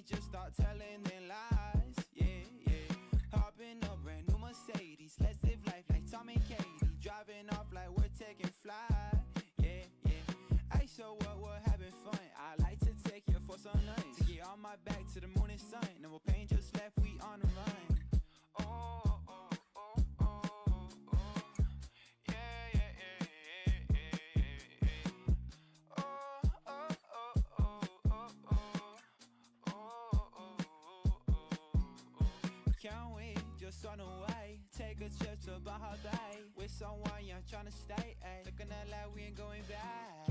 just start telling them lies? Yeah, yeah. Hopping up brand new Mercedes. Let's live life like Tom and Katie. Driving off like we're taking flight. Yeah, yeah. Hey, so what? We're having fun. I like to take you for some nights. To get on my back to the moon and sun. No more pain, just left. We on the run. Oh, oh, oh, oh, oh, oh. Yeah, yeah, yeah, yeah, yeah, yeah, yeah. Oh, oh, oh, oh, oh, oh, oh. Can't wait, just on the way. Take a trip to Baja Bay. With someone young trying to stay. Ay. Looking at like we ain't going back.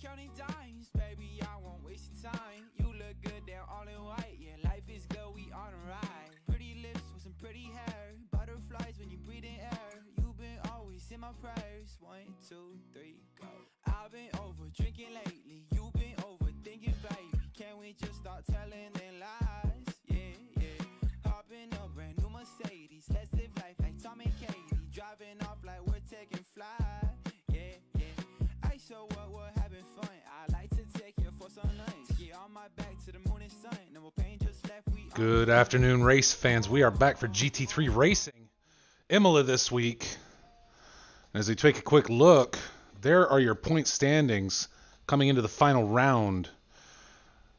Counting dimes. Baby, I won't waste your time. You look good, they're all in white. Yeah, life is good, we on a ride. Pretty lips with some pretty hair. Butterflies when you breathe in air. You've been always in my prayers. 1, 2, 3, go. I've been over drinking lately. You've been overthinking, baby. Can't we just start telling them lies? Yeah, yeah. Hopping up brand new Mercedes. Let's live life like Tom and Katie. Driving off like we're taking flight. Yeah, yeah. Hey, so what? We're having fun. I like to take you for some nights. Get on my back to the moon and sun. No more pain, just left. We Good afternoon, race fans. We are back for GT3 Racing. Imola this week. As we take a quick look, there are your point standings coming into the final round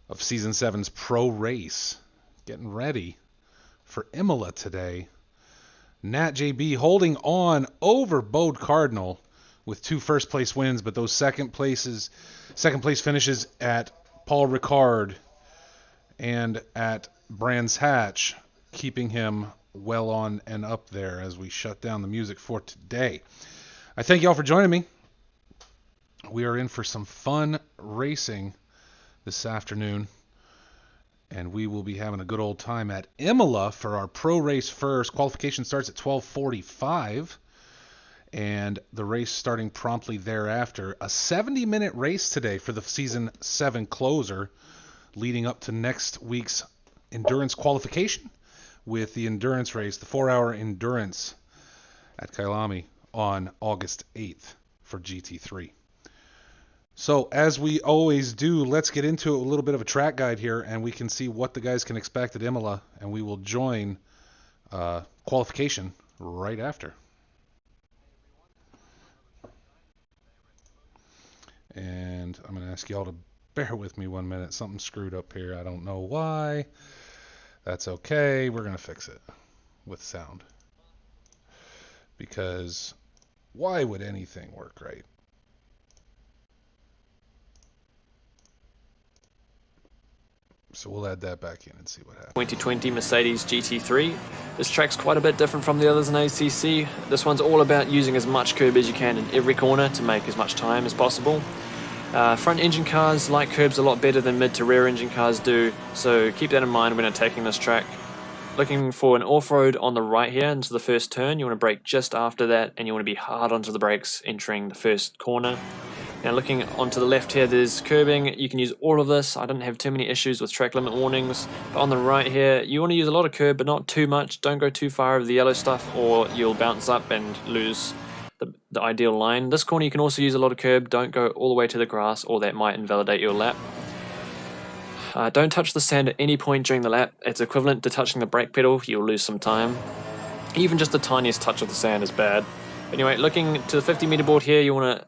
of Season 7's Pro Race. Getting ready for Imola today. Nat JB holding on over Bode Cardinal with 2 first-place wins, but those second-place finishes at Paul Ricard and at Brands Hatch, keeping him well on and up there as we shut down the music for today. I thank you all for joining me. We are in for some fun racing this afternoon, and we will be having a good old time at Imola for our pro race first. Qualification starts at 12:45, and the race starting promptly thereafter. A 70-minute race today for the Season 7 closer, leading up to next week's endurance qualification with the endurance race, the 4-hour endurance at Kyalami on August 8th for GT3. So as we always do, let's get into a little bit of a track guide here, and we can see what the guys can expect at Imola, and we will join qualification right after. And I'm going to ask y'all to bear with me 1 minute. Something screwed up here. I don't know why. That's okay. We're going to fix it with sound. Because why would anything work right? So we'll add that back in and see what happens. 2020 Mercedes GT3. This track's quite a bit different from the others in ACC. This one's all about using as much curb as you can in every corner to make as much time as possible. Front engine cars like curbs a lot better than mid to rear engine cars do, so keep that in mind when attacking this track. Looking for an off-road on the right here into the first turn. You want to brake just after that, and you want to be hard onto the brakes entering the first corner. Now looking onto the left here, there's curbing. You can use all of this. I didn't have too many issues with track limit warnings. But on the right here, you want to use a lot of curb, but not too much. Don't go too far over the yellow stuff, or you'll bounce up and lose the ideal line. This corner you can also use a lot of curb. Don't go all the way to the grass, or that might invalidate your lap. Don't touch the sand at any point during the lap. It's equivalent to touching the brake pedal. You'll lose some time. Even just the tiniest touch of the sand is bad. Anyway, looking to the 50-meter board here, you want to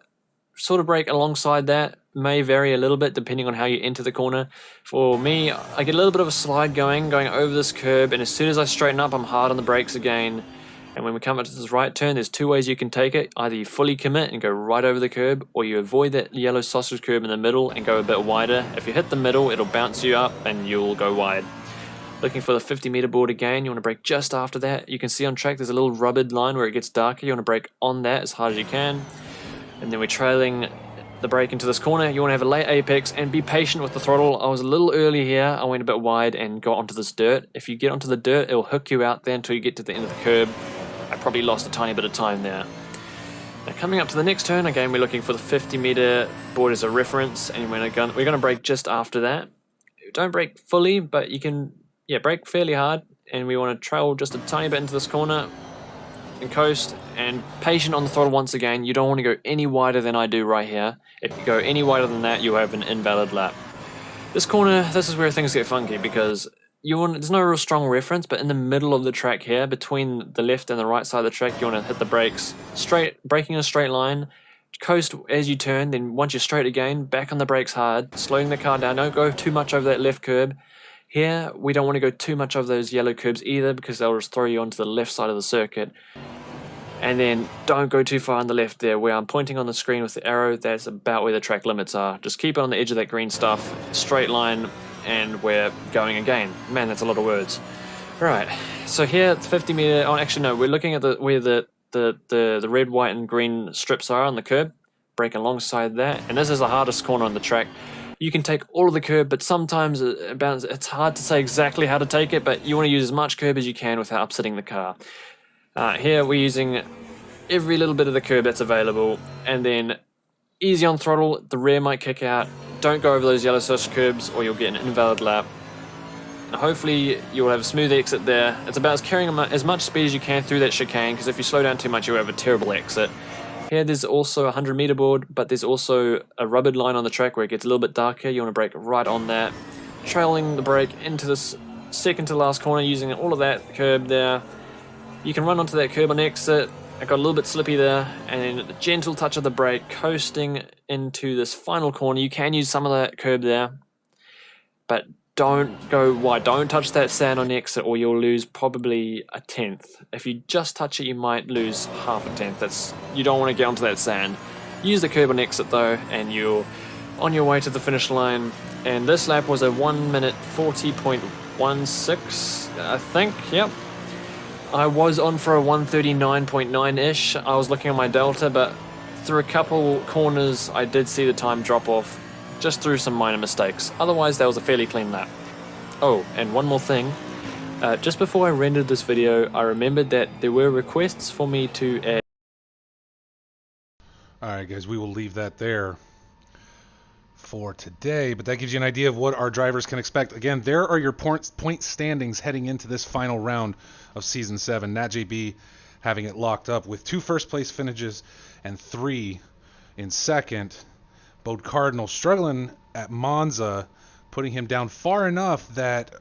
sort of brake alongside that. May vary a little bit depending on how you enter the corner. For me, I get a little bit of a slide going over this curb, and as soon as I straighten up, I'm hard on the brakes again. And when we come up to this right turn, there's 2 ways you can take it. Either you fully commit and go right over the curb, or you avoid that yellow sausage curb in the middle and go a bit wider. If you hit the middle, it'll bounce you up and you'll go wide. Looking for the 50-meter board again, you want to brake just after that. You can see on track there's a little rubbered line where it gets darker. You want to brake on that as hard as you can. And then we're trailing the brake into this corner. You want to have a late apex and be patient with the throttle. I was a little early here. I went a bit wide and got onto this dirt. If you get onto the dirt, it'll hook you out there until you get to the end of the curb. I probably lost a tiny bit of time there. Now coming up to the next turn, again we're looking for the 50-meter board as a reference, and we're going to brake just after that. Don't brake fully, but you can brake fairly hard, and we want to trail just a tiny bit into this corner and coast, and patient on the throttle once again. You don't want to go any wider than I do right here. If you go any wider than that, you'll have an invalid lap. This corner, this is where things get funky because there's no real strong reference, but in the middle of the track here, between the left and the right side of the track, you want to hit the brakes braking in a straight line, coast as you turn, then once you're straight again, back on the brakes hard, slowing the car down. Don't go too much over that left curb. Here, we don't want to go too much over those yellow curbs either because they'll just throw you onto the left side of the circuit. And then don't go too far on the left there. Where I'm pointing on the screen with the arrow, that's about where the track limits are. Just keep it on the edge of that green stuff, straight line, and we're going again. Man, that's a lot of words. Right, so here, 50 meter, oh actually no, we're looking at where the red, white, and green strips are on the curb, brake alongside that, and this is the hardest corner on the track. You can take all of the curb, but sometimes it's hard to say exactly how to take it, but you want to use as much curb as you can without upsetting the car. Here we're using every little bit of the curb that's available, and then easy on throttle, the rear might kick out. Don't go over those yellow circle curbs or you'll get an invalid lap. Now hopefully you'll have a smooth exit there. It's about carrying as much speed as you can through that chicane, because if you slow down too much you'll have a terrible exit. Here there's also a 100 meter board, but there's also a rubbered line on the track where it gets a little bit darker. You want to brake right on that. Trailing the brake into this second to last corner using all of that curb there. You can run onto that curb on exit. I got a little bit slippy there, and then a gentle touch of the brake, coasting into this final corner. You can use some of that curb there, but don't go wide. Don't touch that sand on exit or you'll lose probably a tenth. If you just touch it, you might lose half a tenth. You don't want to get onto that sand. Use the curb on exit though, and you're on your way to the finish line. And this lap was a 1 minute 40.16, I think, yep. I was on for a 139.9-ish. I was looking at my delta, but through a couple corners, I did see the time drop off, just through some minor mistakes. Otherwise, that was a fairly clean lap. Oh, and one more thing. Just before I rendered this video, I remembered that there were requests for me to add... Alright guys, we will leave that there for today, but that gives you an idea of what our drivers can expect. Again, there are your point standings heading into this final round of Season 7. Nat JB having it locked up with 2 first-place finishes and 3 in second. Bode Cardinal struggling at Monza, putting him down far enough that,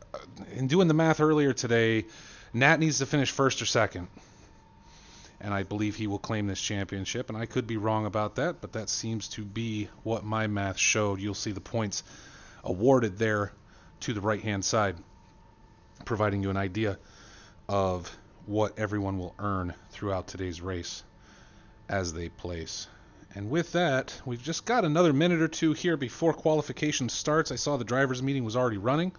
in doing the math earlier today, Nat needs to finish first or second. And I believe he will claim this championship, and I could be wrong about that, but that seems to be what my math showed. You'll see the points awarded there to the right-hand side, providing you an idea of what everyone will earn throughout today's race as they place. And with that, we've just got another minute or two here before qualification starts. I saw the drivers' meeting was already running.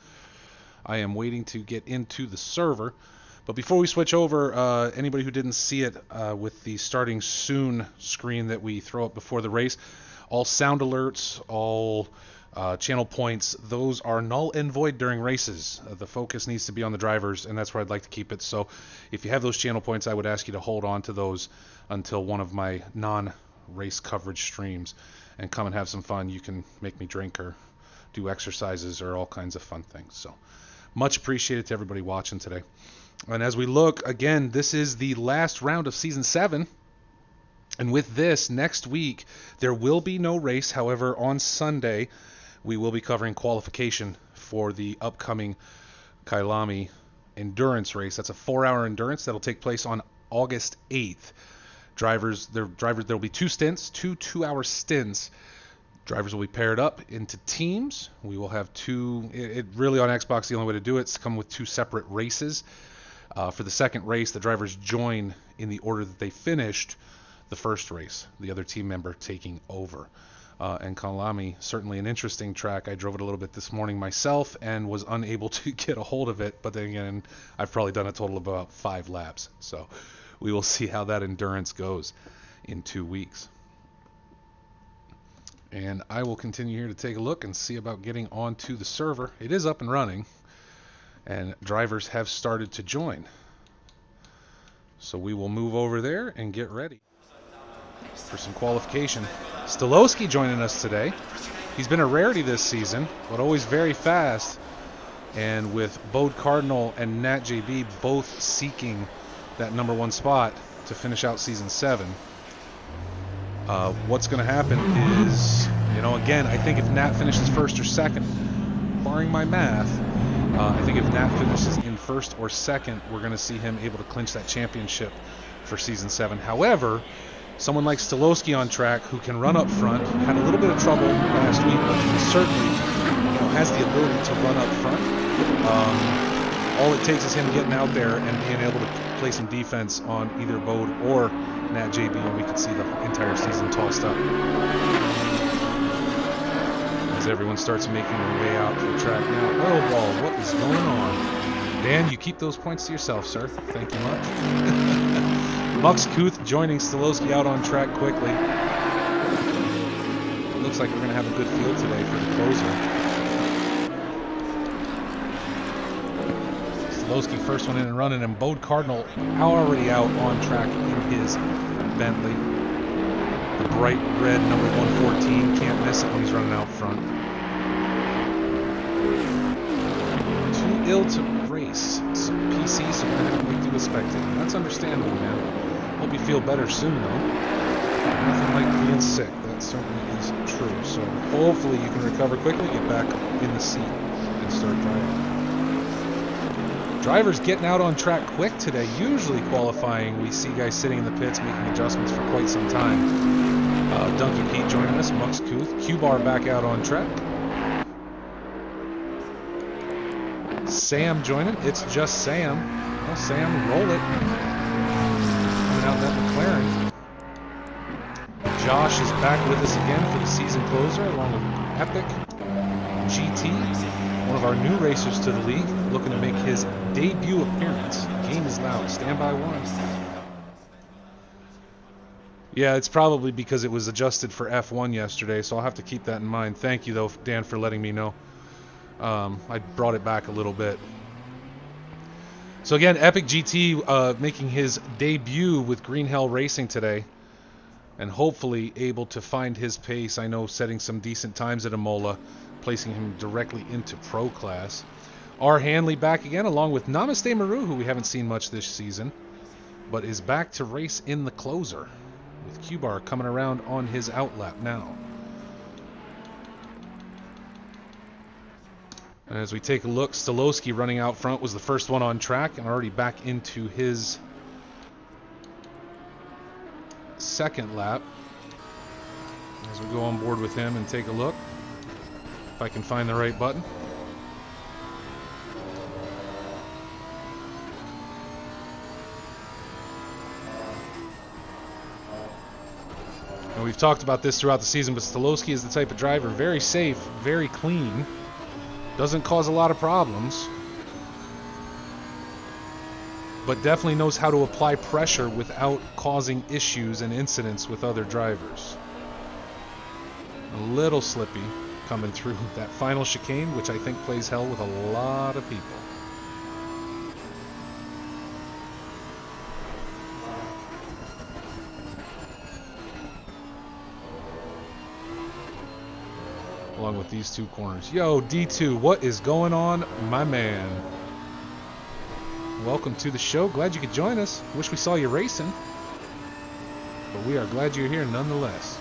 I am waiting to get into the server. But before we switch over, anybody who didn't see it with the starting soon screen that we throw up before the race, all sound alerts, all channel points, those are null and void during races. The focus needs to be on the drivers, and that's where I'd like to keep it. So if you have those channel points, I would ask you to hold on to those until one of my non-race coverage streams and come and have some fun. You can make me drink or do exercises or all kinds of fun things. So much appreciated to everybody watching today. And as we look, again, this is the last round of Season 7. And with this, next week, there will be no race. However, on Sunday, we will be covering qualification for the upcoming Kyalami endurance race. That's a 4-hour endurance that'll take place on August 8th. There will be 2 stints, 2 2-hour stints. Drivers will be paired up into teams. We will have 2. It really on Xbox, the only way to do it is to come with 2 separate races. For the second race, the drivers join in the order that they finished the first race, the other team member taking over. And Kyalami, certainly an interesting track. I drove it a little bit this morning myself and was unable to get a hold of it, but then again, I've probably done a total of about 5 laps. So we will see how that endurance goes in 2 weeks. And I will continue here to take a look and see about getting onto the server. It is up and running, and drivers have started to join. So we will move over there and get ready for some qualification. Stolowski joining us today. He's been a rarity this season, but always very fast. And with Bode Cardinal and Nat JB both seeking that #1 spot to finish out Season 7, what's going to happen is, again, I think if Nat finishes first or second, barring my math, I think if Nat finishes in first or second, we're going to see him able to clinch that championship for Season 7. However, someone like Stolowski on track who can run up front, had a little bit of trouble last week, but certainly has the ability to run up front. All it takes is him getting out there and being able to play some defense on either Bode or Nat JB, and we could see the entire season tossed up. As everyone starts making their way out to the track now. Oh, Wall, what is going on? Dan, you keep those points to yourself, sir. Thank you much. Mux Kuth joining Stolowski out on track quickly. It looks like we're going to have a good field today for the closer. Stolowski first one in and running, and Bode Cardinal already out on track in his Bentley. The bright red number 114, can't miss it when he's running out front. Too ill to race. PC, so we're going to have to make do with spectating. That's understandable, man. Hope you feel better soon, though. Nothing like being sick. That certainly is true. So hopefully you can recover quickly, get back in the seat, and start driving. Drivers getting out on track quick today. Usually qualifying, we see guys sitting in the pits making adjustments for quite some time. Dunky Pete joining us, Mux Kuth. Q-Bar back out on track. Sam joining. It's just Sam. Well, Sam, roll it. Coming out that McLaren. Josh is back with us again for the season closer, along with EpicGT, one of our new racers to the league, looking to make his debut appearance. Game is loud. Stand by one. Yeah, it's probably because it was adjusted for F1 yesterday, so I'll have to keep that in mind. Thank you, though, Dan, for letting me know. I brought it back a little bit. So again, EpicGT making his debut with Green Hell Racing today, and hopefully able to find his pace. I know setting some decent times at Imola, placing him directly into Pro Class. R. Hanley back again, along with Namaste Maru, who we haven't seen much this season, but is back to race in the closer, with Q-Bar coming around on his outlap now. And as we take a look, Stolowski running out front was the first one on track and already back into his second lap. As we go on board with him and take a look, if I can find the right button. And we've talked about this throughout the season, but Stolowski is the type of driver, very safe, very clean, doesn't cause a lot of problems, but definitely knows how to apply pressure without causing issues and incidents with other drivers. A little slippy coming through that final chicane, which I think plays hell with a lot of people. Along with these two corners. Yo, D2, what is going on, my man? Welcome to the show. Glad you could join us. Wish we saw you racing, but we are glad you're here nonetheless.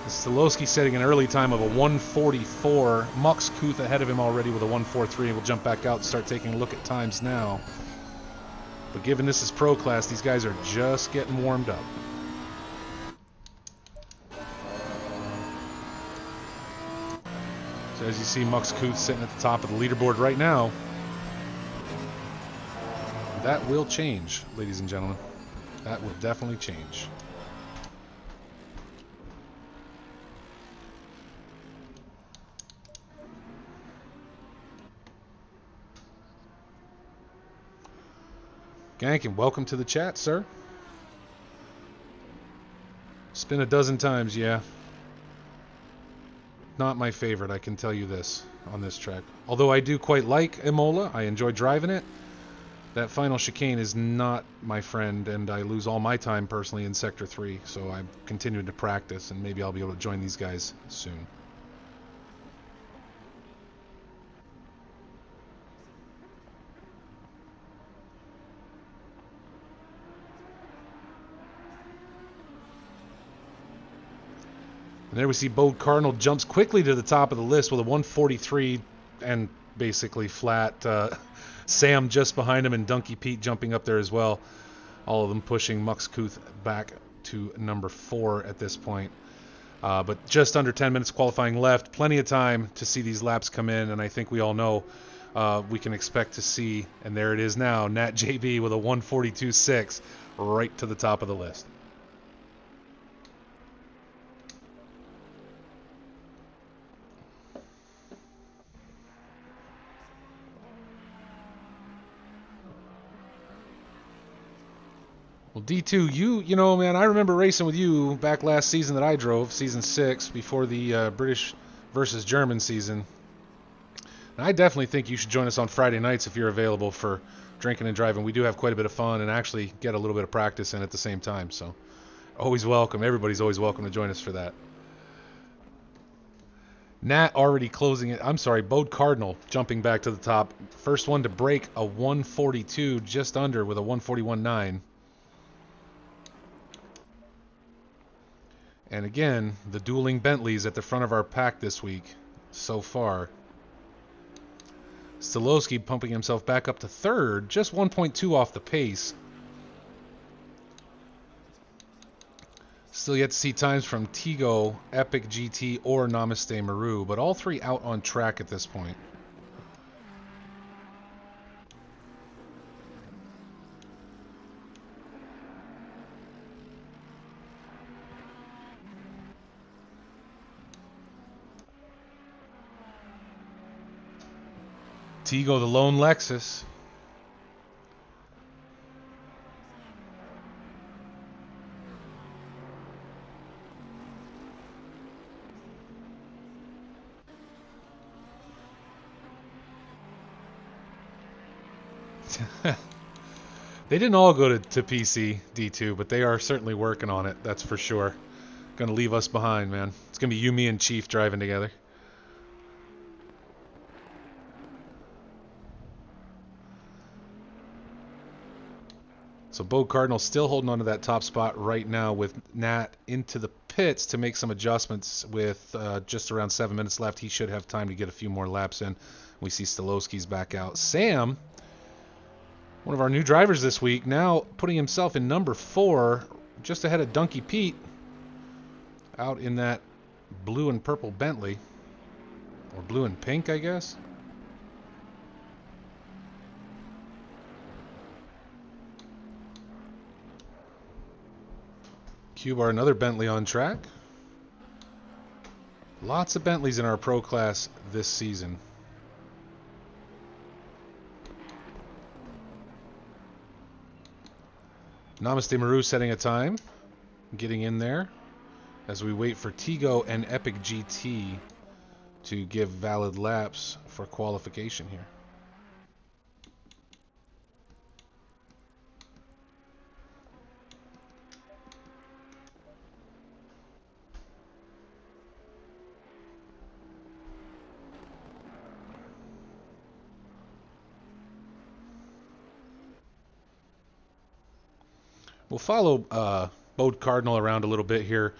Stolowski setting an early time of a 1:44. Mux Kuth ahead of him already with a 1:43. We'll jump back out and start taking a look at times now. But given this is Pro Class, these guys are just getting warmed up. So as you see, Mux Kuth sitting at the top of the leaderboard right now. That will change, ladies and gentlemen. That will definitely change. Gank, and welcome to the chat, sir. Spin a dozen times, yeah. Not my favorite, I can tell you this, on this track. Although I do quite like Imola, I enjoy driving it. That final chicane is not my friend, and I lose all my time personally in Sector 3, so I'm continuing to practice, and maybe I'll be able to join these guys soon. And there we see Bode Cardinal jumps quickly to the top of the list with a 143 and basically flat. Sam just behind him and Donkey Pete jumping up there as well. All of them pushing Muxkuth back to number 4 at this point. But just under 10 minutes qualifying left. Plenty of time to see these laps come in, and I think we all know we can expect to see, and there it is now, Nat JB with a 142.6 right to the top of the list. Well, D2, you know, man, I remember racing with you back last season that I drove, season 6, before the British versus German season. And I definitely think you should join us on Friday nights if you're available for drinking and driving. We do have quite a bit of fun and actually get a little bit of practice in at the same time. So always welcome. Everybody's always welcome to join us for that. Nat already closing it. I'm sorry, Bode Cardinal jumping back to the top. First one to break a 142, just under with a 141.9. And again, the dueling Bentleys at the front of our pack this week so far. Stolowski pumping himself back up to 3rd, just 1.2 off the pace. Still yet to see times from Tigo, EpicGT, or Namaste Maru, but all 3 out on track at this point. Tigo, the lone Lexus. They didn't all go to PC, D2, but they are certainly working on it, that's for sure. Gonna leave us behind, man. It's gonna be you, me, and Chief driving together. So Bode Cardinal still holding on to that top spot right now with Nat into the pits to make some adjustments with just around 7 minutes left. He should have time to get a few more laps in. We see Stolowski's back out. Sam, one of our new drivers this week, now putting himself in number 4, just ahead of Donkey Pete, out in that blue and purple Bentley. Or blue and pink, I guess. Q-Bar, another Bentley on track. Lots of Bentleys in our pro class this season. Namaste Maru setting a time, getting in there as we wait for Tigo and EpicGT to give valid laps for qualification here. We'll follow Bode Cardinal around a little bit here.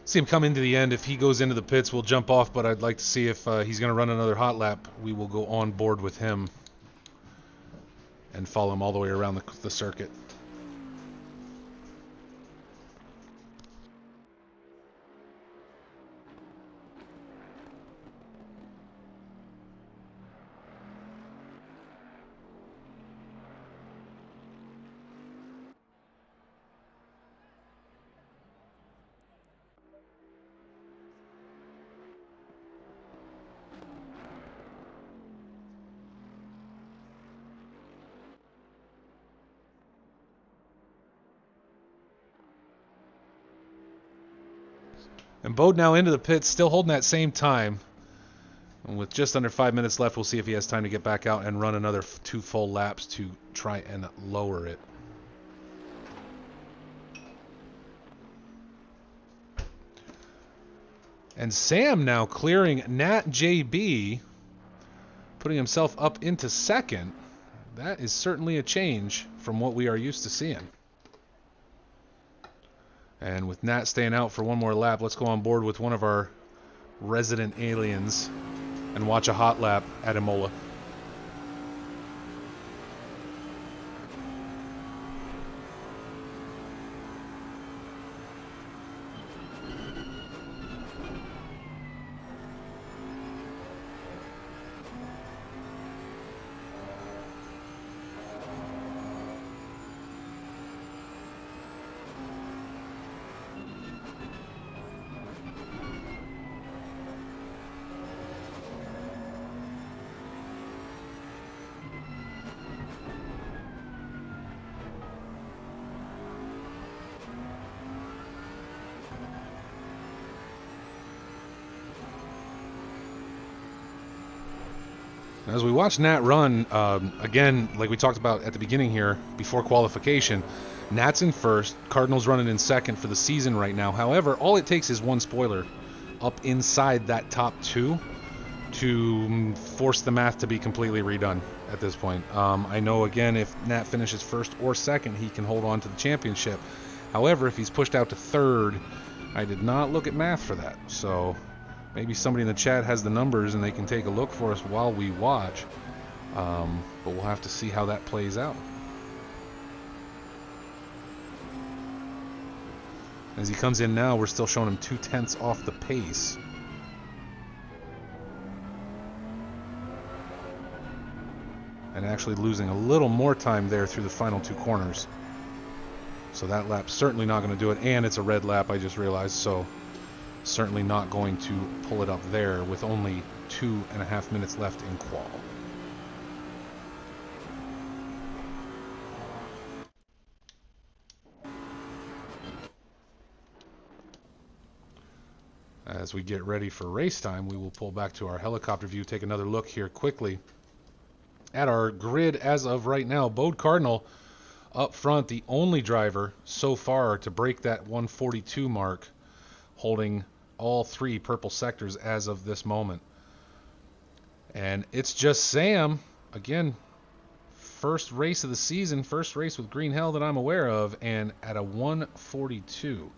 See him come into the end. If he goes into the pits, we'll jump off, but I'd like to see if he's going to run another hot lap. We will go on board with him and follow him all the way around the circuit. And Bode now into the pits, still holding that same time. And with just under 5 minutes left, we'll see if he has time to get back out and run another 2 full laps to try and lower it. And Sam now clearing Nat JB, putting himself up into 2nd. That is certainly a change from what we are used to seeing. And with Nat staying out for one more lap, let's go on board with one of our resident aliens and watch a hot lap at Imola. As we watch Nat run, again, like we talked about at the beginning here, before qualification, Nat's in first, Cardinal's running in second for the season right now. However, all it takes is one spoiler up inside that top two to force the math to be completely redone at this point. I know, again, if Nat finishes first or second, he can hold on to the championship. However, if he's pushed out to third, I did not look at math for that. So maybe somebody in the chat has the numbers and they can take a look for us while we watch. But we'll have to see how that plays out. As he comes in now, we're still showing him 0.2 off the pace. And actually losing a little more time there through the final two corners. So that lap's certainly not going to do it. And it's a red lap, I just realized. So certainly not going to pull it up there with only 2.5 minutes left in qual. As we get ready for race time, we will pull back to our helicopter view, take another look here quickly at our grid as of right now. Bode Cardinal up front, the only driver so far to break that 142 mark, holding all three purple sectors as of this moment. And it's just Sam, again, first race of the season, first race with Green Hell that I'm aware of, and at a 142.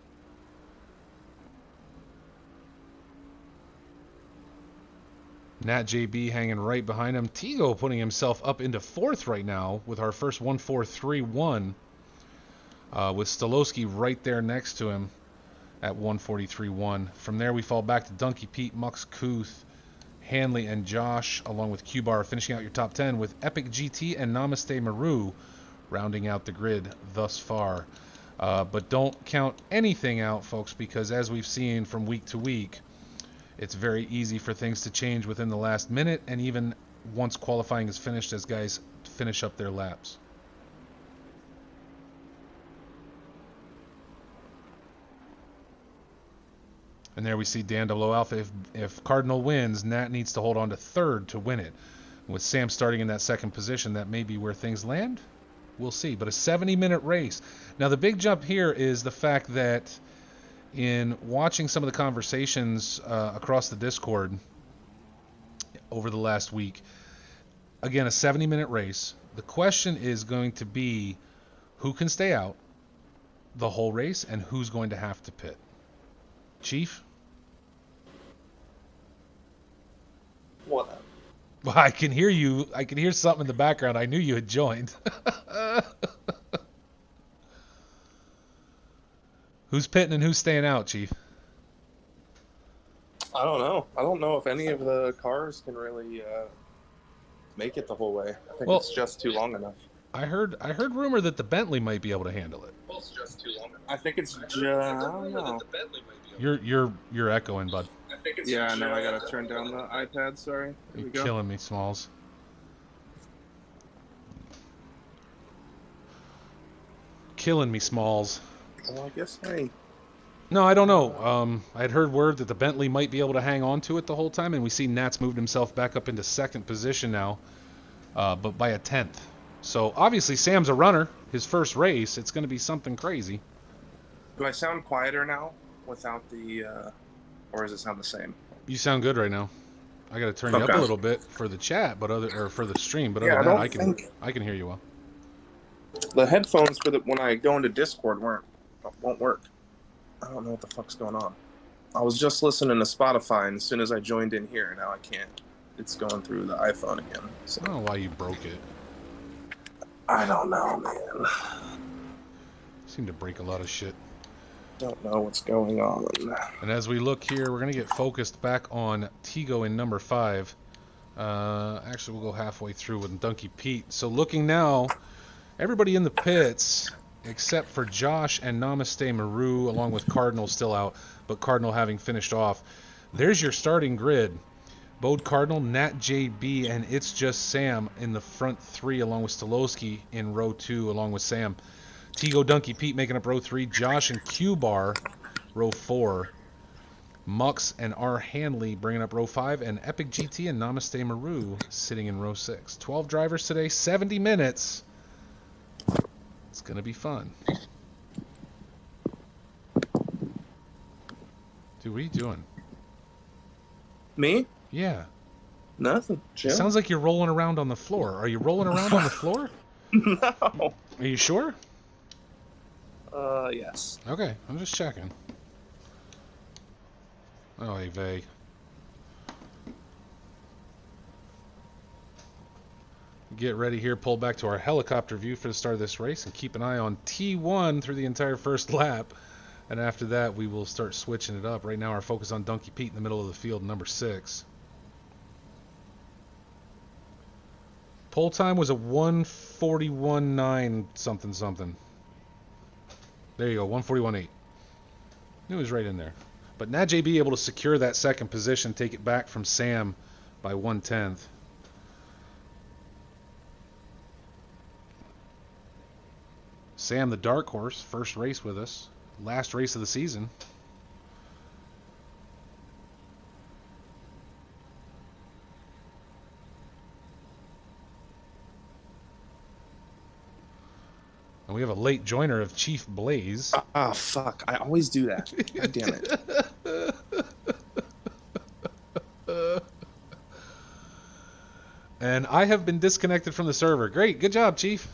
Nat JB hanging right behind him. Tigo putting himself up into fourth right now with our first 143.1, with Stolowski right there next to him at 143.1. From there we fall back to Donkey Pete, Mux Kuth, Hanley, and Josh, along with Q-Bar, finishing out your top 10 with EpicGT and Namaste Maru rounding out the grid thus far. But don't count anything out, folks, because as we've seen from week to week, it's very easy for things to change within the last minute, and even once qualifying is finished as guys finish up their laps. And there we see Dan Double Alpha. If Cardinal wins, Nat needs to hold on to third to win it. With Sam starting in that second position, that may be where things land. We'll see. But a 70-minute race. Now, the big jump here is the fact that in watching some of the conversations across the Discord over the last week, again, a 70-minute race. The question is going to be who can stay out the whole race and who's going to have to pit. Chief? What? Well, I can hear you. I can hear something in the background. I knew you had joined. Who's pitting and who's staying out, Chief? I don't know. I don't know if any of the cars can really make it the whole way. I think it's just too long enough. I heard rumor that the Bentley might be able to handle it. Well, it's just too long enough. I think it's just. I don't know. You're echoing, bud. I think it's I gotta turn down the iPad. Sorry. You're killing me, Smalls. Killing me, Smalls. Well, I guess hey. No, I don't know. I had heard word that the Bentley might be able to hang on to it the whole time, and we see Nat's moved himself back up into second position now, but by a 10th. So obviously Sam's a runner. His first race, it's going to be something crazy. Do I sound quieter now without the, or does it sound the same? You sound good right now. I got to turn you up a little bit for the chat, but for the stream. But other than that, I can hear you well. The headphones for when I go into Discord won't work. I don't know what the fuck's going on. I was just listening to Spotify, and as soon as I joined in here, now I can't. It's going through the iPhone again. So. I don't know why you broke it. I don't know, man. Seem to break a lot of shit. Don't know what's going on. And as we look here, we're going to get focused back on Tigo in number 5. Actually, we'll go halfway through with Donkey Pete. So looking now, everybody in the pits, except for Josh and Namaste Maru, along with Cardinal still out, but Cardinal having finished off. There's your starting grid. Bode Cardinal, Nat JB, and It's Just Sam in the front 3, along with Stolowski in row 2, along with Sam. Tigo Donkey Pete making up row 3. Josh and Q-Bar, row 4. Mux and R. Hanley bringing up row 5. And EpicGT and Namaste Maru sitting in row 6. 12 drivers today, 70 minutes. It's going to be fun. Dude, what are you doing? Me? Yeah. Nothing. Chill. It sounds like you're rolling around on the floor. Are you rolling around on the floor? No. Are you sure? Yes. Okay, I'm just checking. Oh, hey, Vay. Get ready here, pull back to our helicopter view for the start of this race, and keep an eye on T1 through the entire first lap. And after that, we will start switching it up. Right now, our focus on Donkey Pete in the middle of the field, number 6. Pole time was a 1:41.9 something something. There you go, 1:41.8. It was right in there. But Nat JB able to secure that second position, take it back from Sam by 1/10. Sam, the dark horse, first race with us. Last race of the season. And we have a late joiner of Chief Blaze. Ah, fuck. I always do that. God damn it. And I have been disconnected from the server. Great. Good job, Chief.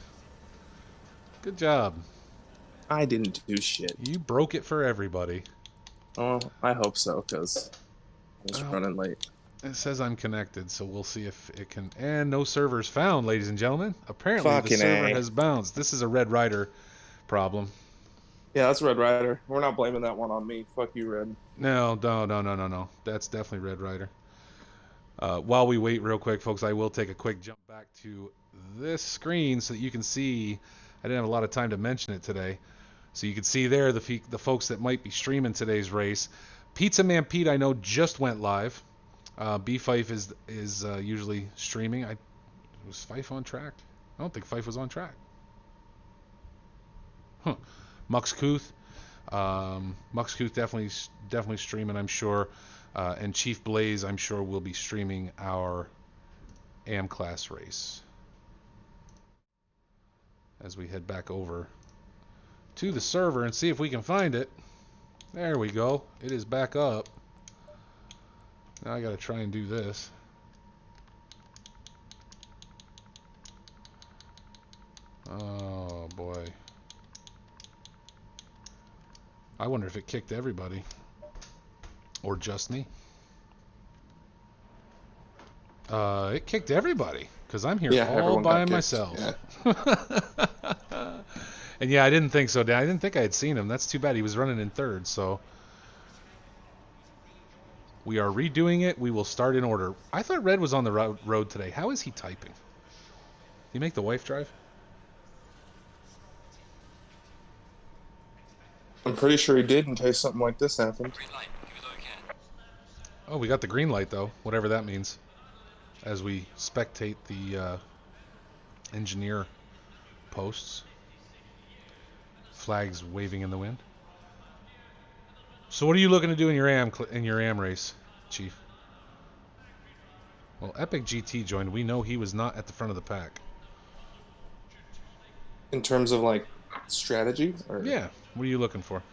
Good job. I didn't do shit. You broke it for everybody. Oh, I hope so, because I was running late. It says I'm connected, so we'll see if it can... And no servers found, ladies and gentlemen. Apparently the server has bounced. This is a Red Rider problem. Yeah, that's Red Rider. We're not blaming that one on me. Fuck you, Red. No. That's definitely Red Rider. While we wait real quick, folks, I will take a quick jump back to this screen so that you can see... I didn't have a lot of time to mention it today. So you can see there the folks that might be streaming today's race. Pizza Man Pete, I know, just went live. B Fife is usually streaming. Was Fife on track? I don't think Fife was on track. Huh. Muxcooth definitely streaming, I'm sure. And Chief Blaze, I'm sure, will be streaming our AM class race as we head back over to the server and see if we can find it. There we go. It is back up. Now I gotta try and do this. Oh boy. I wonder if it kicked everybody. Or just me. It kicked everybody. Because I'm here all by myself. Yeah. And yeah, I didn't think so. I didn't think I had seen him. That's too bad. He was running in third, so... We are redoing it. We will start in order. I thought Red was on the road today. How is he typing? Did he make the wife drive? I'm pretty sure he did in case something like this happened. Oh, we got the green light, though. Whatever that means. As we spectate the engineer posts. Flags waving in the wind. So what are you looking to do in your AM race, Chief? Well, EpicGT joined. We know he was not at the front of the pack. In terms of like strategy? Or yeah. What are you looking for?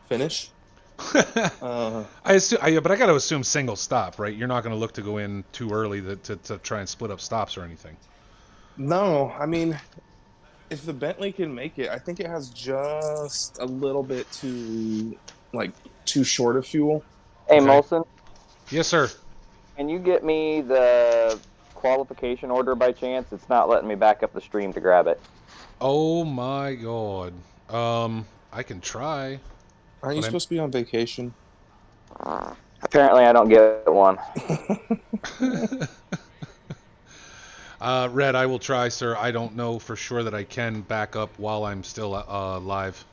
Finish. But I got to assume single stop, right? You're not going to look to go in too early to try and split up stops or anything. No, I mean, If the Bentley can make it, I think it has just a little bit too short of fuel. Hey, Okay. Molson, Yes, sir. can you get me the qualification order by chance? It's not letting me back up the stream to grab it. Oh my god. I can try. Aren't you But supposed to be on vacation? Apparently, I don't get one. Red, I will try, sir. I don't know for sure that I can back up while I'm still live.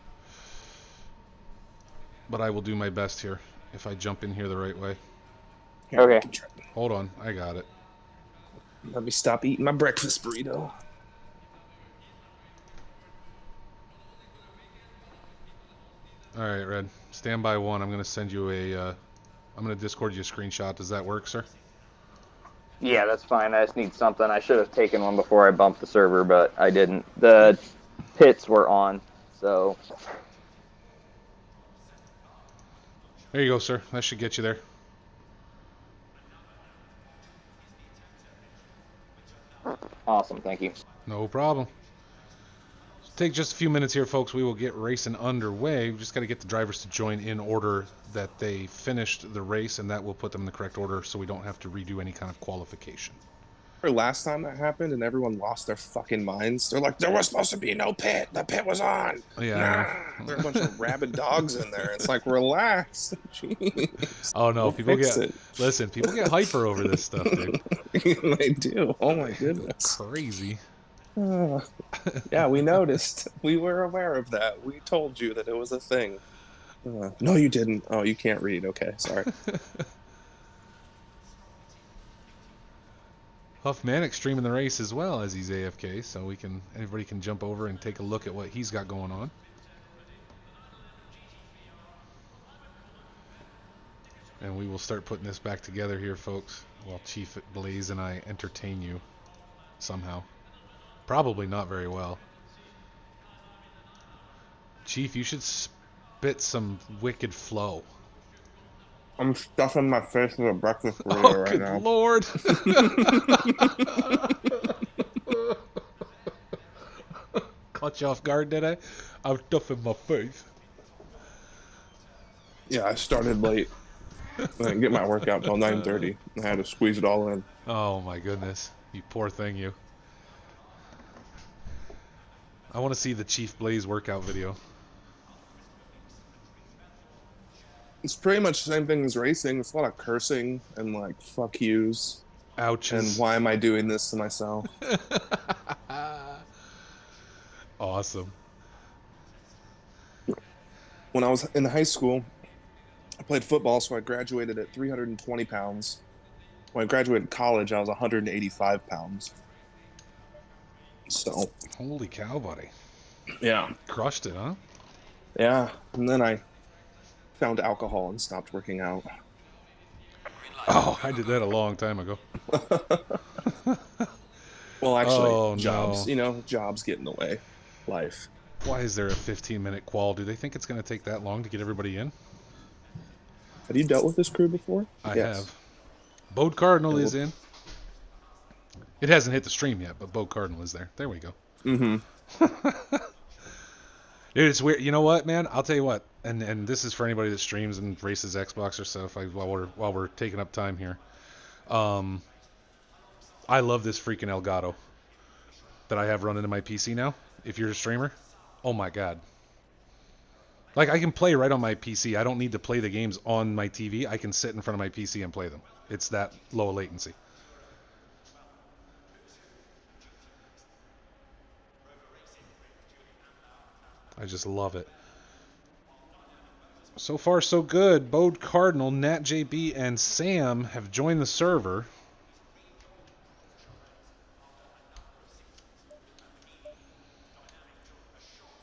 But I will do my best here if I jump in here the right way. Here, Okay. I can try. Hold on, I got it. Let me stop eating my breakfast burrito. All right, Red. Stand by one. I'm going to send you I'm going to Discord you a screenshot. Does that work, sir? Yeah, that's fine. I just need something. I should have taken one before I bumped the server, but I didn't. The pits were on, so... There you go, sir. That should get you there. Awesome, thank you. No problem. Take just a few minutes here, folks. We will get racing underway. We just got to get the drivers to join in order that they finished the race, and that will put them in the correct order so we don't have to redo any kind of qualification. Last time that happened and everyone lost their fucking minds. They're like, there was supposed to be no pit. The pit was on. Yeah. Nah. There are a bunch of rabid dogs in there. It's like, relax. Jeez. Oh no, We'll people fix get it. listen, people get hyper over this stuff, dude. They do. Oh my goodness. Crazy. Yeah, we noticed. We were aware of that. We told you that it was a thing. No, you didn't. Oh, you can't read. Okay, sorry. Huffmanic streaming the race as well as he's AFK, so everybody can jump over and take a look at what he's got going on. And we will start putting this back together here, folks, while Chief Blaze and I entertain you somehow. Probably not very well. Chief, you should spit some wicked flow. I'm stuffing my face with a breakfast burrito right good now. Lord. Caught you off guard, did I? I'm stuffing my face. Yeah, I started late. I didn't get my workout till 9:30. I had to squeeze it all in. Oh my goodness. You poor thing, you. I want to see the Chief Blaze workout video. It's pretty much the same thing as racing. It's a lot of cursing and like fuck yous. Ouches. And why am I doing this to myself? Awesome. When I was in high school, I played football, so I graduated at 320 pounds. When I graduated college, I was 185 pounds. So. Holy cow, buddy. Yeah. Crushed it, huh? Yeah. And then I found alcohol and stopped working out. Oh, I did that a long time ago. Well, actually, Oh, jobs. no. You know, jobs get in the way. Life. Why is there a 15-minute qual? Do they think it's going to take that long to get everybody in? Have you dealt with this crew before? I Yes. have. Bode Cardinal is in. It hasn't hit the stream yet, but Bode Cardinal is there. There we go. Mm-hmm. Dude, it's weird. You know what, man? I'll tell you what. And this is for anybody that streams and races Xbox or stuff. While we're taking up time here, I love this freaking Elgato that I have running in my PC now. If you're a streamer, oh my god! Like I can play right on my PC. I don't need to play the games on my TV. I can sit in front of my PC and play them. It's that low latency. I just love it. So far, so good. Bode Cardinal, Nat JB, and Sam have joined the server.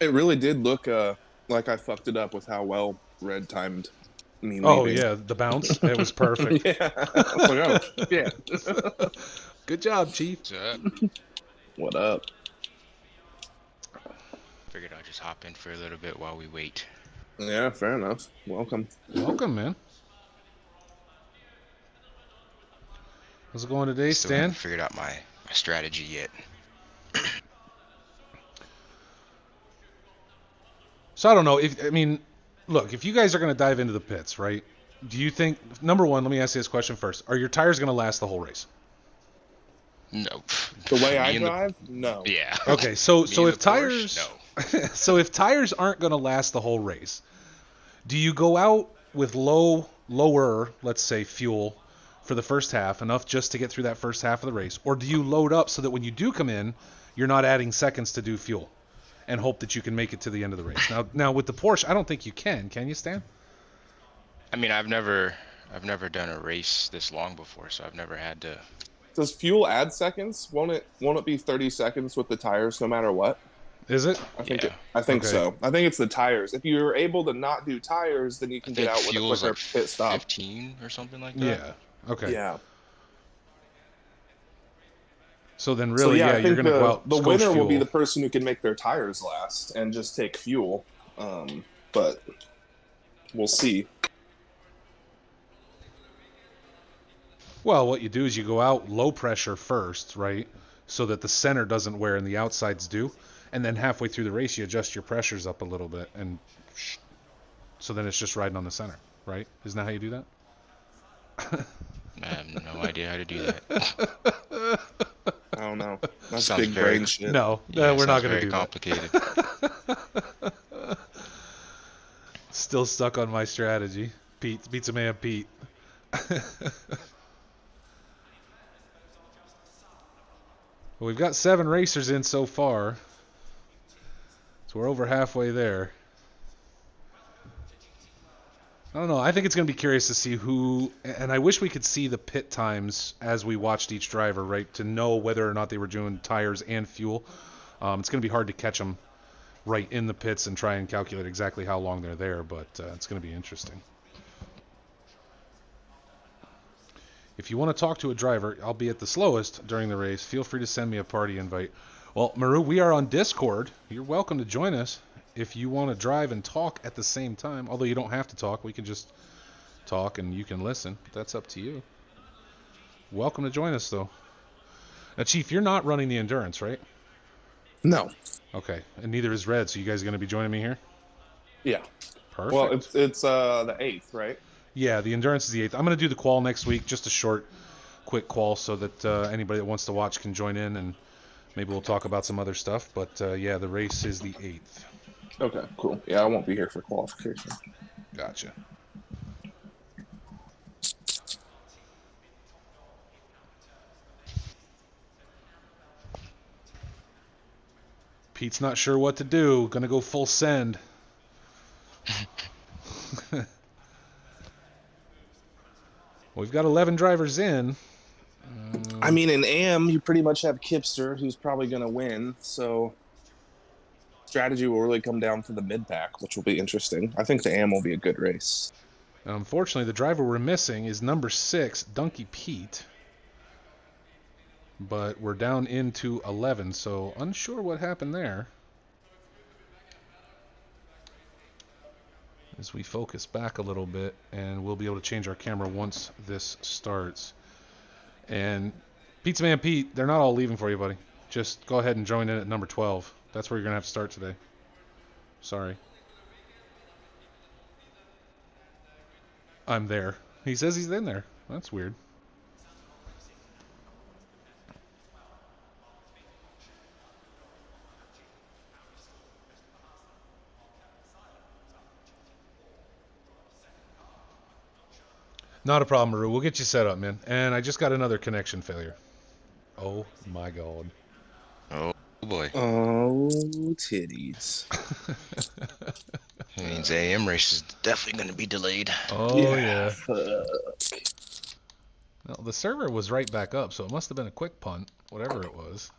It really did look like I fucked it up with how well Red timed me leaving. Oh, yeah, the bounce. It was perfect. Yeah. I was like, oh, yeah. Good job, Chief. What's up? What up? Figured I'll just hop in for a little bit while we wait. Yeah, fair enough. Welcome. Welcome, man. How's it going today, Still Stan? haven't figured out my strategy yet. So I don't know look, if you guys are going to dive into the pits, right? Do you think, number one, let me ask you this question first. Are your tires going to last the whole race? No. The way I drive, no. Yeah. Okay, so if tires, Porsche, no. so if tires aren't going to last the whole race, do you go out with lower, let's say, fuel for the first half, enough just to get through that first half of the race, or do you load up so that when you do come in, you're not adding seconds to do fuel, and hope that you can make it to the end of the race? Now with the Porsche, I don't think you can. Can you, Stan? I mean, I've never done a race this long before, so I've never had to. Does fuel add seconds? Won't it be 30 seconds with the tires no matter what? Is it? I think Yeah. I think Okay. so. I think it's the tires. If you're able to not do tires, then you can get out with a fuel's quicker like pit stop. 15 or something like that. Yeah. Okay. Yeah. So then, So really, I you're think going to go out. the coach winner will fuel. be the person who can make their tires last and just take fuel. But we'll see. Well, what you do is you go out low pressure first, right? So that the center doesn't wear and the outsides do. And then halfway through the race, you adjust your pressures up a little bit. And so then it's just riding on the center, right? Isn't that how you do that? I have no idea how to do that. I don't know. That's Sounds big very- brain shit. No, Yeah, we're not sounds going to very do complicated. that. Still stuck on my strategy. Pizza Man Pete. Well, we've got 7 racers in so far. So we're over halfway there. I don't know. I think it's going to be curious to see who, and I wish we could see the pit times as we watched each driver, right, to know whether or not they were doing tires and fuel. It's going to be hard to catch them right in the pits and try and calculate exactly how long they're there, but it's going to be interesting. If you want to talk to a driver, I'll be at the slowest during the race. Feel free to send me a party invite. Well, Maru, we are on Discord. You're welcome to join us if you want to drive and talk at the same time. Although you don't have to talk. We can just talk and you can listen. That's up to you. Welcome to join us, though. Now, Chief, you're not running the endurance, right? No. Okay. And neither is Red, so you guys are going to be joining me here? Yeah. Perfect. Well, it's the 8th, right? Yeah, the endurance is the 8th. I'm going to do the qual next week, just a short, quick qual so that anybody that wants to watch can join in, and maybe we'll talk about some other stuff. But, yeah, the race is the 8th. Okay, cool. Yeah, I won't be here for qualification. Gotcha. Pete's not sure what to do. Gonna go full send. We've got 11 drivers in. I mean, in AM, you pretty much have Kipster, who's probably going to win. So strategy will really come down to the mid-pack, which will be interesting. I think the AM will be a good race. Unfortunately, the driver we're missing is number 6, Donkey Pete. But we're down into 11, so unsure what happened there. As we focus back a little bit, and we'll be able to change our camera once this starts. And Pizza Man Pete, they're not all leaving for you, buddy. Just go ahead and join in at number 12. That's where you're going to have to start today. Sorry. I'm there. He says he's in there. That's weird. Not a problem, Maru. We'll get you set up, man. And I just got another connection failure. Oh, my God. Oh boy. Oh, titties. That means AM race is definitely going to be delayed. Oh, yeah. Fuck. Well, the server was right back up, so it must have been a quick punt, whatever it was.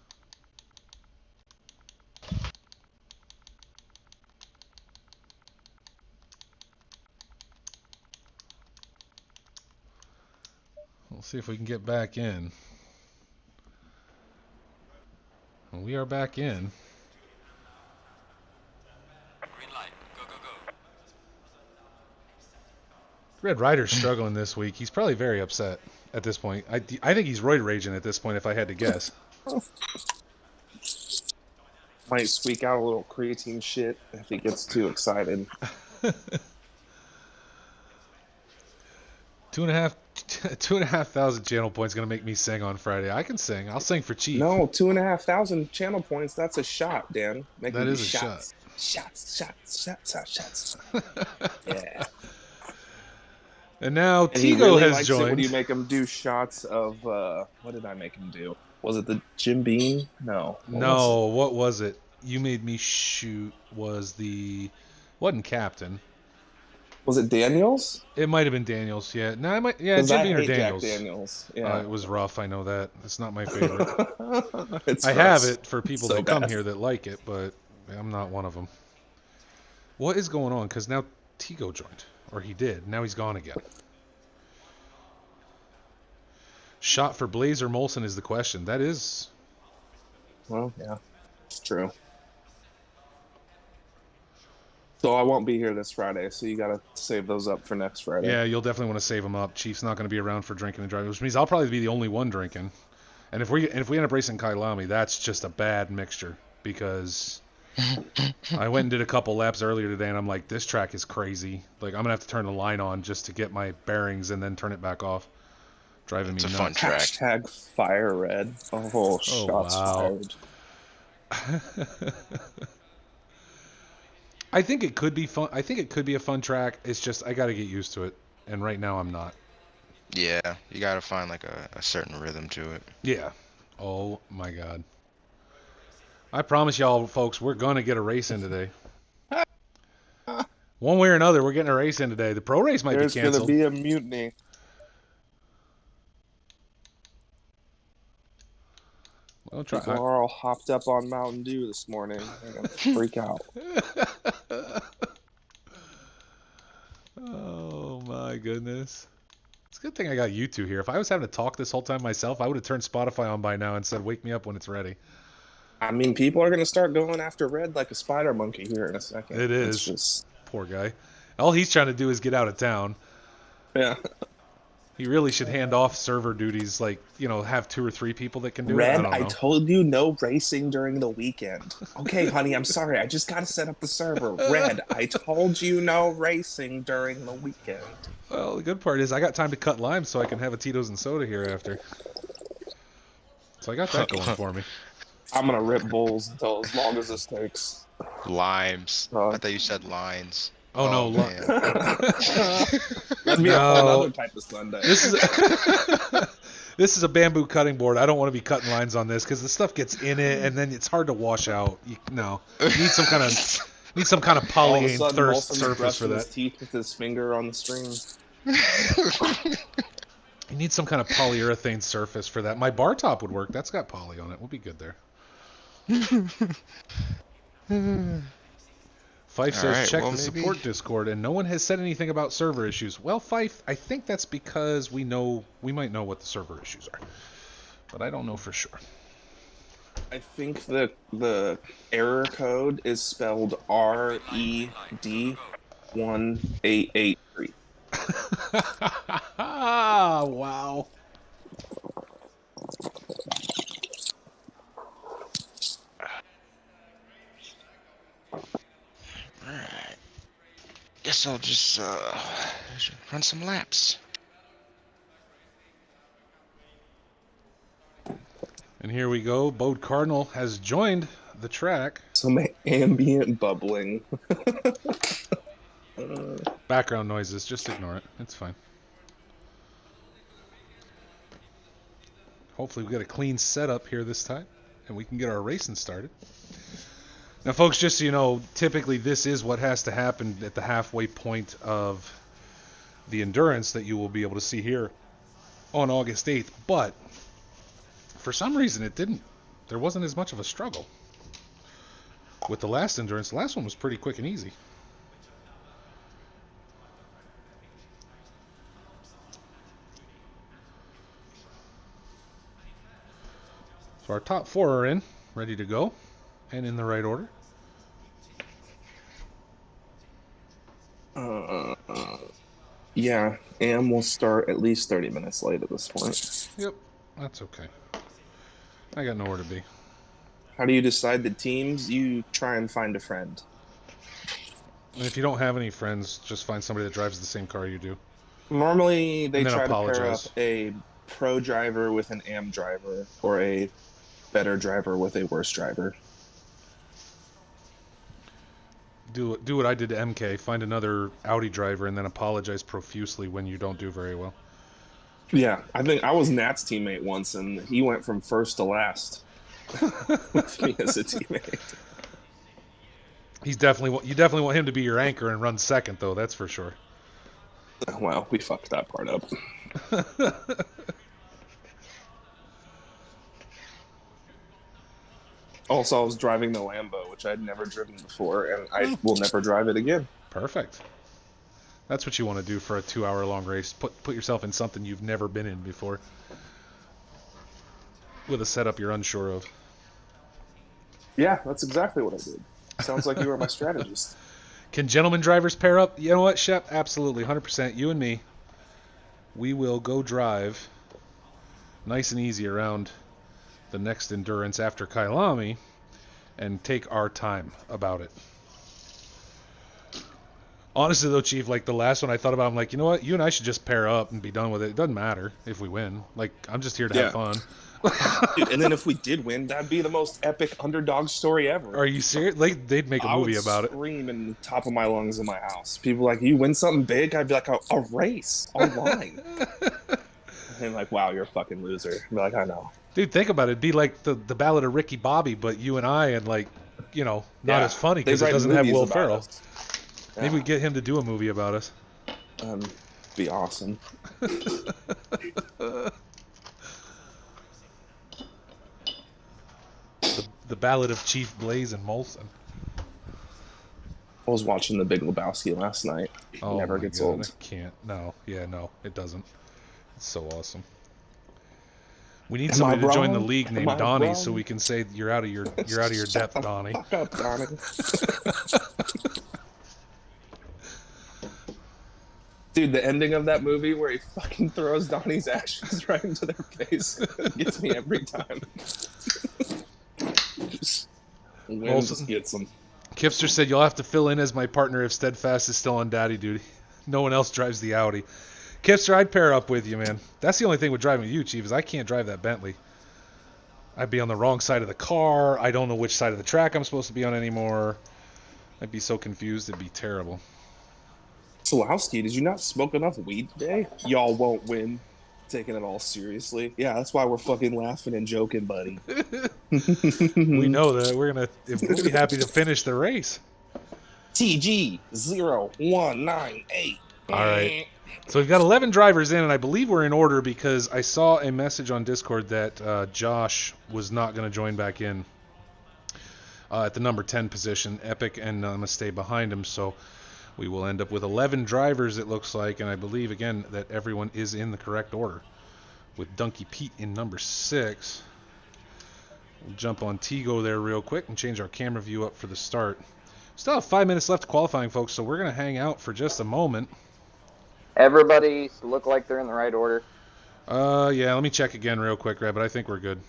We'll see if we can get back in. Well, we are back in. Green light. Go, go, go. Red Rider's struggling this week. He's probably very upset at this point. I think he's roid raging at this point, if I had to guess. Might squeak out a little creatine shit if he gets too excited. 2,500 channel points gonna make me sing on Friday. I can sing. I'll sing for Chief. No, 2,500 channel points. That's a shot, Dan. Make That it is a shots. Shots. Yeah. And now And he Tigo really has likes it when joined. you make him do shots of what did I make him do? Was it the Jim Beam? No. What was it? You made me shoot wasn't Captain. Was it Daniels? It might have been Daniels, yeah. No, Jim I Beam or hate Daniels. Jack Daniels. Yeah. It was rough, I know that. It's not my favorite. It's I have it for people so that come bad. here that like it, but I'm not one of them. What is going on? Because now Tigo joined. Or he did. Now he's gone again. Shot for Blaze or Molson is the question. That is... Well, yeah. It's true. So I won't be here this Friday, so you got to save those up for next Friday. Yeah, you'll definitely want to save them up. Chief's not going to be around for drinking and driving, which means I'll probably be the only one drinking. And if we end up racing Kyalami, that's just a bad mixture because I went and did a couple laps earlier today, and I'm like, this track is crazy. Like, I'm going to have to turn the line on just to get my bearings and then turn it back off. Driving It's me a nuts. fun track. Hashtag fire red. Oh, shots wow. fired. I think it could be fun. I think it could be a fun track. It's just I got to get used to it, and right now I'm not. Yeah, you gotta find like a certain rhythm to it. Yeah. Oh my God. I promise y'all, folks, we're gonna get a race in today. One way or another, we're getting a race in today. The pro race might There's be going to canceled. be a mutiny. Well, People are all hopped up on Mountain Dew this morning. They're going to freak out. Oh my goodness. It's a good thing I got you two here. If I was having to talk this whole time myself, I would have turned Spotify on by now and said, "Wake me up when it's ready." I mean, people are going to start going after Red like a spider monkey here in a second. It is. It's just... Poor guy. All he's trying to do is get out of town. Yeah. He really should hand off server duties, like, have 2 or 3 people that can do it. Red, I I told you no racing during the weekend. Okay, honey, I'm sorry. I just got to set up the server. Red, I told you no racing during the weekend. Well, the good part is I got time to cut limes so I can have a Tito's and soda here after. So I got that going for me. I'm going to rip bulls until as long as this takes. Limes. I thought you said lines. Oh, no. Man. That'd be a whole other type of Sunday. This is a bamboo cutting board. I don't want to be cutting lines on this because the stuff gets in it and then it's hard to wash out. You need some kind of polyane surface for that. His teeth with his finger on the string. You need some kind of polyurethane surface for that. My bar top would work. That's got poly on it. We'll be good there. Fife says, check the support Discord, and no one has said anything about server issues. Well, Fife, I think that's because we might know what the server issues are, but I don't know for sure. I think the error code is spelled RED1883. Wow. Alright. Guess I'll just run some laps. And here we go. Bode Cardinal has joined the track. Some ambient bubbling. Background noises. Just ignore it. It's fine. Hopefully we get a clean setup here this time, and we can get our racing started. Now, folks, just so you know, typically this is what has to happen at the halfway point of the endurance that you will be able to see here on August 8th. But for some reason, it didn't. There wasn't as much of a struggle with the last endurance. The last one was pretty quick and easy. So our top 4 are in, ready to go, and in the right order. Yeah, Am will start at least 30 minutes late at this point. Yep, that's okay. I got nowhere to be. How do you decide the teams? You try and find a friend. And if you don't have any friends, just find somebody that drives the same car you do. Normally, they And then try to pair up apologize. a pro driver with an AM driver or a better driver with a worse driver. Do what I did to MK. Find another Audi driver and then apologize profusely when you don't do very well. Yeah, I think I was Nat's teammate once, and he went from first to last with me as a teammate. You definitely want him to be your anchor and run second, though. That's for sure. Well, we fucked that part up. Also, I was driving the Lambo, which I'd never driven before, and I will never drive it again. Perfect. That's what you want to do for a 2-hour-long race. Put yourself in something you've never been in before, with a setup you're unsure of. Yeah, that's exactly what I did. Sounds like you were my strategist. Can gentlemen drivers pair up? You know what, Shep? Absolutely, 100%. You and me. We will go drive nice and easy around the next endurance after Kyalami and take our time about it. Honestly, though, Chief, like the last one I thought about, I'm like, you know what? You and I should just pair up and be done with it. It doesn't matter if we win. Like, I'm just here to have fun. Dude, and then if we did win, that'd be the most epic underdog story ever. Are you serious? Like, they'd make a movie about it. I would scream in the top of my lungs in my house. People like, you win something big? I'd be like, a race online. And like, wow, you're a fucking loser. I'd be like, I know. Dude, think about it. It'd be like the Ballad of Ricky Bobby, but you and I, and like, you know, not as funny because it doesn't have Will Ferrell. Yeah. Maybe we get him to do a movie about us. Be awesome. The Ballad of Chief Blaze and Molson. I was watching The Big Lebowski last night. Oh, never gets old. I can't. No. Yeah, no, it doesn't. It's so awesome. We need somebody to join the league named Donnie so we can say you're out of your depth, Donnie. Fuck up, Donnie. Dude, the ending of that movie where he fucking throws Donnie's ashes right into their face gets me every time. Just gets them. Kipster said you'll have to fill in as my partner if Steadfast is still on daddy duty. No one else drives the Audi. Kipster, I'd pair up with you, man. That's the only thing with driving you, Chief, is I can't drive that Bentley. I'd be on the wrong side of the car. I don't know which side of the track I'm supposed to be on anymore. I'd be so confused. It'd be terrible. Solowski, did you not smoke enough weed today? Y'all won't win. Taking it all seriously. Yeah, that's why we're fucking laughing and joking, buddy. We know that. We'll be happy to finish the race. TG 0198. All right. So we've got 11 drivers in, and I believe we're in order because I saw a message on Discord that Josh was not going to join back in at the number 10 position. Epic and Namaste behind him, so we will end up with 11 drivers, it looks like, and I believe, again, that everyone is in the correct order, with Donkey Pete in number 6. We'll jump on Tigo there real quick and change our camera view up for the start. Still have 5 minutes left to qualifying, folks, so we're going to hang out for just a moment. Everybody look like they're in the right order. Yeah, let me check again real quick, Red, but I think we're good.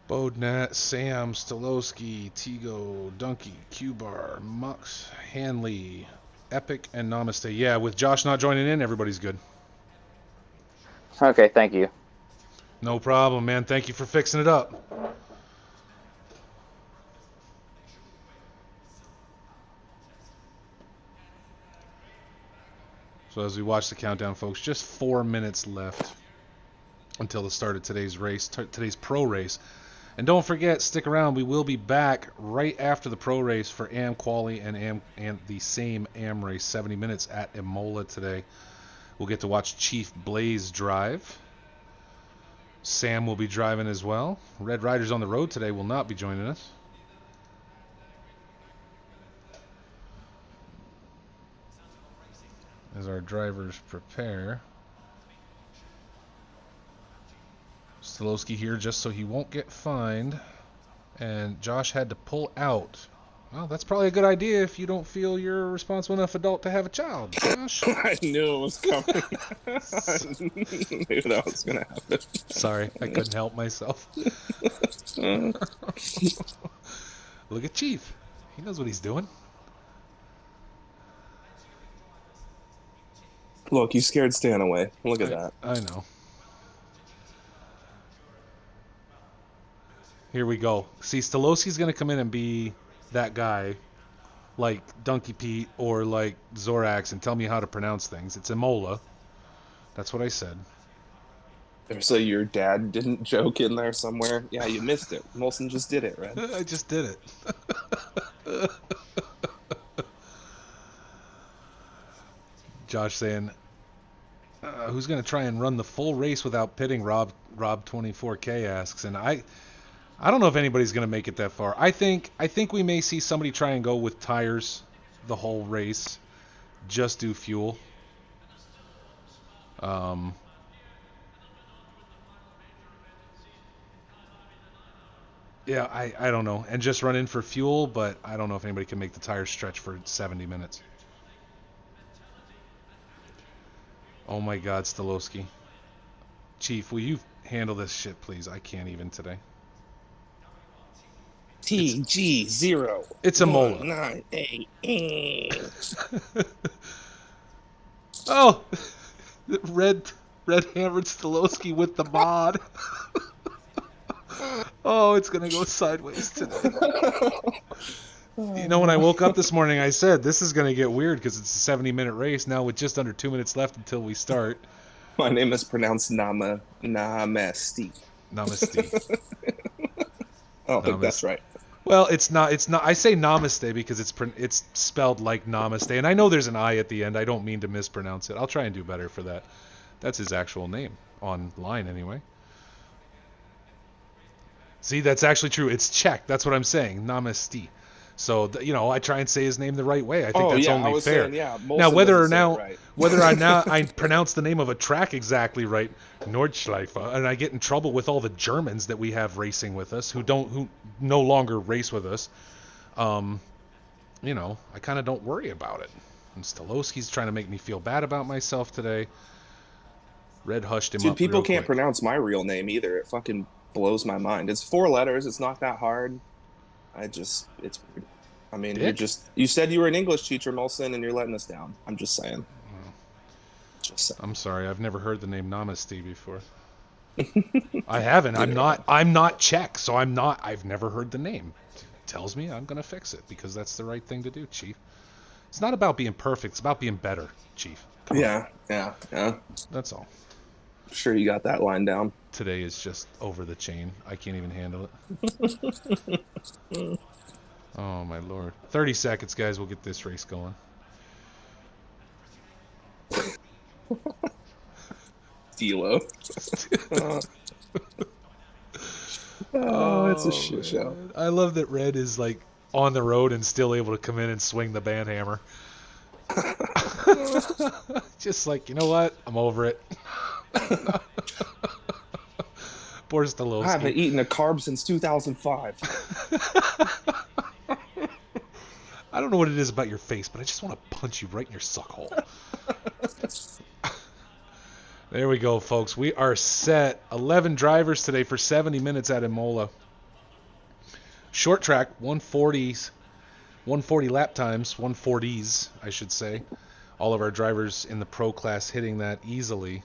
Bodnat, Sam, Stolowski, Tigo, Donkey, Q-Bar, Mux, Hanley, Epic, and Namaste. Yeah, with Josh not joining in, everybody's good. Okay, thank you. No problem, man. Thank you for fixing it up. So as we watch the countdown, folks, just 4 minutes left until the start of today's race, today's pro race. And don't forget, stick around. We will be back right after the pro race for AM Quali and the same AM race, 70 minutes at Imola today. We'll get to watch Chief Blaze drive. Sam will be driving as well. Red Riders on the road today will not be joining us. As our drivers prepare. Stolowski here just so he won't get fined. And Josh had to pull out Well, that's probably a good idea if you don't feel you're a responsible enough adult to have a child, Josh. I knew it was coming. I knew that was gonna happen. Sorry, I couldn't help myself. Look at Chief. He knows what he's doing. Look, you scared Stan away. Look at that. I know. Here we go. See, Stolowski's going to come in and be that guy like Donkey Pete or like Zorax and tell me how to pronounce things. It's Imola. That's what I said. So your dad didn't joke in there somewhere? Yeah, you missed it. Molson just did it, Red. I just did it. Josh saying, who's going to try and run the full race without pitting? Rob24K asks. And I don't know if anybody's going to make it that far. I think we may see somebody try and go with tires the whole race. Just do fuel. Yeah, I don't know. And just run in for fuel, but I don't know if anybody can make the tires stretch for 70 minutes. Oh my God, Stolowski. Chief, will you handle this shit, please? I can't even today. TG0. It's Imola. 198. Oh, red hammered Stolowski with the mod. Oh, it's gonna go sideways today. You know, when I woke up this morning, I said this is gonna get weird because it's a 70-minute race now with just under 2 minutes left until we start. My name is pronounced Namaste. Namaste. I don't think that's right. Well, it's not. I say Namaste because it's spelled like Namaste, and I know there's an I at the end. I don't mean to mispronounce it. I'll try and do better for that. That's his actual name online, anyway. See, that's actually true. It's Czech. That's what I'm saying. Namaste. So, I try and say his name the right way. I think that's only fair. Saying, yeah, now, whether right. I pronounce the name of a track exactly right, Nordschleife, and I get in trouble with all the Germans that we have racing with us who no longer race with us, I kind of don't worry about it. And Stolowski's trying to make me feel bad about myself today. Red hushed him up. Dude, people real can't quick. pronounce my real name either. It fucking blows my mind. It's 4 letters. It's not that hard. It's weird. I mean, you said you were an English teacher, Molson, and you're letting us down. I'm just saying. I'm sorry. I've never heard the name Namaste before. I haven't. I'm not Czech, so I've never heard the name. It tells me I'm going to fix it because that's the right thing to do, Chief. It's not about being perfect. It's about being better, Chief. Yeah. That's all. I'm sure you got that line down. Today is just over the chain. I can't even handle it. Oh, my Lord. 30 seconds, guys. We'll get this race going. Dilo. It's a shit show. I love that Red is like on the road and still able to come in and swing the band hammer. Just like, you know what? I'm over it. Poor Stolowski. I haven't eaten a carb since 2005. I don't know what it is about your face, but I just want to punch you right in your suck hole. There we go, folks. We are set. 11 drivers today for 70 minutes at Imola. Short track, 140s, 140 lap times, 140s, I should say. All of our drivers in the pro class hitting that easily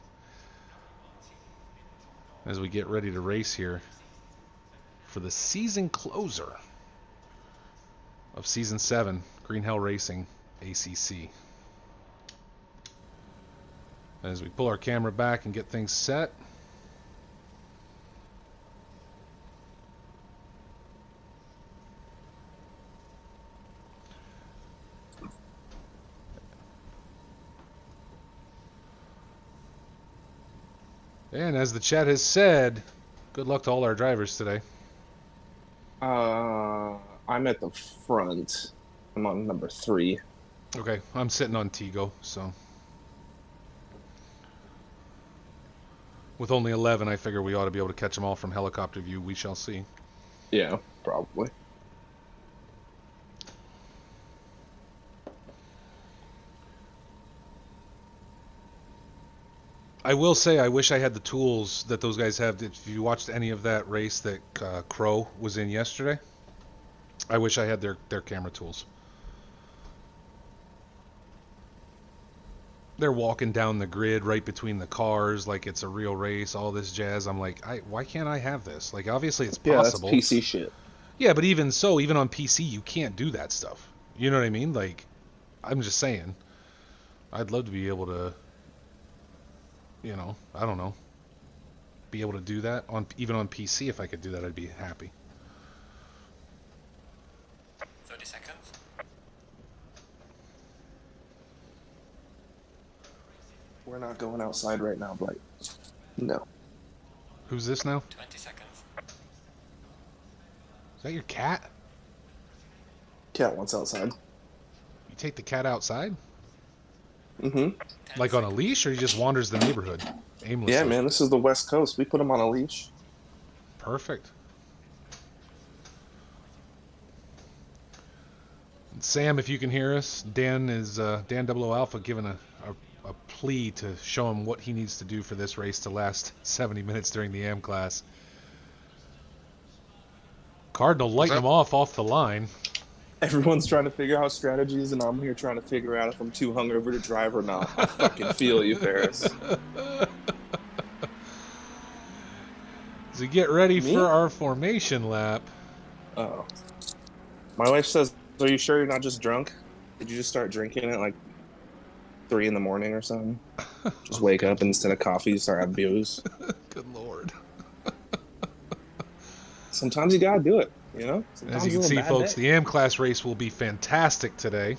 as we get ready to race here for the season closer of Season 7, Green Hell Racing, ACC. As we pull our camera back and get things set. And as the chat has said, good luck to all our drivers today. I'm at the front. I'm on number 3. Okay, I'm sitting on Tigo, so. With only 11, I figure we ought to be able to catch them all from helicopter view. We shall see. Yeah, probably. I will say I wish I had the tools that those guys have. If you watched any of that race that Crow was in yesterday, I wish I had their camera tools. They're walking down the grid right between the cars like it's a real race, all this jazz. I'm like, why can't I have this? Like, obviously it's possible. Yeah, that's PC shit. Yeah, but even so, even on PC, you can't do that stuff. You know what I mean? Like, I'm just saying, I'd love to be able to, you know, I don't know, be able to do that even on PC. If I could do that, I'd be happy. 30 seconds. We're not going outside right now, Blight. No. Who's this now? 20 seconds. Is that your cat? Cat wants outside. You take the cat outside? Mm-hmm. Like on a leash, or he just wanders the neighborhood aimlessly? Yeah, man, this is the West Coast. We put him on a leash. Perfect. Sam, if you can hear us, Dan is Dan 00 Alpha giving a plea to show him what he needs to do for this race to last 70 minutes during the AM class. Cardinal lighting him off the line. Everyone's trying to figure out strategies, and I'm here trying to figure out if I'm too hungover to drive or not. I fucking feel you, Ferris. So get ready for our formation lap. Oh. My wife says, are you sure you're not just drunk? Did you just start drinking at like 3 in the morning or something? Just wake up and instead of coffee, you start having booze. Good Lord. Sometimes you gotta do it, you know? As you can see, folks, the AM class race will be fantastic today.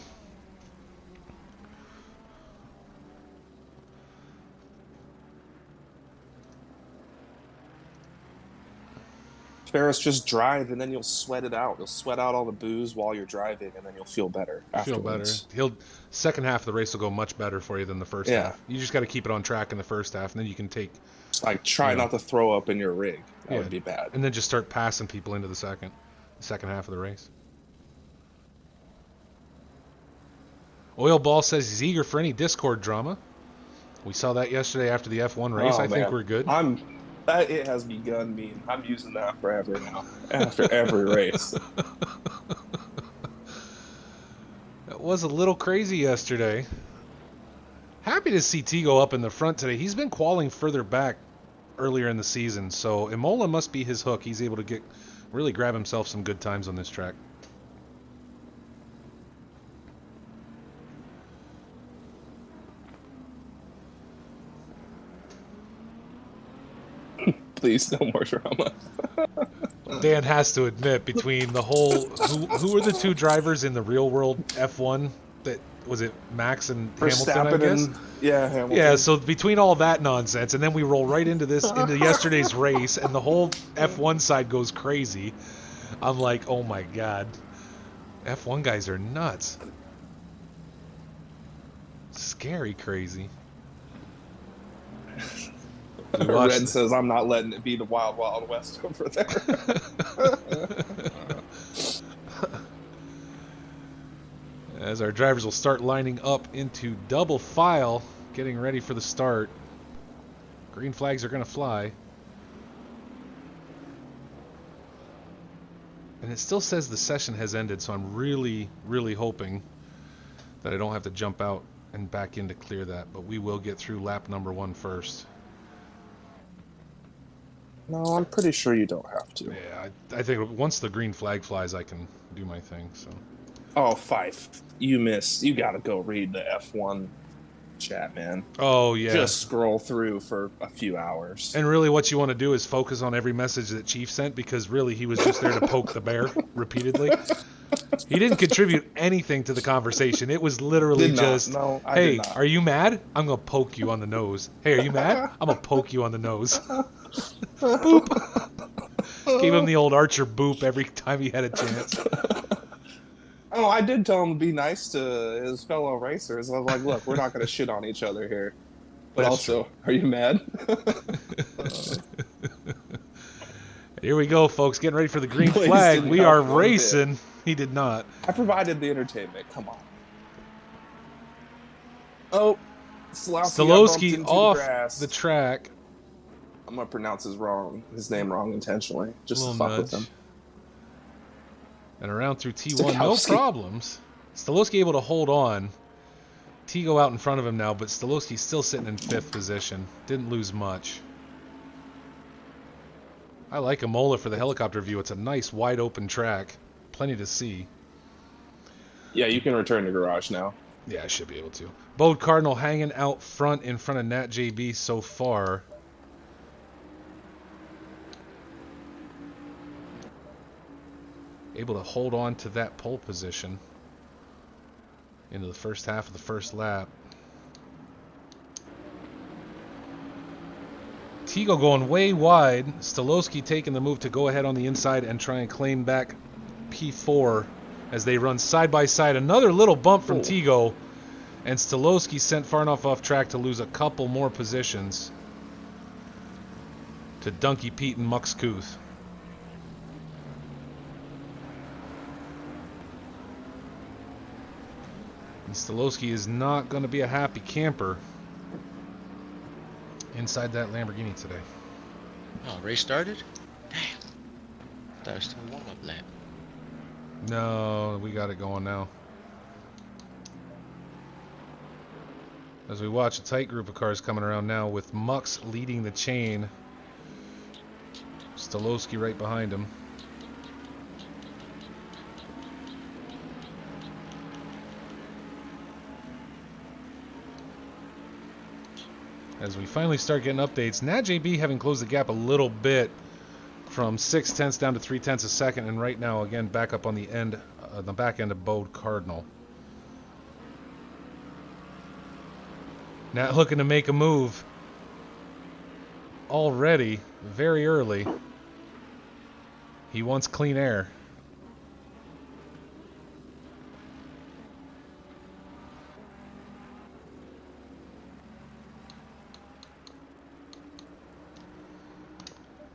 Ferris, just drive and then you'll sweat it out. You'll sweat out all the booze while you're driving, and then you'll feel better afterwards. Second half of the race will go much better for you than the first half. You just got to keep it on track in the first half, and then you can take. Like, try not to throw up in your rig. That would be bad. And then just start passing people into the second half of the race. Oil Ball says he's eager for any Discord drama. We saw that yesterday after the F1 race. I think we're good. It has begun meme. I'm using that forever now. After every race. It was a little crazy yesterday. Happy to see T go up in the front today. He's been qualing further back earlier in the season, so Imola must be his hook. He's able to really grab himself some good times on this track. Please, no more drama. Dan has to admit, between the whole... Who were the two drivers in the real-world F1? That was it Max and Hamilton, I guess? Hamilton. Yeah, so between all that nonsense, and then we roll right into yesterday's race, and the whole F1 side goes crazy. I'm like, oh my god. F1 guys are nuts. Scary crazy. Red says, I'm not letting it be the Wild Wild West over there. As our drivers will start lining up into double file, getting ready for the start. Green flags are going to fly. And it still says the session has ended, so I'm really, really hoping that I don't have to jump out and back in to clear that. But we will get through lap number 1 first. No, I'm pretty sure you don't have to. Yeah, I think once the green flag flies, I can do my thing. So. Oh, Fife, you missed. You got to go read the F1 chat, man. Oh, yeah. Just scroll through for a few hours. And really what you want to do is focus on every message that Chief sent, because really he was just there to poke the bear repeatedly. He didn't contribute anything to the conversation. It was literally just, hey, are you mad? I'm going to poke you on the nose. Hey, are you mad? I'm going to poke you on the nose. Boop. Gave him the old Archer boop every time he had a chance. Oh, I did tell him to be nice to his fellow racers. I was like, look, we're not going to shit on each other here. But That's also, true. Are you mad? Here we go, folks. Getting ready for the green flag. We are racing. He did not. I provided the entertainment. Come on. Oh, Stolowski off the track. I'm gonna pronounce his name wrong intentionally, just to fuck with him. And around through T1, no problems. Stolowski able to hold on. Tigo out in front of him now, but Stolowski's still sitting in 5th position. Didn't lose much. I like Imola for the helicopter view. It's a nice, wide open track. Plenty to see. Yeah, you can return to garage now. Yeah, I should be able to. Bode Cardinal hanging out front in front of Nat JB so far. Able to hold on to that pole position into the first half of the first lap. Tigo going way wide. Stolowski taking the move to go ahead on the inside and try and claim back P4 as they run side by side. Another little bump from Tigo, and Stolowski sent far enough off track to lose a couple more positions to Donkey Pete and Mux Kuth. And Stolowski is not going to be a happy camper inside that Lamborghini today. Oh, race started? Damn. I thought it was still a warm-up lap. No, we got it going now. As we watch a tight group of cars coming around now with Mux leading the chain. Stolowski right behind him. As we finally start getting updates, Nat JB having closed the gap a little bit from 0.6 down to 0.3 a second, and right now again back up on the end, the back end of Bode Cardinal. Nat looking to make a move already, very early. He wants clean air.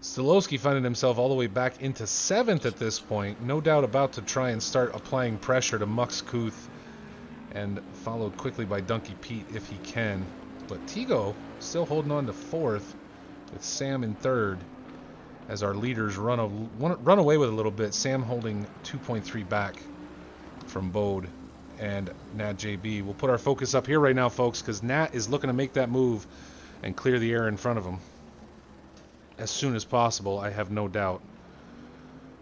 Stolowski finding himself all the way back into 7th at this point. No doubt about to try and start applying pressure to Mux Kuth, and followed quickly by Donkey Pete if he can. But Tigo still holding on to 4th with Sam in 3rd as our leaders run away with a little bit. Sam holding 2.3 back from Bode and Nat JB. We'll put our focus up here right now, folks, because Nat is looking to make that move and clear the air in front of him as soon as possible, I have no doubt.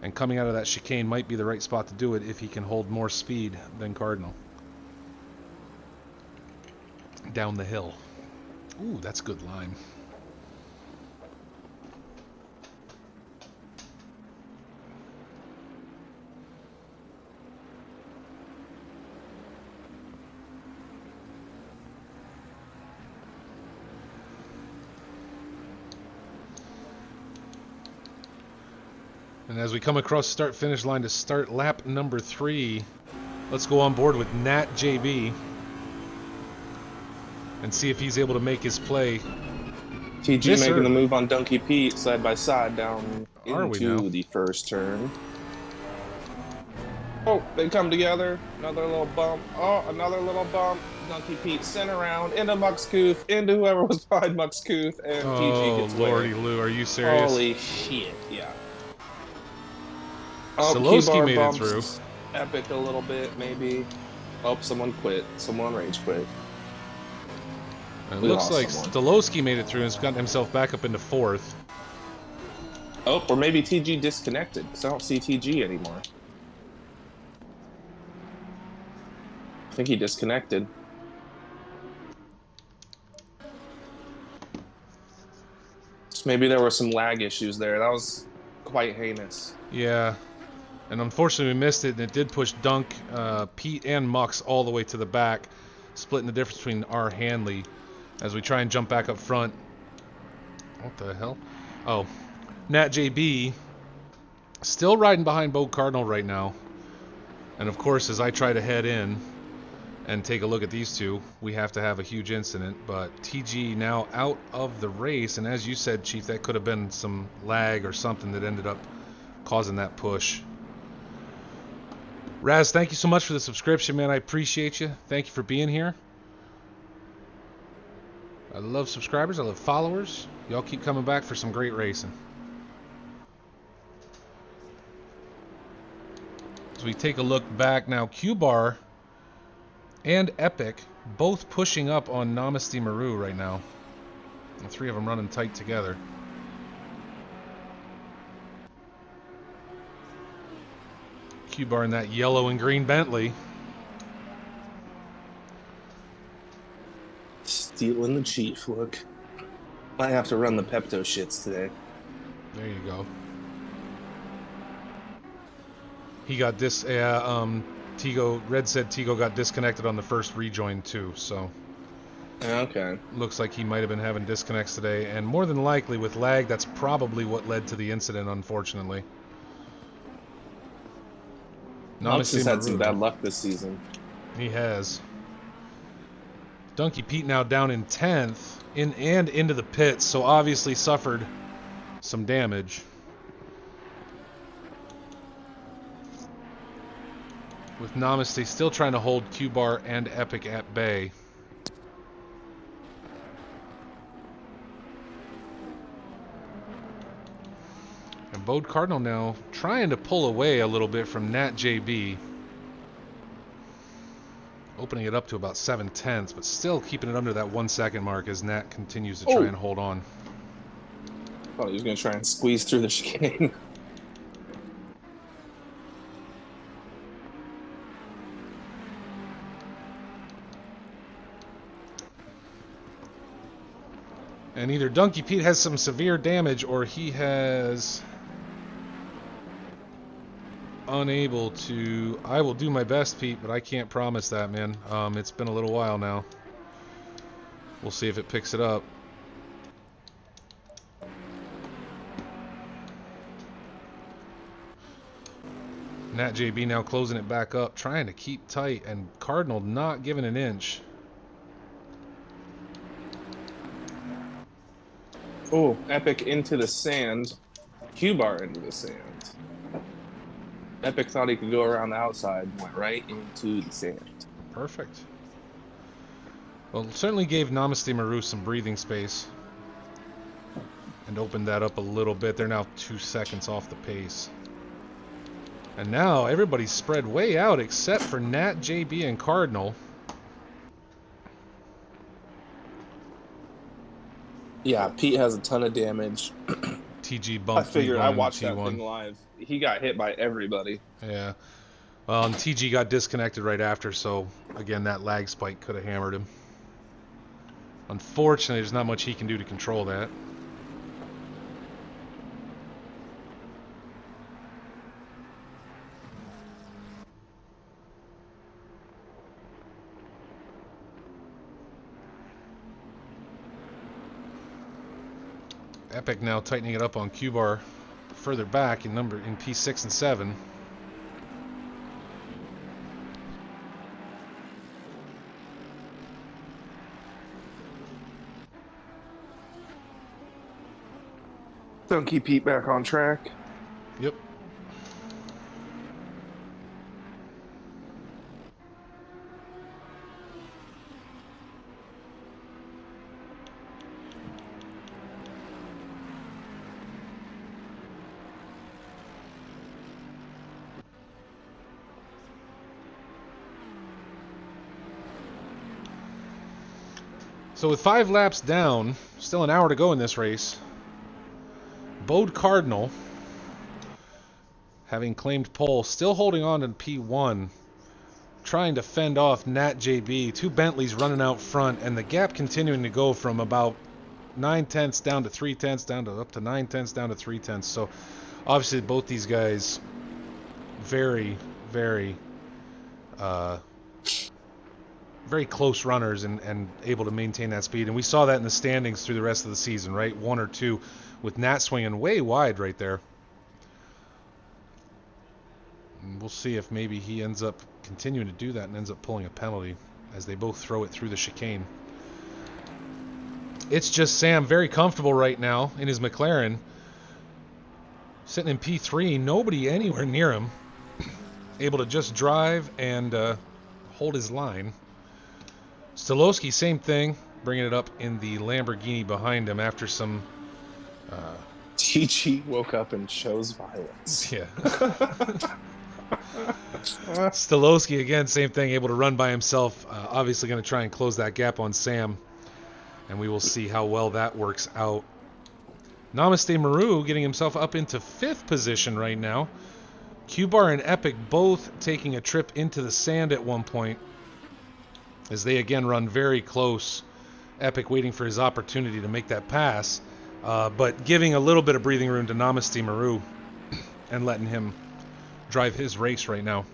And coming out of that chicane might be the right spot to do it if he can hold more speed than Cardinal. Down the hill. Ooh, that's good line. And as we come across start-finish line to start lap number 3, let's go on board with Nat JB and see if he's able to make his play. TG making the move on Donkey Pete side by side down into the first turn. Oh, they come together. Another little bump. Oh, another little bump. Donkey Pete sent around into Mux Kuth, into whoever was behind Mux Kuth, and TG gets away. Lordy Lou, are you serious? Holy shit, yeah. Stolowski made it through. Epic a little bit, maybe. Oh, someone quit. Someone rage quit. It looks like Stolowski made it through and has gotten himself back up into 4th. Oh, or maybe TG disconnected, because I don't see TG anymore. I think he disconnected. So maybe there were some lag issues there. That was quite heinous. Yeah. And unfortunately we missed it, and it did push Dunk, Pete, and Mux all the way to the back, splitting the difference between our Hanley as we try and jump back up front. What the hell? Oh. Nat JB still riding behind Bode Cardinal right now. And of course, as I try to head in and take a look at these two, we have to have a huge incident. But TG now out of the race, and as you said, Chief, that could have been some lag or something that ended up causing that push. Raz, thank you so much for the subscription, man. I appreciate you. Thank you for being here. I love subscribers. I love followers. Y'all keep coming back for some great racing. As we take a look back now, Q-Bar and Epic both pushing up on Namaste Maru right now. The three of them running tight together. Q-Bar in that yellow and green Bentley. Stealing the chief, look. Might have to run the Pepto shits today. There you go. He got this, Tigo, Red said Tigo got disconnected on the first rejoin too, so. Okay. Looks like he might have been having disconnects today, and more than likely with lag, that's probably what led to the incident, unfortunately. Knox has had some bad luck this season. He has. Donkey Pete now down in 10th, and into the pits, so obviously suffered some damage. With Namaste still trying to hold Q-Bar and Epic at bay. And Bode Cardinal now trying to pull away a little bit from Nat JB. Opening it up to about 7/10, but still keeping it under that 1 second mark as Nat continues to try and hold on. Thought he was going to try and squeeze through the chicane. And either Donkey Pete has some severe damage or he has unable to. I will do my best, Pete, but I can't promise that, man. It's been a little while now. We'll see if it picks it up. Nat JB now closing it back up, trying to keep tight, and Cardinal not giving an inch. Oh, Epic into the sand. Q-Bar into the sand. Epic thought he could go around the outside, went right into the sand. Perfect. Well, certainly gave Namaste Maru some breathing space and opened that up a little bit. They're now 2 seconds off the pace. And now everybody's spread way out except for Nat, JB, and Cardinal. Yeah, Pete has a ton of damage. TG bumped. I figured I watched T1. that thing live. He got hit by everybody. Yeah. Well, and TG got disconnected right after, so again, that lag spike could have hammered him. Unfortunately, there's not much he can do to control that. Epic now tightening it up on Q-Bar further back in P6 and 7. Donkey Pete back on track. Yep. So with 5 laps down, still an hour to go in this race, Bode Cardinal, having claimed pole, still holding on to P1, trying to fend off Nat JB. 2 Bentleys running out front, and the gap continuing to go from about 9/10 down to 3/10, down to up to 9/10 down to 3/10. So obviously both these guys very, very very close runners and able to maintain that speed. And we saw that in the standings through the rest of the season, right? 1 or 2 with Nat swinging way wide right there. And we'll see if maybe he ends up continuing to do that and ends up pulling a penalty as they both throw it through the chicane. It's just Sam very comfortable right now in his McLaren. Sitting in P3, nobody anywhere near him. Able to just drive and hold his line. Stolowski, same thing. bringing it up in the Lamborghini behind him after some... TG woke up and chose violence. Yeah. Stolowski, again, same thing, able to run by himself. Obviously going to try and close that gap on Sam. And we will see how well that works out. Namaste Maru getting himself up into 5th position right now. Q-Bar and Epic both taking a trip into the sand at one point, as they again run very close. Epic waiting for his opportunity to make that pass, but giving a little bit of breathing room to Namaste Maru and letting him drive his race right now.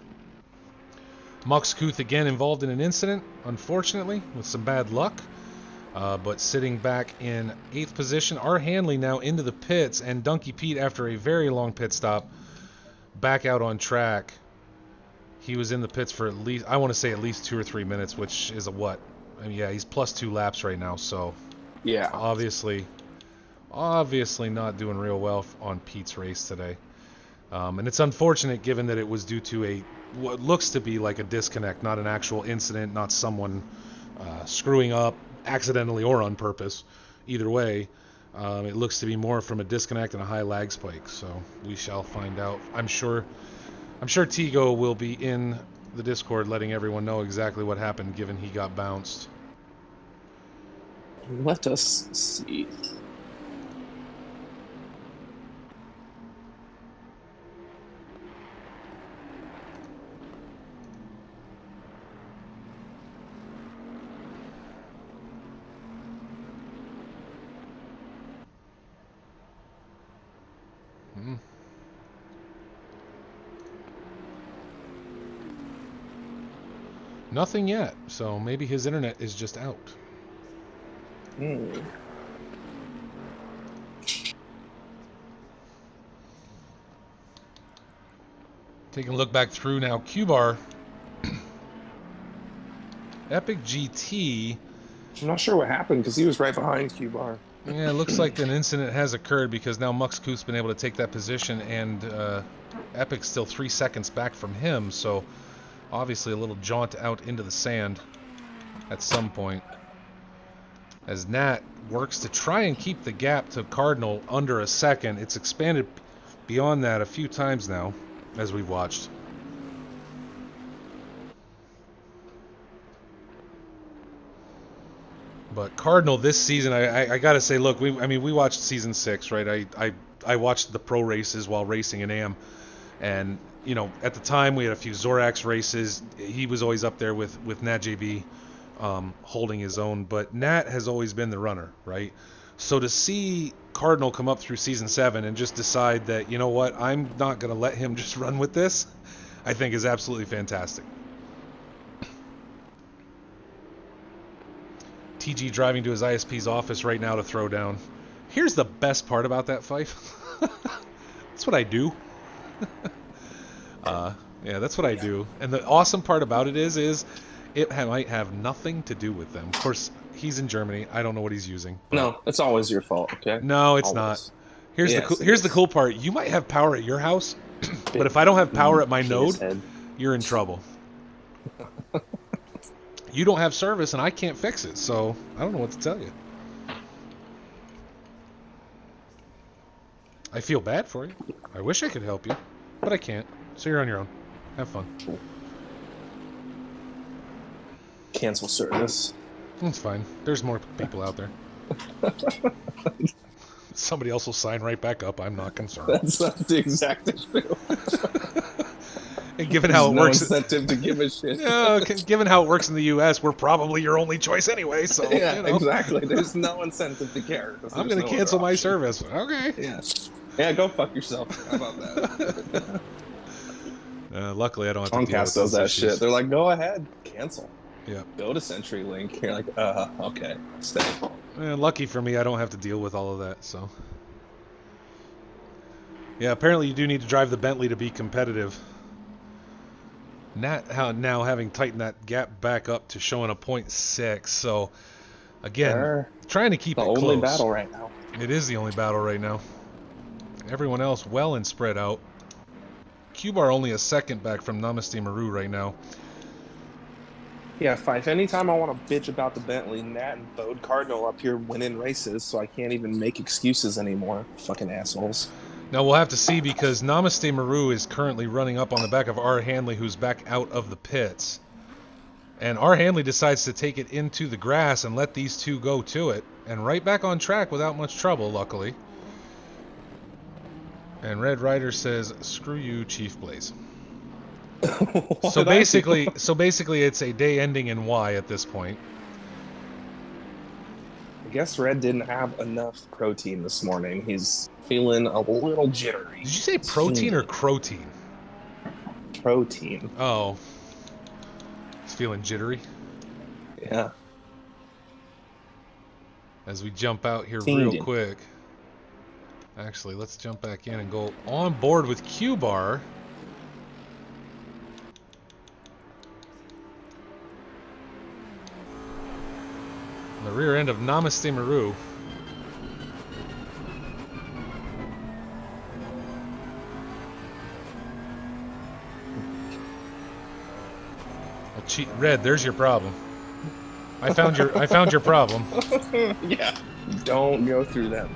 Muxkuth again involved in an incident, unfortunately, with some bad luck. But sitting back in 8th position. R. Hanley now into the pits, and Donkey Pete, after a very long pit stop, back out on track. He was in the pits for at least, I want to say at least 2 or 3 minutes, which is a what? I mean, yeah, he's plus 2 laps right now, so Yeah. obviously not doing real well on Pete's race today. And it's unfortunate given that it was due to what looks to be like a disconnect, not an actual incident, not someone screwing up accidentally or on purpose. Either way, it looks to be more from a disconnect and a high lag spike, so we shall find out. I'm sure Tigo will be in the Discord letting everyone know exactly what happened given he got bounced. Let us see. Nothing yet, so maybe his internet is just out. Taking a look back through now, Q-Bar, EpicGT. I'm not sure what happened because he was right behind Q-Bar. Yeah, it looks like an incident has occurred because now Muxkuth's been able to take that position, and Epic's still 3 seconds back from him, so obviously a little jaunt out into the sand at some point. As Nat works to try and keep the gap to Cardinal under a second. It's expanded beyond that a few times now, as we've watched. But Cardinal this season, I gotta say, look, we watched season 6, right? I watched the pro races while racing in AM, and you know, at the time we had a few Zorax races. He was always up there with Nat JB, holding his own. But Nat has always been the runner, right? So to see Cardinal come up through season 7 and just decide that, you know what, I'm not gonna let him just run with this, I think is absolutely fantastic. TG driving to his ISP's office right now to throw down. Here's the best part about that, Fife. That's what I do. Yeah, that's what I do. And the awesome part about it is it might have nothing to do with them. Of course, he's in Germany. I don't know what he's using. No, it's always your fault, okay? No, it's always. not. Here's the cool part. You might have power at your house, but if I don't have power at my node, you're in trouble. You don't have service, and I can't fix it, so I don't know what to tell you. I feel bad for you. I wish I could help you, but I can't. So you're on your own. Have fun. Cancel service. It's fine. There's more people out there. Somebody else will sign right back up. I'm not concerned. That's the exact issue. And given how it works, incentive to give a shit. Yeah, given how it works in the U.S., we're probably your only choice anyway. So yeah, you know. Exactly. There's no incentive to care. I'm going to cancel my service. Okay. Yeah, go fuck yourself. How about that? Luckily, I don't have to deal with Comcast does that issues. shit. They're like, go ahead, cancel. Yeah. Go to CenturyLink. You're like, okay, stay. Lucky for me, I don't have to deal with all of that. So. Yeah, apparently you do need to drive the Bentley to be competitive. Now having tightened that gap back up to showing a 0.6, so again, trying to keep it close. The only battle right now. It is the only battle right now. Everyone else well and spread out. Q-Bar only a second back from Namaste Maru right now. Yeah, Fife. Anytime I want to bitch about the Bentley, Nat and Bode Cardinal up here winning races, so I can't even make excuses anymore. Fucking assholes. Now we'll have to see because Namaste Maru is currently running up on the back of R. Hanley, who's back out of the pits. And R. Hanley decides to take it into the grass and let these two go to it. And right back on track without much trouble, luckily. And Red Rider says, "Screw you, Chief Blaze." So basically, it's a day ending in Y at this point. I guess Red didn't have enough protein this morning. He's feeling a little jittery. Did you say protein or crotein? Protein. Oh. He's feeling jittery. Yeah. As we jump out here Fiending. real quick. Actually, let's jump back in and go on board with Q-Bar. The rear end of Namaste Maru. Well, Red, there's your problem. I found your problem. Yeah. Don't go through them.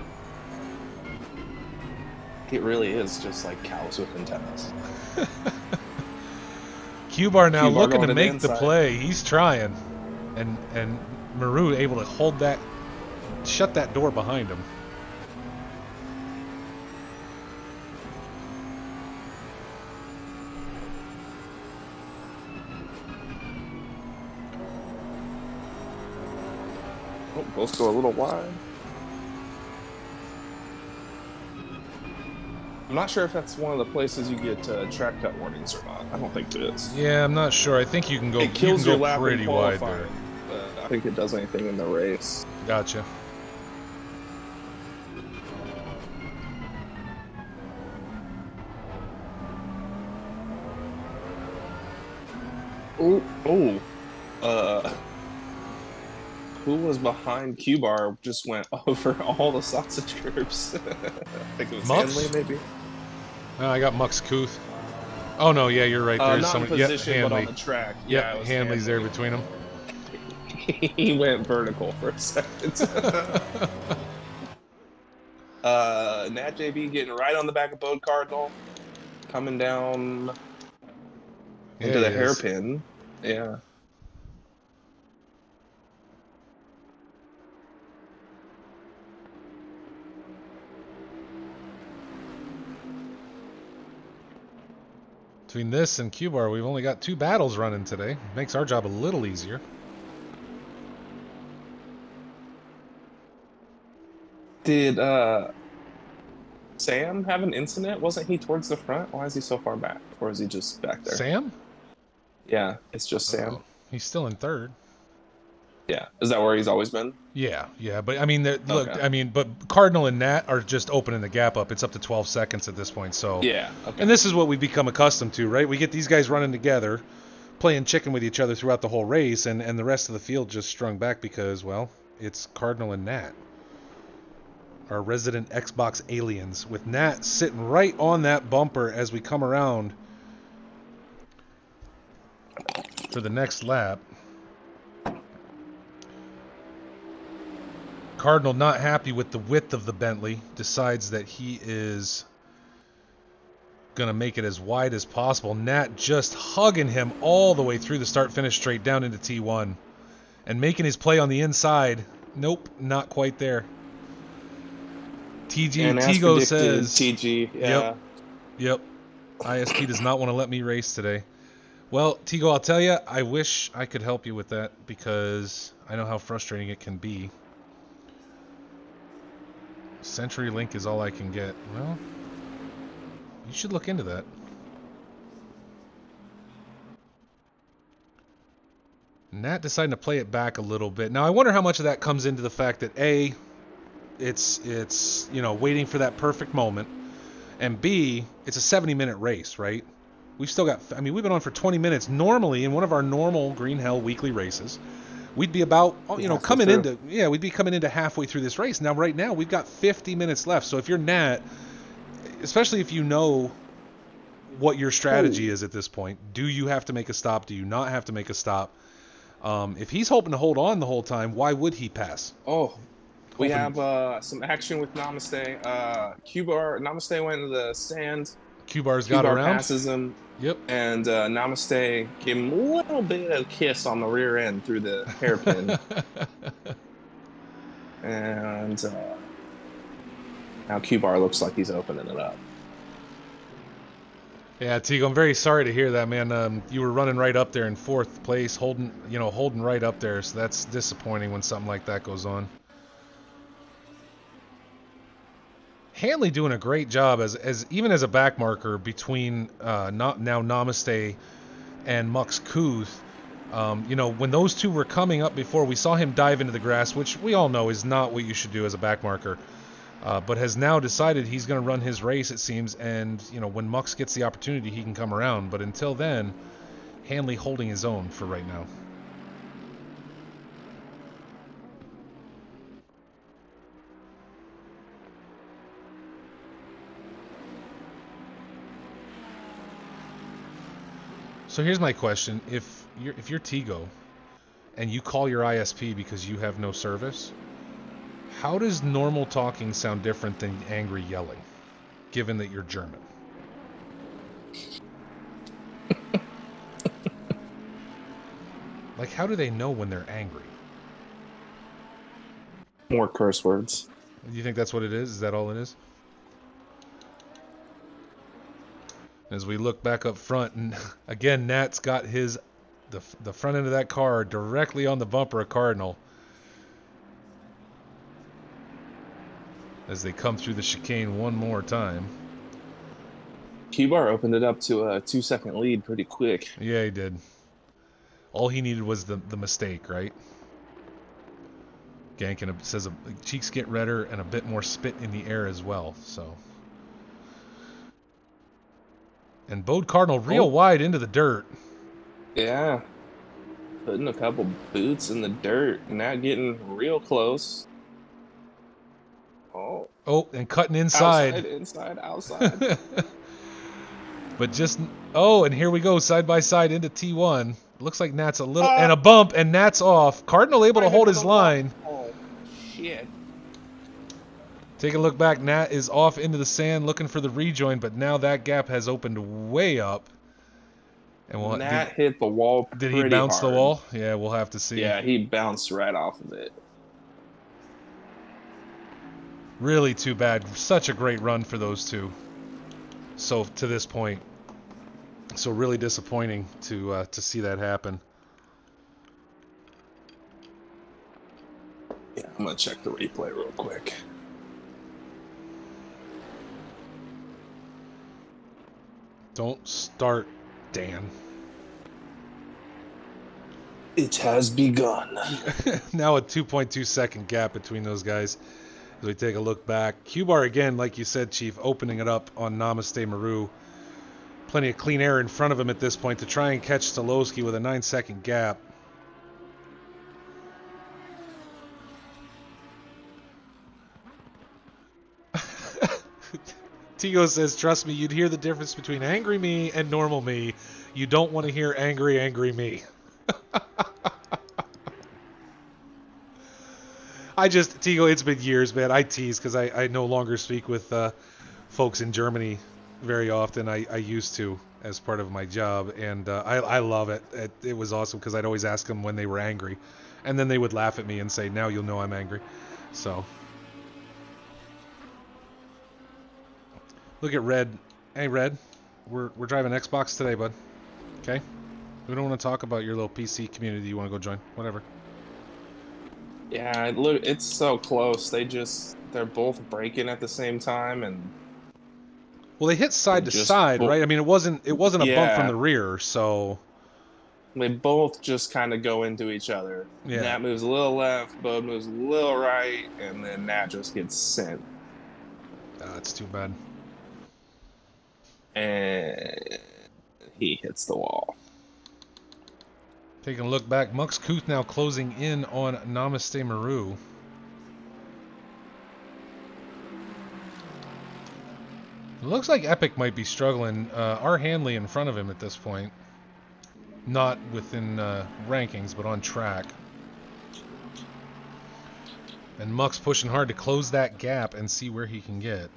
It really is just like cows with antennas. Q-Bar now Q-Bar looking going to to the make the inside. play. He's trying. And Maru able to hold that, shut that door behind him. Oh, both go a little wide. I'm not sure if that's one of the places you get track cut warnings or not. I don't think it is. Yeah, I'm not sure. I think you can go. It kills you your can lap go pretty in wide qualifying, there. but I don't think it does anything in the race. Gotcha. Who was behind Q-Bar just went over all the sausage groups. I think it was Mux? Hanley, maybe. Oh, I got Mux Kuth. Oh no, yeah, you're right. There's Not in somebody. position, Yep, but Hanley. on the track. Yep, Yeah, it was Hanley's there Hanley. between them. He went vertical for a second. Nat JB getting right on the back of Bode Cardinal, coming down into the he is. hairpin. Yeah. Between this and Q-Bar, we've only got 2 battles running today. Makes our job a little easier. Did Sam have an incident? Wasn't he towards the front? Why is he so far back? Or is he just back there? Sam? Yeah, it's just Sam. Oh, he's still in 3rd. Yeah. Is that where he's always been? Yeah, but I mean, look, Okay. I mean, but Cardinal and Nat are just opening the gap up. It's up to 12 seconds at this point, so. Yeah. Okay. And this is what we've become accustomed to, right? We get these guys running together, playing chicken with each other throughout the whole race, and the rest of the field just strung back because, well, it's Cardinal and Nat. Our resident Xbox aliens, with Nat sitting right on that bumper as we come around for the next lap. Cardinal, not happy with the width of the Bentley, decides that he is going to make it as wide as possible. Nat just hugging him all the way through the start-finish straight down into T1 and making his play on the inside. Nope, not quite there. Tigo says... TG, yeah. Yep. IST does not want to let me race today. Well, Tigo, I'll tell you, I wish I could help you with that because I know how frustrating it can be. CenturyLink is all I can get. Well, you should look into that. Nat deciding to play it back a little bit. Now, I wonder how much of that comes into the fact that A, it's waiting for that perfect moment, and B, it's a 70-minute race, right? We've still got, we've been on for 20 minutes. Normally, in one of our normal Green Hell weekly races, we'd be about, coming into halfway through this race. Now, right now, we've got 50 minutes left. So if you're Nat, especially if you know what your strategy is at this point, do you have to make a stop? Do you not have to make a stop? If he's hoping to hold on the whole time, why would he pass? Oh, we Hoping- have some action with Namaste. Namaste went into the sand. Q-Bar's got Q-Bar around. passes him, Yep. and Namaste gave him a little bit of kiss on the rear end through the hairpin. And now Q-Bar looks like he's opening it up. Yeah, Teague, I'm very sorry to hear that, man. You were running right up there in 4th place, holding right up there. So that's disappointing when something like that goes on. Hanley doing a great job as even as a back marker between now Namaste and Mux Kuth. When those two were coming up before, we saw him dive into the grass, which we all know is not what you should do as a back marker. But has now decided he's going to run his race, it seems, and when Mux gets the opportunity, he can come around. But until then, Hanley holding his own for right now. So here's my question: If you're Tigo, and you call your ISP because you have no service, how does normal talking sound different than angry yelling, given that you're German? Like, how do they know when they're angry? More curse words. Do you think that's what it is? Is that all it is? As we look back up front, and again, Nat's got the front end of that car directly on the bumper of Cardinal. As they come through the chicane one more time. Q-Bar opened it up to a 2-second lead pretty quick. Yeah, he did. All he needed was the mistake, right? Gankin says cheeks get redder and a bit more spit in the air as well. So, and Bode Cardinal real wide into the dirt. Yeah, putting a couple boots in the dirt, not getting real close. Oh, and cutting inside. Outside. But and here we go, side by side into T1. Looks like Nat's a little, and a bump, and Nat's off. Cardinal able to hold his line. Oh, shit. Take a look back. Nat is off into the sand looking for the rejoin, but now that gap has opened way up. And Nat hit the wall Did he bounce hard. the wall? Yeah, we'll have to see. Yeah, he bounced right off of it. Really too bad. Such a great run for those two. So to this point. So really disappointing to see that happen. Yeah, I'm gonna check the replay real quick. Don't start, Dan. It has begun. Now a 2.2 second gap between those guys. As we take a look back. Q-Bar again, like you said, Chief, opening it up on Namaste Maru. Plenty of clean air in front of him at this point to try and catch Stolowski with a 9-second gap. Tigo says, trust me, you'd hear the difference between angry me and normal me. You don't want to hear angry me. Tigo, it's been years, man. I tease because I no longer speak with folks in Germany very often. I used to as part of my job, and I love it. It was awesome because I'd always ask them when they were angry, and then they would laugh at me and say, now you'll know I'm angry. So, look at Red. Hey, Red, we're driving Xbox today, bud. Okay? We don't want to talk about your little PC community you want to go join. Whatever. Yeah, it's so close. They're both braking at the same time, and well, they hit side to side, right? I mean, it wasn't a bump from the rear, so they both just kind of go into each other. Yeah. Nat moves a little left, Bode moves a little right, and then Nat just gets sent. That's too bad. And he hits the wall. Taking a look back, Mux Kuth now closing in on Namaste Maru. It looks like Epic might be struggling. Our Hanley in front of him at this point. Not within rankings, but on track. And Muck's pushing hard to close that gap and see where he can get.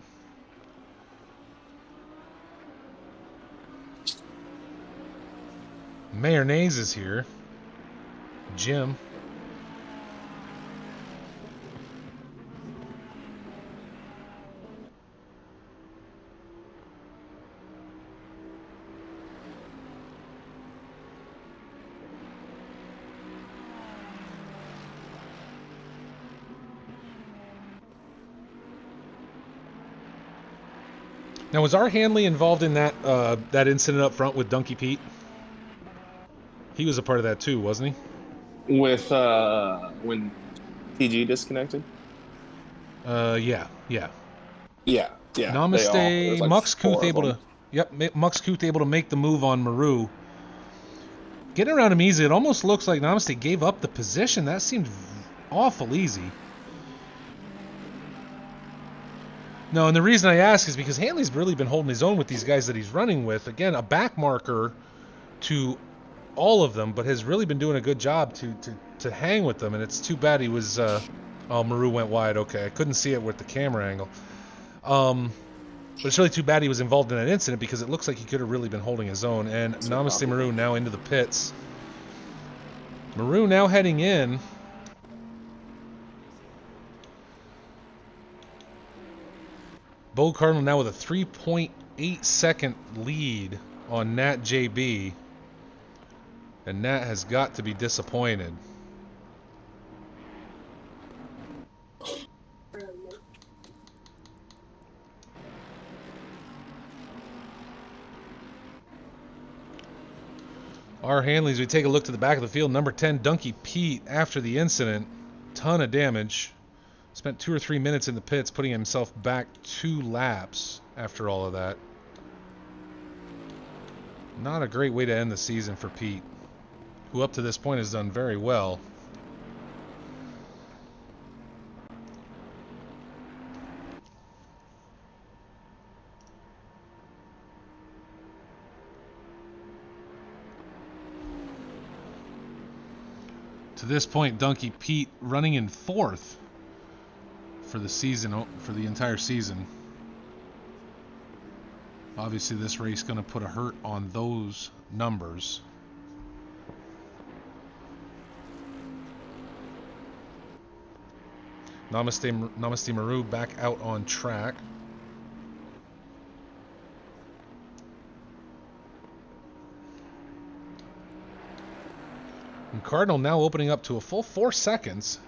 Mayonnaise is here. Jim. Now, was our Hanley involved in that that incident up front with Donkey Pete? He was a part of that too, wasn't he? With when PG disconnected? Yeah. Namaste, like Muxkuth able to. Yep, Muxkuth able to make the move on Maru. Getting around him easy. It almost looks like Namaste gave up the position. That seemed awful easy. No, and the reason I ask is because Hanley's really been holding his own with these guys that he's running with. Again, a back marker to all of them, but has really been doing a good job to hang with them. And it's too bad he was... oh, Maru went wide. Okay, I couldn't see it with the camera angle. But it's really too bad he was involved in that incident because it looks like he could have really been holding his own. And Namaste Maru now into the pits. Maru now heading in. Bo Cardinal now with a 3.8 second lead on Nat JB. And Nat has got to be disappointed. Our Hanleys, we take a look to the back of the field. Number 10, Donkey Pete, after the incident. Ton of damage. Spent 2 or 3 minutes in the pits, putting himself back 2 laps after all of that. Not a great way to end the season for Pete, who up to this point has done very well. To this point, Donkey Pete running in 4th for the season, for the entire season. Obviously, this race going to put a hurt on those numbers. Namaste Maru back out on track. And Cardinal now opening up to a full 4 seconds.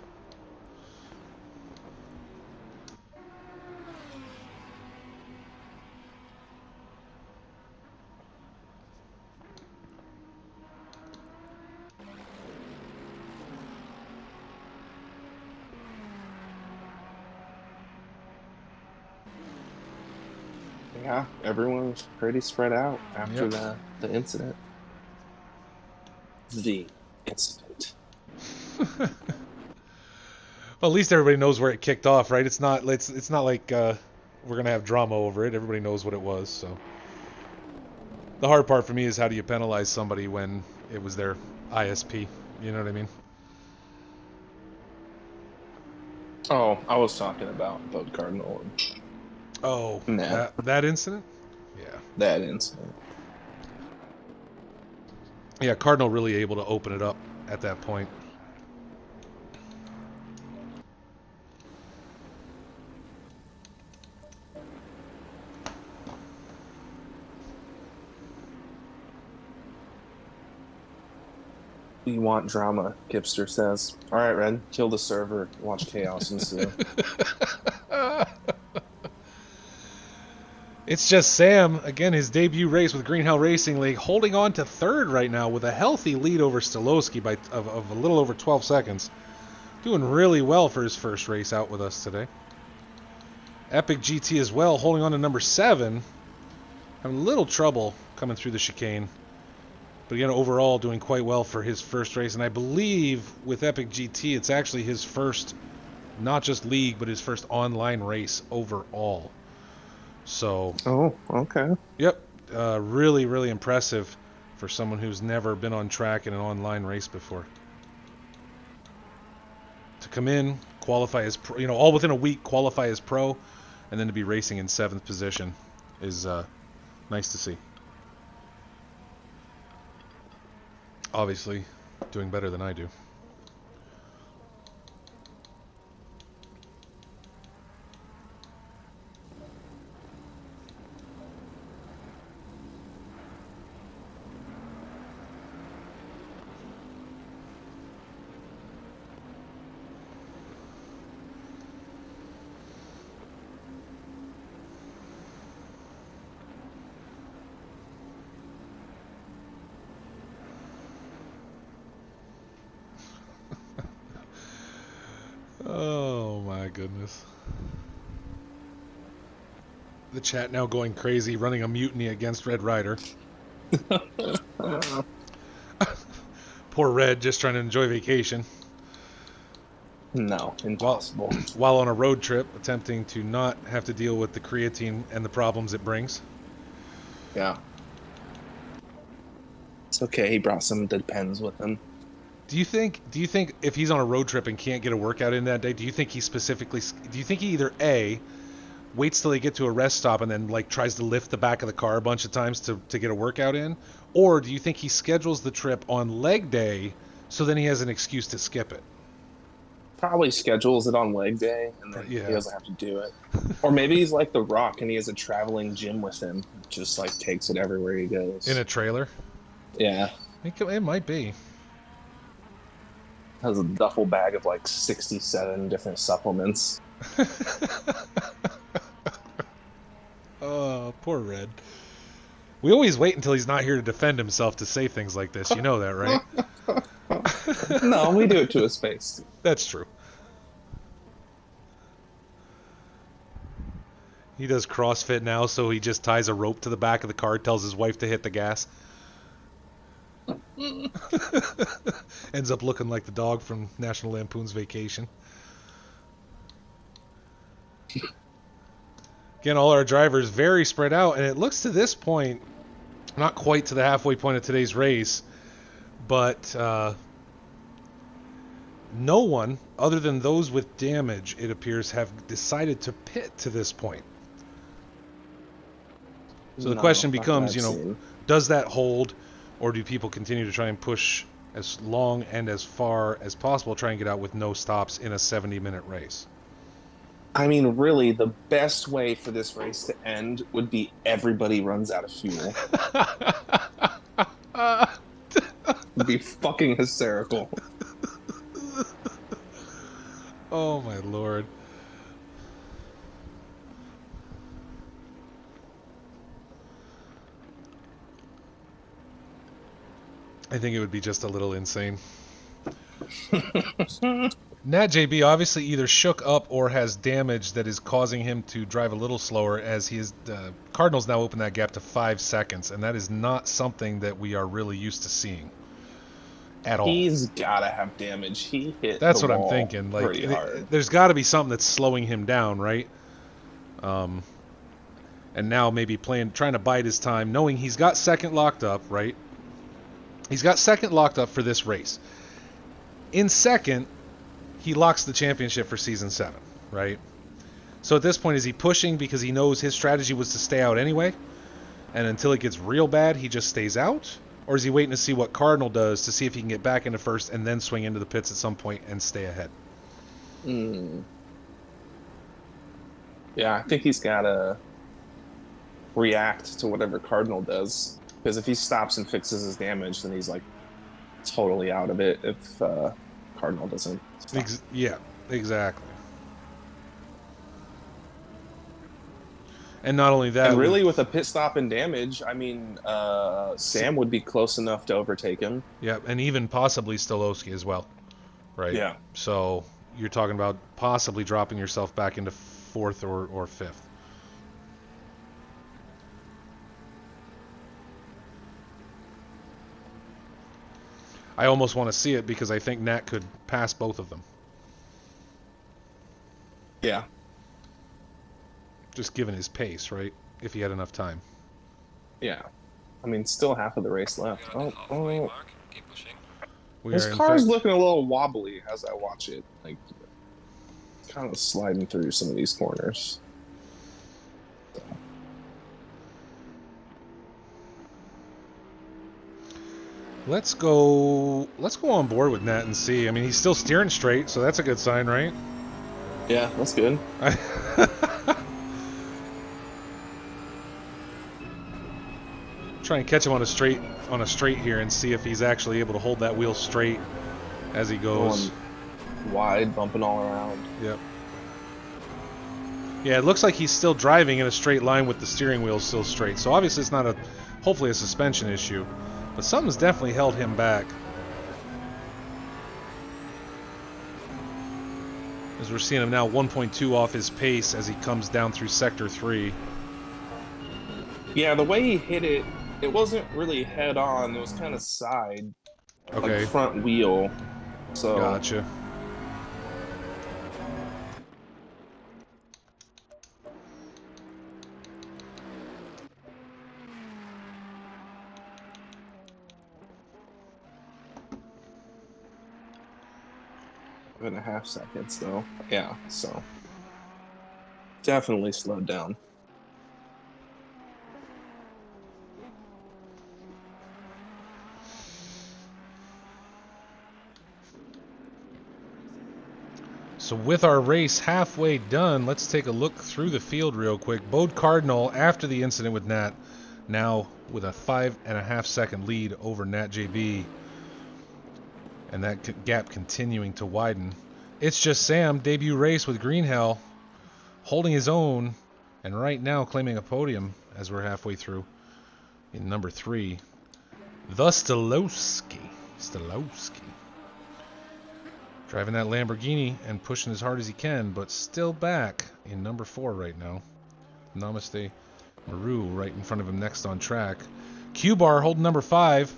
Yeah, everyone was pretty spread out after the incident. The incident. Well, at least everybody knows where it kicked off, right? It's not like we're gonna have drama over it. Everybody knows what it was. So the hard part for me is how do you penalize somebody when it was their ISP? You know what I mean? Oh, I was talking about Boat Cardinal. Oh, that incident? Yeah. That incident. Yeah, Cardinal really able to open it up at that point. You want drama, Kipster says. All right, Red, kill the server. Watch chaos ensue. It's just Sam, again, his debut race with Green Hell Racing League, holding on to 3rd right now with a healthy lead over Stolowski of a little over 12 seconds. Doing really well for his first race out with us today. EpicGT as well, holding on to number 7. Having a little trouble coming through the chicane. But again, overall doing quite well for his first race. And I believe with EpicGT, it's actually his first, not just league, but his first online race overall. So. Oh, okay. Yep. Really, really impressive for someone who's never been on track in an online race before. To come in, qualify as pro, all within a week, qualify as pro, and then to be racing in 7th position is nice to see. Obviously, doing better than I do. Oh my goodness. The chat now going crazy, running a mutiny against Red Rider. Poor Red, just trying to enjoy vacation. No, impossible. While on a road trip, attempting to not have to deal with the creatine and the problems it brings. Yeah. It's okay, he brought some Depends with him. Do you think if he's on a road trip and can't get a workout in that day, do you think he either A, waits till they get to a rest stop and then tries to lift the back of the car a bunch of times to get a workout in? Or do you think he schedules the trip on leg day so then he has an excuse to skip it? Probably schedules it on leg day and then he doesn't have to do it. Or maybe he's like The Rock and he has a traveling gym with him. Just takes it everywhere he goes. In a trailer? Yeah. It might be. Has a duffel bag of 67 different supplements. Oh, poor Red. We always wait until he's not here to defend himself to say things like this. You know that, right? No, we do it to his face. That's true. He does CrossFit now, so he just ties a rope to the back of the car, tells his wife to hit the gas. Ends up looking like the dog from National Lampoon's Vacation. Again, all our drivers very spread out, and it looks to this point, not quite to the halfway point of today's race, but no one, other than those with damage, it appears, have decided to pit to this point. So the question becomes, does that hold, or do people continue to try and push as long and as far as possible, try and get out with no stops in a 70-minute race? I mean, really, the best way for this race to end would be everybody runs out of fuel. It'd be fucking hysterical. Oh, my Lord. I think it would be just a little insane. Nat JB obviously either shook up or has damage that is causing him to drive a little slower, as he is. Cardinals now open that gap to 5 seconds, and that is not something that we are really used to seeing at all. He's gotta have damage. He hit. That's the what I'm wall thinking. pretty hard. There's got to be something that's slowing him down, right? And now maybe trying to bide his time, knowing he's got second locked up, right? He's got second locked up for this race. In second, he locks the championship for season 7, right? So at this point, is he pushing because he knows his strategy was to stay out anyway, and until it gets real bad, he just stays out? Or is he waiting to see what Cardinal does to see if he can get back into first and then swing into the pits at some point and stay ahead? Yeah, I think he's gotta react to whatever Cardinal does. Because if he stops and fixes his damage, then he's totally out of it if Cardinal doesn't stop. Yeah, exactly. And not only that... And really, with a pit stop and damage, I mean, Sam would be close enough to overtake him. Yeah, and even possibly Stolowski as well, right? Yeah. So you're talking about possibly dropping yourself back into 4th or 5th. I almost want to see it because I think Nat could pass both of them. Yeah. Just given his pace, right? If he had enough time. Yeah. I mean, still half of the race left. Oh. We His are in car's fact. looking a little wobbly as I watch it. Like, kind of sliding through some of these corners. Let's go on board with Nat and see. I mean, he's still steering straight, so that's a good sign, right? Yeah, that's good. Try and catch him on a straight here and see if he's actually able to hold that wheel straight as he goes. Going wide, bumping all around. Yep. Yeah, it looks like he's still driving in a straight line with the steering wheel still straight. So obviously it's not hopefully a suspension issue. But something's definitely held him back. As we're seeing him now 1.2 off his pace as he comes down through Sector 3. Yeah, the way he hit it, it wasn't really head on. It was kind of side. Okay. Like front wheel. So Gotcha. and a half seconds though. Yeah, so definitely slowed down. So with our race halfway done, let's take a look through the field real quick. Bode Cardinal, after the incident with Nat, now with a 5.5 second lead over Nat JB. And that gap continuing to widen. It's just Sam, debut race with Green Hell, holding his own, and right now claiming a podium as we're halfway through in number 3. The Stolowski. Driving that Lamborghini and pushing as hard as he can, but still back in number 4 right now. Namaste Maru right in front of him next on track. Q-Bar holding number 5.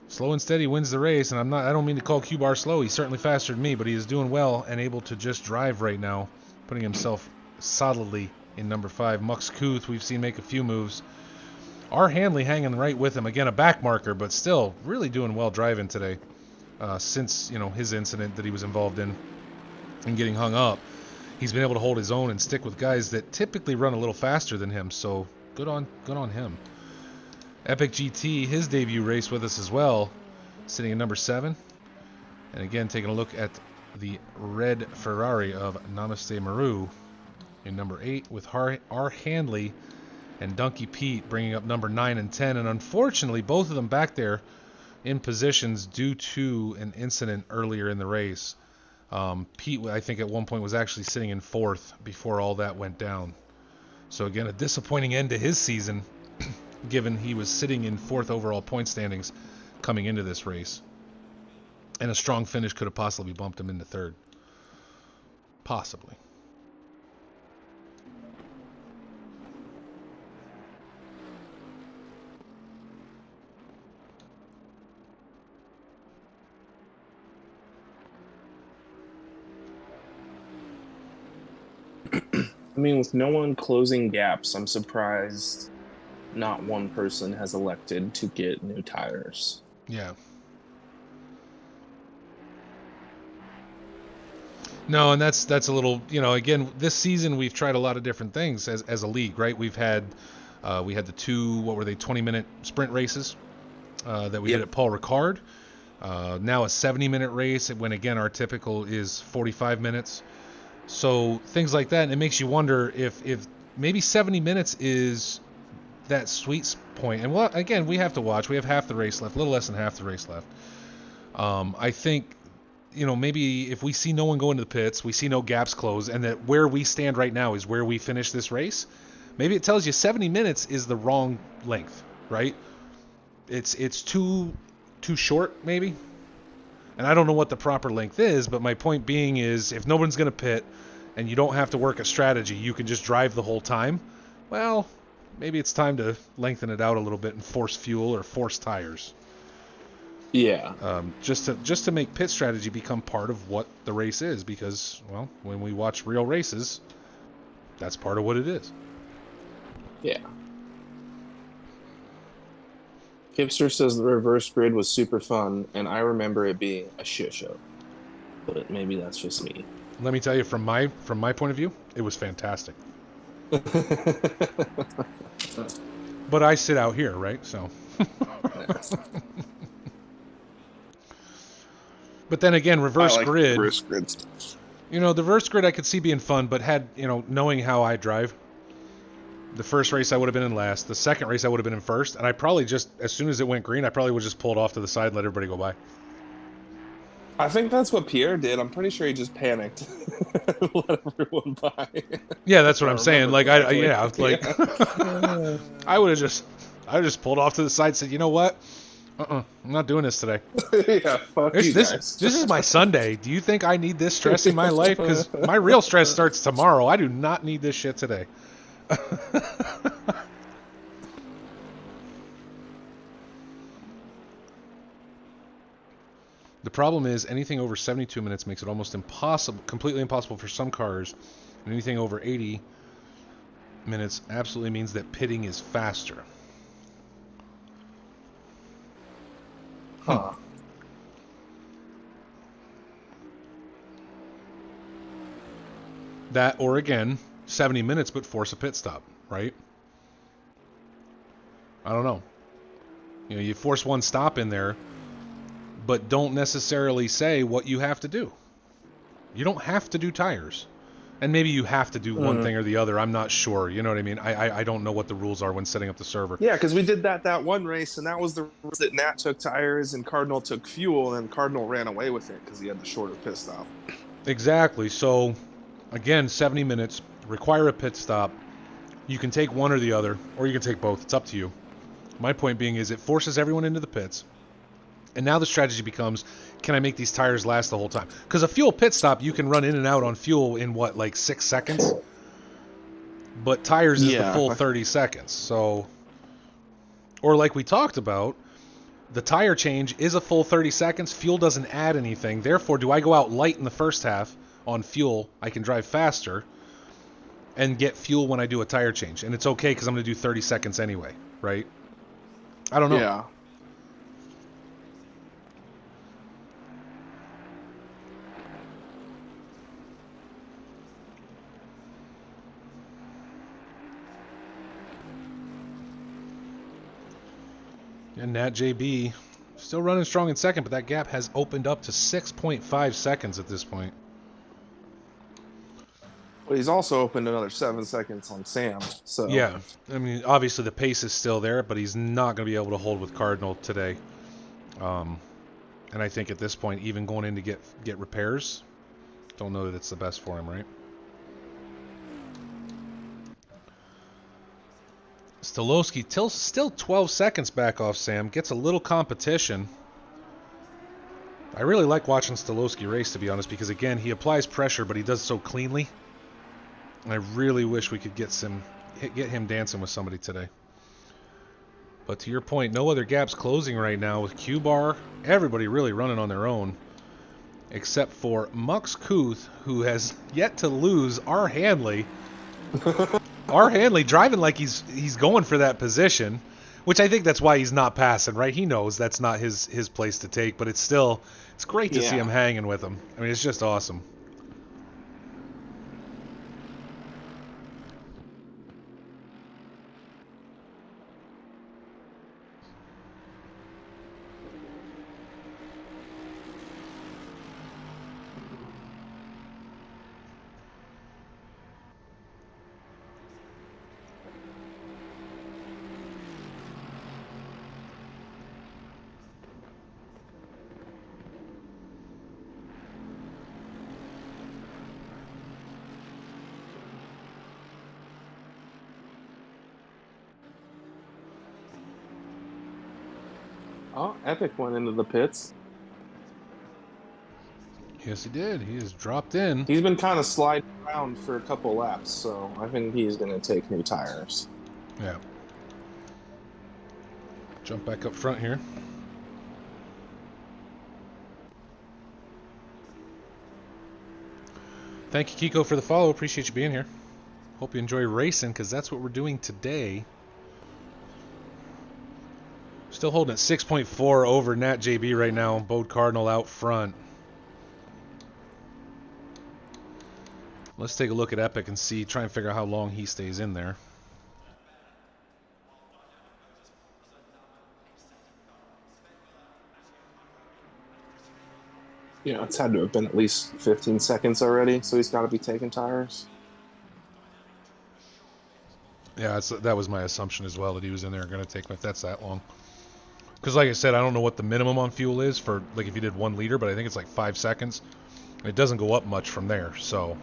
Slow and steady wins the race, and I don't mean to call Q-Bar slow. He's certainly faster than me, but he is doing well and able to just drive right now, putting himself solidly in number 5. Mux Kuth, we've seen make a few moves. R. Hanley hanging right with him. Again, a back marker, but still really doing well driving today. Since his incident that he was involved in and getting hung up, he's been able to hold his own and stick with guys that typically run a little faster than him. So good on him. EpicGT, his debut race with us as well, sitting at number 7. And again, taking a look at the red Ferrari of Namaste Maru in number 8 with R. Handley and Donkey Pete bringing up number 9 and 10. And unfortunately, both of them back there in positions due to an incident earlier in the race. Pete, I think at one point, was actually sitting in 4th before all that went down. So again, a disappointing end to his season, given he was sitting in 4th overall point standings coming into this race. And a strong finish could have possibly bumped him into 3rd. Possibly. I mean, with no one closing gaps, I'm surprised not one person has elected to get new tires. Yeah. No, and that's a little, again, this season we've tried a lot of different things as a league, right? We had the 2, 20-minute sprint races that we did at Paul Ricard. Now a 70-minute race when, again, our typical is 45 minutes. So things like that, and it makes you wonder if maybe 70 minutes is that sweet point. And again, we have to watch. We have half the race left, a little less than half the race left. I think, maybe if we see no one go into the pits, we see no gaps close, and that where we stand right now is where we finish this race, maybe it tells you 70 minutes is the wrong length, right? It's too short, maybe. And I don't know what the proper length is, but my point being is if no one's going to pit and you don't have to work a strategy, you can just drive the whole time, well, maybe it's time to lengthen it out a little bit and force fuel or force tires. Yeah. Just to make pit strategy become part of what the race is, because, well, when we watch real races, that's part of what it is. Yeah. Kipster says the reverse grid was super fun, and I remember it being a shit show. But maybe that's just me. Let me tell you, from my point of view, it was fantastic. But I sit out here, right? So. But then again, reverse grid. Reverse grid stuff. The reverse grid I could see being fun, but knowing how I drive, the first race I would have been in last. The second race I would have been in first, and I probably just, as soon as it went green, I probably would just pull it off to the side and let everybody go by. I think that's what Pierre did. I'm pretty sure he just panicked, let everyone by. Yeah, that's what I'm saying. Like I would have just pulled off to the side, and said, you know what? I'm not doing this today. Yeah, fuck you guys. This is my Sunday. Do you think I need this stress in my life? Because my real stress starts tomorrow. I do not need this shit today. The problem is anything over 72 minutes makes it almost impossible, completely impossible for some cars. And anything over 80 minutes absolutely means that pitting is faster. Huh. That, or again, 70 minutes but force a pit stop, right? I don't know. You force one stop in there, but don't necessarily say what you have to do. You don't have to do tires. And maybe you have to do one thing or the other. I'm not sure. You know what I mean? I don't know what the rules are when setting up the server. Yeah, because we did that one race, and that was the race that Nat took tires and Cardinal took fuel, and Cardinal ran away with it because he had the shorter pit stop. Exactly. So, again, 70 minutes, require a pit stop. You can take one or the other, or you can take both. It's up to you. My point being is it forces everyone into the pits. And now the strategy becomes, can I make these tires last the whole time? Because a fuel pit stop, you can run in and out on fuel in, 6 seconds? But tires is the full 30 seconds. So, or like we talked about, the tire change is a full 30 seconds. Fuel doesn't add anything. Therefore, do I go out light in the first half on fuel? I can drive faster and get fuel when I do a tire change. And it's okay because I'm going to do 30 seconds anyway, right? I don't know. Yeah. And Nat JB still running strong in second, but that gap has opened up to 6.5 seconds at this point. Well, he's also opened another 7 seconds on Sam. So yeah, I mean, obviously the pace is still there, but he's not going to be able to hold with Cardinal today. And I think at this point, even going in to get repairs, don't know that it's the best for him, right? Stolowski still 12 seconds back off Sam. Gets a little competition. I really like watching Stolowski race, to be honest, because, again, he applies pressure, but he does so cleanly. And I really wish we could get him dancing with somebody today. But to your point, no other gaps closing right now with Q-Bar. Everybody really running on their own, except for Mux Kuth, who has yet to lose our Hanley. Our Hanley driving like he's going for that position, which I think that's why he's not passing, right? He knows that's not his place to take, but it's great to see him hanging with him. I mean, it's just awesome. Oh, Epic went into the pits. Yes, he did. He has dropped in. He's been kind of sliding around for a couple laps, so I think he's going to take new tires. Yeah. Jump back up front here. Thank you, Kiko, for the follow. Appreciate you being here. Hope you enjoy racing, because that's what we're doing today. Still holding at 6.4 over Nat JB right now. Bode Cardinal out front. Let's take a look at Epic and see, try and figure out how long he stays in there. Yeah, it's had to have been at least 15 seconds already, so he's got to be taking tires. Yeah, that was my assumption as well, that he was in there going to take, if that's that long. Because like I said, I don't know what the minimum on fuel is for, like, if you did 1 liter, but I think it's like 5 seconds. It doesn't go up much from there, so...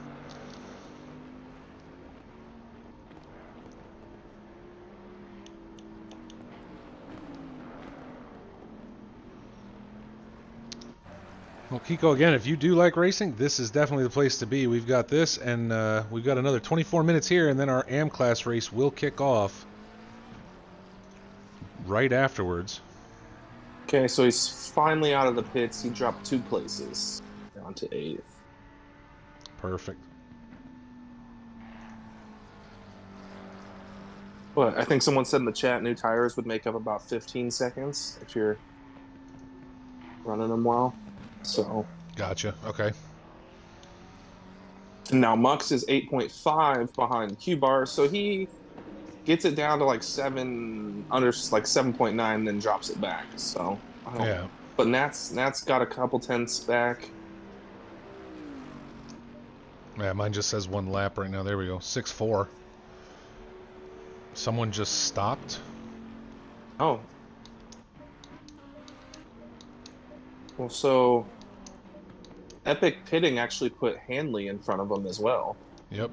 Well, Kiko, again, if you do like racing, this is definitely the place to be. We've got this, and we've got another 24 minutes here, and then our AM class race will kick off right afterwards. Okay, so he's finally out of the pits. He dropped 2 places, down to 8th. Perfect. Well, I think someone said in the chat new tires would make up about 15 seconds if you're running them well. So Gotcha. Okay. now Mux is 8.5 behind Q-Bar, so he gets it down to like 7.9, then drops it back. So Yeah. But Nat's got a couple tenths back. Yeah, mine just says 1 lap right now. There we go. 6.4. Someone just stopped. Oh. Well, so Epic Pitting actually put Hanley in front of him as well. Yep.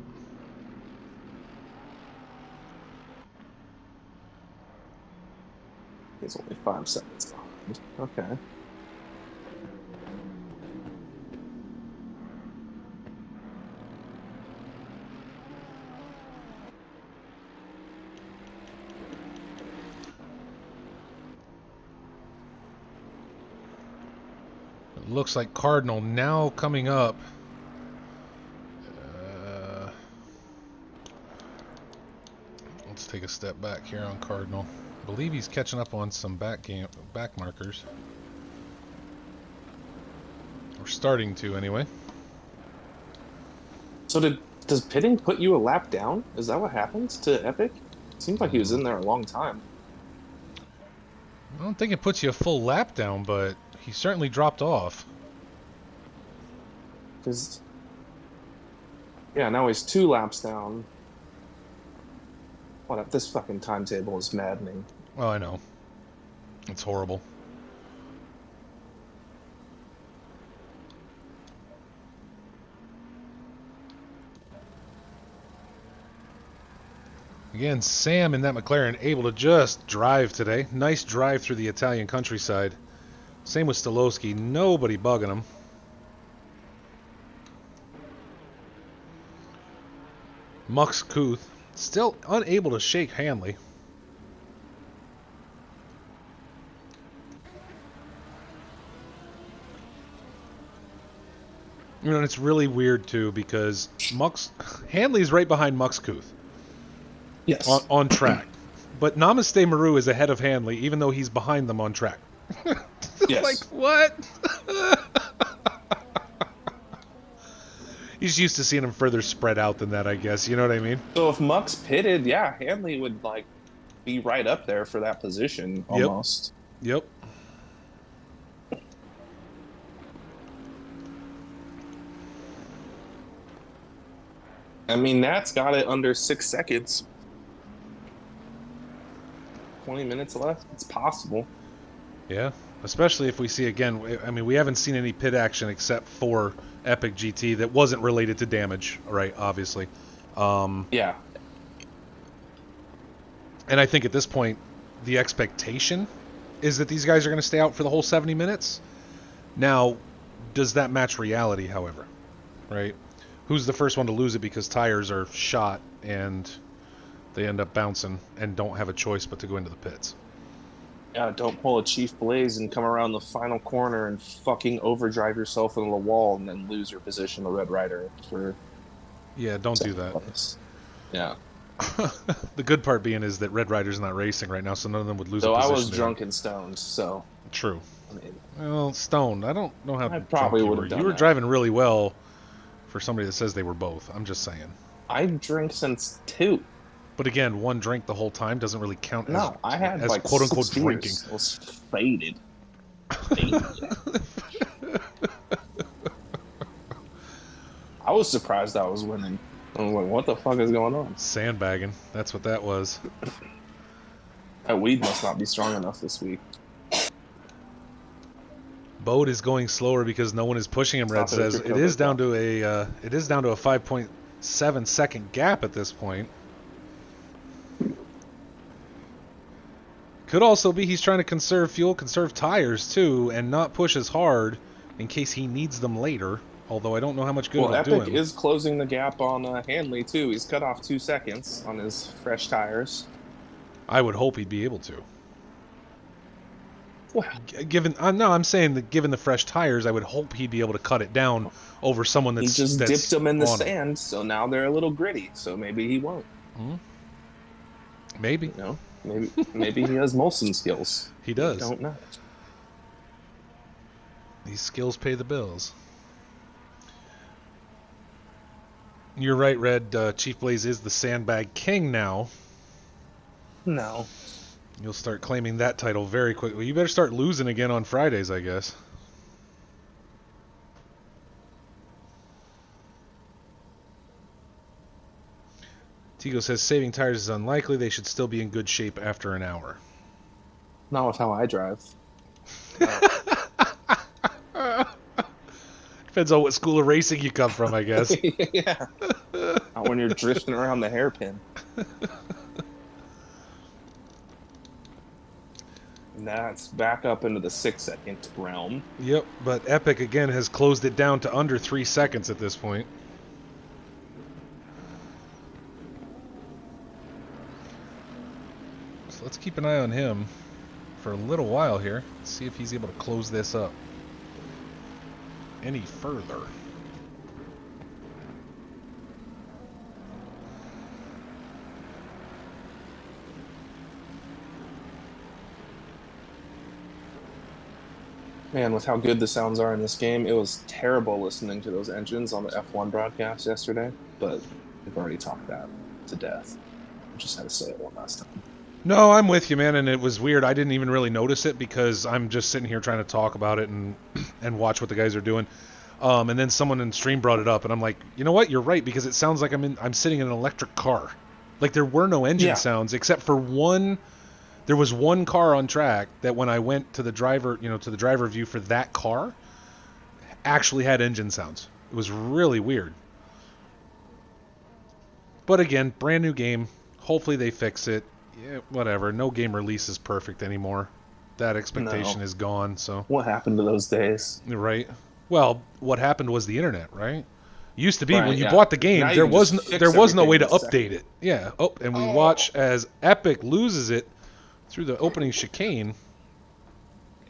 He's only 5 seconds behind. Okay. It looks like Cardinal now coming up. Let's take a step back here on Cardinal. I believe he's catching up on some back markers. We're starting to, anyway. So does Pitting put you a lap down? Is that what happens to Epic? Seems like he was in there a long time. I don't think it puts you a full lap down, but he certainly dropped off. Because, yeah, now he's 2 laps down. What? This fucking timetable is maddening. Oh, I know. It's horrible. Again, Sam in that McLaren able to just drive today. Nice drive through the Italian countryside. Same with Stolowski. Nobody bugging him. Mux Kuth still unable to shake Hanley. You know, and it's really weird too because Hanley's right behind Mux Kuth. Yes. On track. But Namaste Maru is ahead of Hanley, even though he's behind them on track. Yes. Like, what? He's used to seeing him further spread out than that, I guess. You know what I mean? So if Mux pitted, yeah, Hanley would, like, be right up there for that position, almost. Yep. I mean, Nat's got it under 6 seconds. 20 minutes left. It's possible. Yeah. Especially if we see, again, I mean, we haven't seen any pit action except for EpicGT that wasn't related to damage, right, obviously. Yeah. And I think at this point, the expectation is that these guys are going to stay out for the whole 70 minutes. Now, does that match reality, however? Right? Who's the first one to lose it because tires are shot and they end up bouncing and don't have a choice but to go into the pits? Yeah, don't pull a Chief Blaze and come around the final corner and fucking overdrive yourself into the wall and then lose your position to Red Rider for... Yeah, don't do that. Place. Yeah. The good part being is that Red Rider's not racing right now, so none of them would lose So a I position. was drunk and stoned, so True. I mean, Well, stoned. I don't know how I drunk probably you would were. have done You were that. driving really well for somebody that says they were both. I'm just saying. I drink since 2. But again, one drink the whole time doesn't really count No, I had as like quote unquote 6 drinking. beers. I was faded. Faded. I was surprised I was winning. I was like, what the fuck is going on? Sandbagging. That's what that was. That weed must not be strong enough this week. Bode is going slower because no one is pushing him. Red says it is down to a 5.7 second gap at this point. Could also be he's trying to conserve fuel, conserve tires too, and not push as hard in case he needs them later. Although I don't know how much good it'll do him. Epic is closing the gap on Hanley too. He's cut off 2 seconds on his fresh tires. I would hope he'd be able to. Well, Given no, I'm saying that given the fresh tires, I would hope he'd be able to cut it down over someone that's. He just dipped them in the on him. sand, so now they're a little gritty. So maybe he won't. Maybe. You know, maybe he has Molson skills. He does. I don't know. These skills pay the bills. You're right, Red. Chief Blaze is the sandbag king now. No. You'll start claiming that title very quickly. You better start losing again on Fridays, I guess. Tigo says saving tires is unlikely. They should still be in good shape after an hour. Not with how I drive. Depends on what school of racing you come from, I guess. Yeah. Not when you're drifting around the hairpin. And that's back up into the 6-second realm. Yep, but Epic again has closed it down to under 3 seconds at this point. So let's keep an eye on him for a little while here. See if he's able to close this up any further. Man, with how good the sounds are in this game, it was terrible listening to those engines on the F1 broadcast yesterday, but we've already talked that to death. I just had to say it one last time. No, I'm with you, man, and it was weird. I didn't even really notice it because I'm just sitting here trying to talk about it and watch what the guys are doing. And then someone in stream brought it up, and I'm like, you know what? You're right, because it sounds like I'm sitting in an electric car. Like there were no engine sounds except for one. There was one car on track that when I went to the driver, to the driver view for that car, actually had engine sounds. It was really weird. But again, brand new game. Hopefully they fix it. Yeah, whatever. No game release is perfect anymore. That expectation is gone. So what happened to those days? Right. Well, what happened was the internet, right? Used to be when you bought the game, now there was no way to update it. Yeah. Oh, and we watch as Epic loses it through the opening chicane.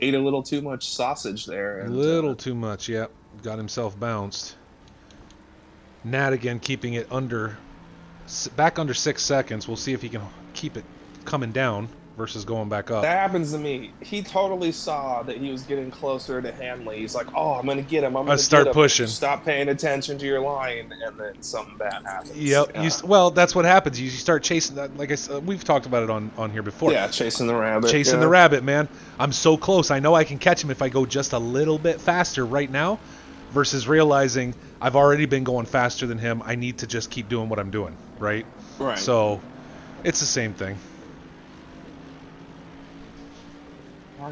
Ate a little too much sausage there. A little too much, yep. Got himself bounced. Nat again keeping it back under 6 seconds. We'll see if he can keep it coming down versus going back up. That happens to me. He totally saw that he was getting closer to Hanley. He's like, oh, I'm going to get him. I'm going to start pushing. Stop paying attention to your line, and then something bad happens. Yep. Yeah. Well, that's what happens. You start chasing that. Like I said, we've talked about it on here before. Yeah, chasing the rabbit. Chasing the rabbit, man. I'm so close. I know I can catch him if I go just a little bit faster right now versus realizing I've already been going faster than him. I need to just keep doing what I'm doing, right? Right. So it's the same thing.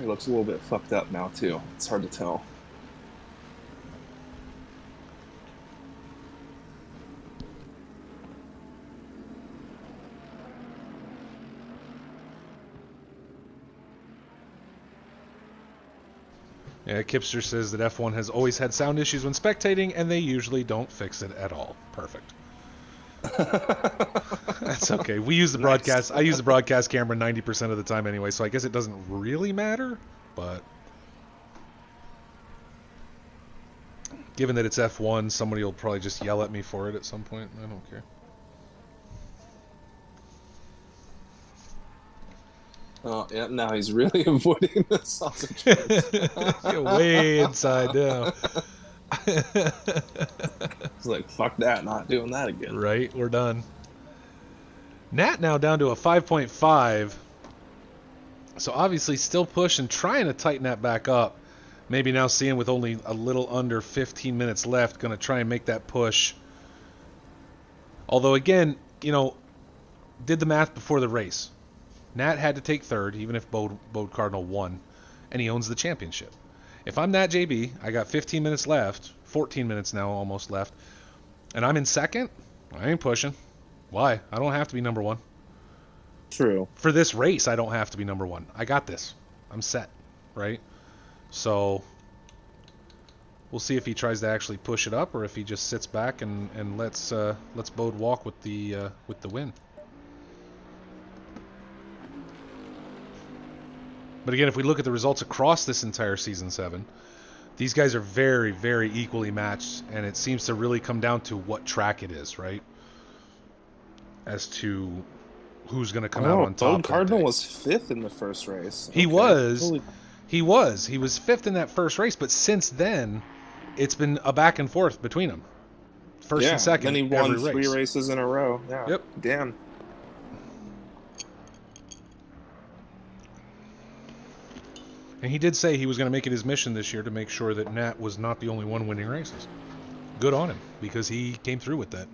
He looks a little bit fucked up now, too. It's hard to tell. Yeah, Kipster says that F1 has always had sound issues when spectating, and they usually don't fix it at all. Perfect. That's okay. We use the broadcast. I use the broadcast camera 90% of the time anyway, so I guess it doesn't really matter. But given that it's F1, somebody will probably just yell at me for it at some point. I don't care. Oh, yeah, now he's really avoiding the sausage parts. Get way inside now. It's like, fuck that, not doing that again. Right, we're done. Nat now down to a 5.5. So obviously still pushing, trying to tighten that back up. Maybe now seeing with only a little under 15 minutes left, going to try and make that push. Although again, did the math before the race. Nat had to take third, even if Bode Cardinal won, and he owns the championship. If I'm Nat JB, I got 15 minutes left, 14 minutes now almost left, and I'm in second, I ain't pushing. Why? I don't have to be number one. True. For this race, I don't have to be number one. I got this. I'm set, right? So we'll see if he tries to actually push it up or if he just sits back and lets Bode walk with the win. But again, if we look at the results across this entire Season 7, these guys are very, very equally matched, and it seems to really come down to what track it is, right? As to who's going to come out on top. Bode Cardinal was 5th in the first race. He was 5th in that first race, but since then, it's been a back and forth between them. First and second. Then he won every 3 races in a row. Yeah. Yep. Damn. And he did say he was going to make it his mission this year to make sure that Nat was not the only one winning races. Good on him, because he came through with that.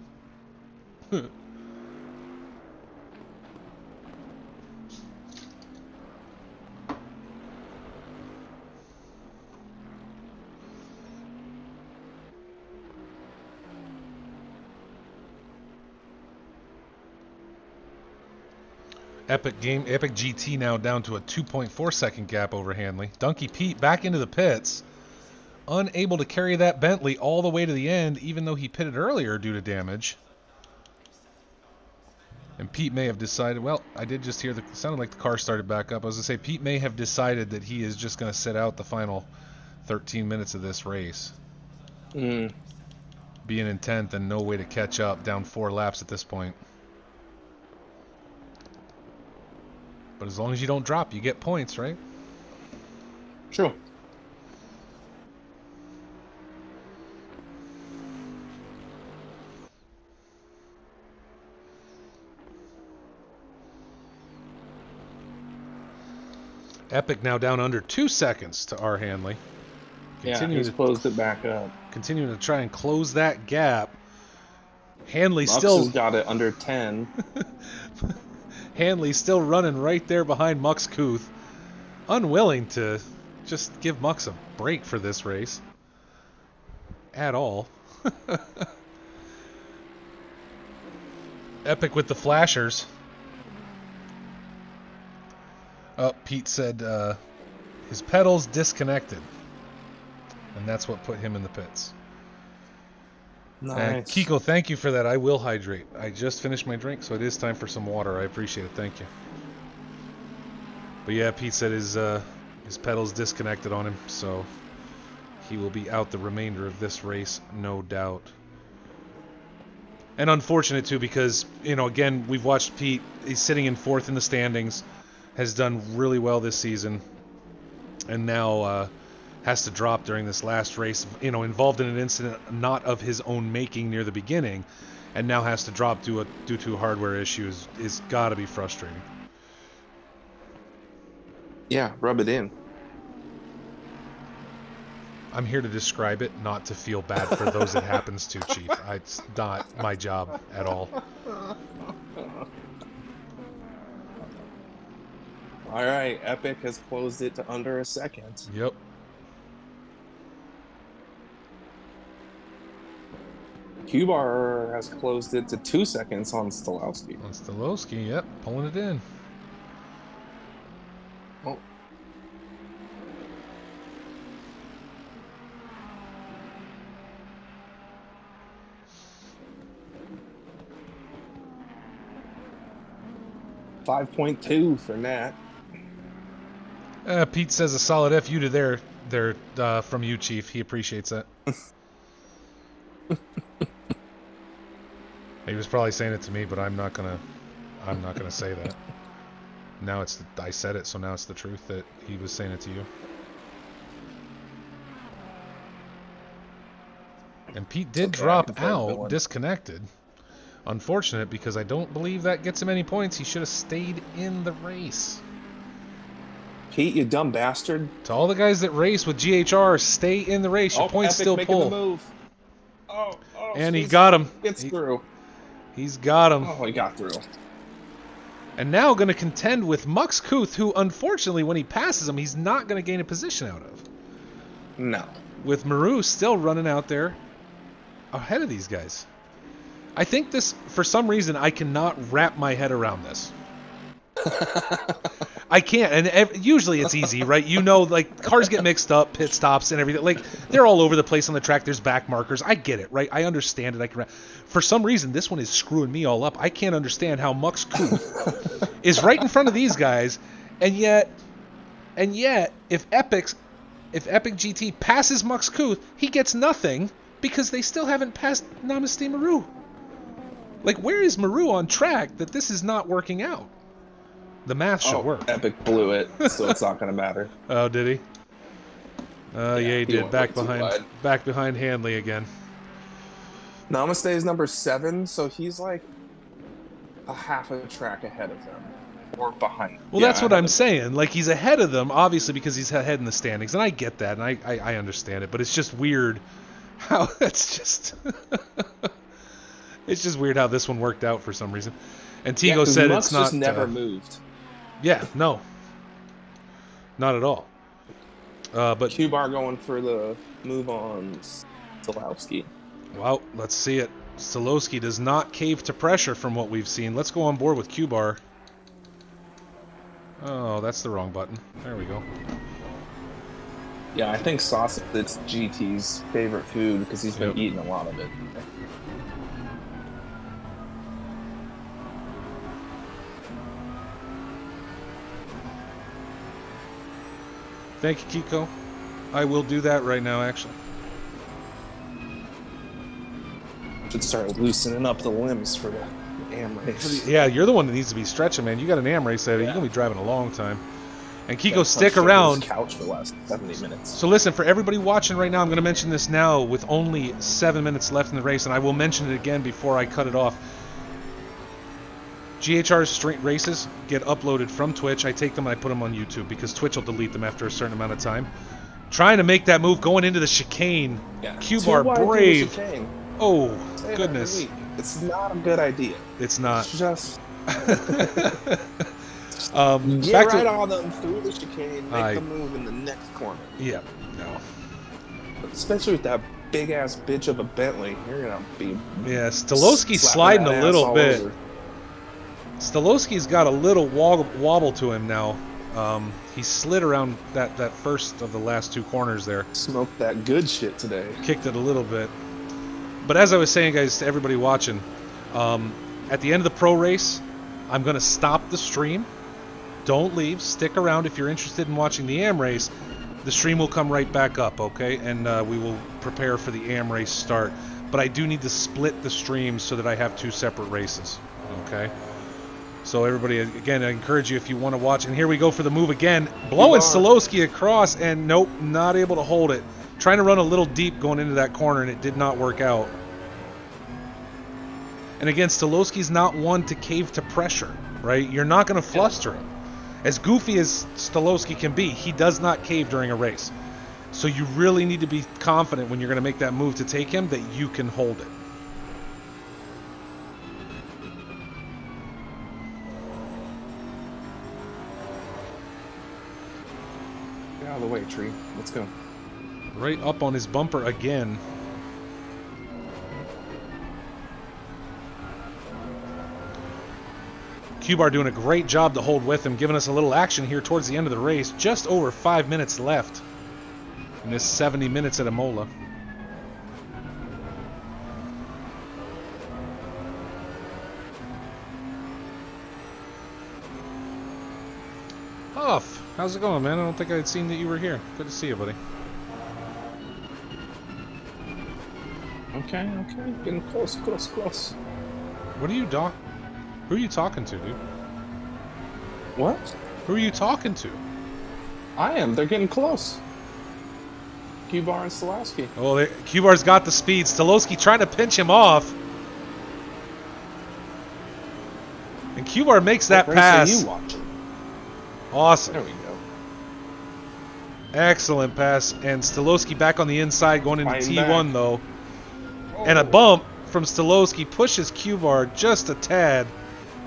EpicGT now down to a 2.4 second gap over Hanley. Donkey Pete back into the pits, unable to carry that Bentley all the way to the end, even though he pitted earlier due to damage. And Pete may have decided, well, I did just hear it sounded like the car started back up. I was going to say, Pete may have decided that he is just going to sit out the final 13 minutes of this race. Being in 10th and no way to catch up, down 4 laps at this point. But as long as you don't drop, you get points, right? True. Epic now down under 2 seconds to R. Hanley. He's closed it back up. Continuing to try and close that gap. Hanley Mux still has got it under 10. Hanley still running right there behind Mux Kuth. Unwilling to just give Mux a break for this race. At all. Epic with the flashers. Oh, Pete said his pedals disconnected. And that's what put him in the pits. Nice. Kiko, thank you for that. I will hydrate. I just finished my drink, so it is time for some water. I appreciate it. Thank you. But yeah, Pete said his pedals disconnected on him, so he will be out the remainder of this race, no doubt. And unfortunate, too, because, again, we've watched Pete. He's sitting in 4th in the standings, has done really well this season, and now has to drop during this last race, involved in an incident not of his own making near the beginning, and now has to drop due to hardware issues is got to be frustrating. Yeah, rub it in. I'm here to describe it, not to feel bad for those it happens to, Chief. It's not my job at all. All right, Epic has closed it to under a second. Yep. Q-Bar has closed it to 2 seconds on Stolowski. On Stolowski, yep, pulling it in. Oh. .2 for Nat. Pete says a solid FU to there from you, Chief. He appreciates that. He was probably saying it to me, but I'm not gonna say that. Now it's I said it, so now it's the truth that he was saying it to you. And Pete did drop out, disconnected. Unfortunate, because I don't believe that gets him any points. He should have stayed in the race. Pete, you dumb bastard. To all the guys that race with GHR, stay in the race. Your points Epic still making pull. the move. And he got him. Gets through. He's got him. Oh, he got through. And now going to contend with Mux Kuth, who, unfortunately, when he passes him, he's not going to gain a position out of. No. With Maru still running out there ahead of these guys. I think this, for some reason, I cannot wrap my head around this. I can't, and usually it's easy, right? You know, like, cars get mixed up, pit stops and everything. Like, they're all over the place on the track. There's back markers. I get it, right? I understand it. I can. For some reason, this one is screwing me all up. I can't understand how Mux Kuth is right in front of these guys, and yet, if EpicGT passes Mux Kuth, he gets nothing because they still haven't passed Namaste Maru. Like, where is Maru on track that this is not working out? The math should work. Epic blew it, so it's not going to matter. Oh, did he? Yeah, he did. Back behind Hanley again. Namaste is number 7, so he's like a half a track ahead of them. Or behind. Well, that's what I'm saying. Like, he's ahead of them, obviously, because he's ahead in the standings. And I get that, and I understand it. But it's just weird how it's just... It's just weird how this one worked out for some reason. And Tigo said it's not... just never moved. Yeah, no. Not at all. But Q-Bar going for the move on Stolowski. Well, let's see it. Stolowski does not cave to pressure from what we've seen. Let's go on board with Q-Bar. Oh, that's the wrong button. There we go. Yeah, I think sausage is GT's favorite food because he's been eating a lot of it. Thank you, Kiko. I will do that right now, actually. Should start loosening up the limbs for the AM race. Yeah, you're the one that needs to be stretching, man. You got an AM race ahead. You're going to be driving a long time. And Kiko, stick around. Couch for the last 70 minutes. So listen, for everybody watching right now, I'm going to mention this now with only 7 minutes left in the race, and I will mention it again before I cut it off. GHR's straight races get uploaded from Twitch. I take them and I put them on YouTube because Twitch will delete them after a certain amount of time. Trying to make that move going into the chicane. Yeah. Q-Bar brave. Oh, goodness. It's not a good idea. It's not. It's just... Get back right on them through the chicane, make the move in the next corner. Yeah, no. Especially with that big-ass bitch of a Bentley. You're going to be... Yeah, Stolowski's sliding a little bit. Stolowski's got a little wobble to him now. He slid around that first of the last 2 corners there. Smoked that good shit today. Kicked it a little bit. But as I was saying, guys, to everybody watching, at the end of the pro race, I'm going to stop the stream. Don't leave. Stick around if you're interested in watching the AM race. The stream will come right back up, okay? And we will prepare for the AM race start. But I do need to split the streams so that I have 2 separate races, okay? So everybody, again, I encourage you if you want to watch. And here we go for the move again. Blowing Stolowski across, and nope, not able to hold it. Trying to run a little deep going into that corner, and it did not work out. And again, Stolowski's not one to cave to pressure, right? You're not going to fluster him. As goofy as Stolowski can be, he does not cave during a race. So you really need to be confident when you're going to make that move to take him that you can hold it. Get out of the way, tree. Let's go. Right up on his bumper again. Q-Bar doing a great job to hold with him, giving us a little action here towards the end of the race. Just over 5 minutes left in this 70 minutes at Imola. Huff, how's it going, man? I don't think I'd seen that you were here. Good to see you, buddy. Okay. Getting close. What are you, Doc? Who are you talking to, dude? What? Who are you talking to? I am. They're getting close. Q-Bar and Stolowski. Oh, Q-Bar's got the speed. Stolowski trying to pinch him off. And Q-Bar makes that What race pass. are you watching? Awesome. There we go. Excellent pass. And Stolowski back on the inside going into Fighting T1 back. though. And a bump from Stolowski pushes Q-Bar just a tad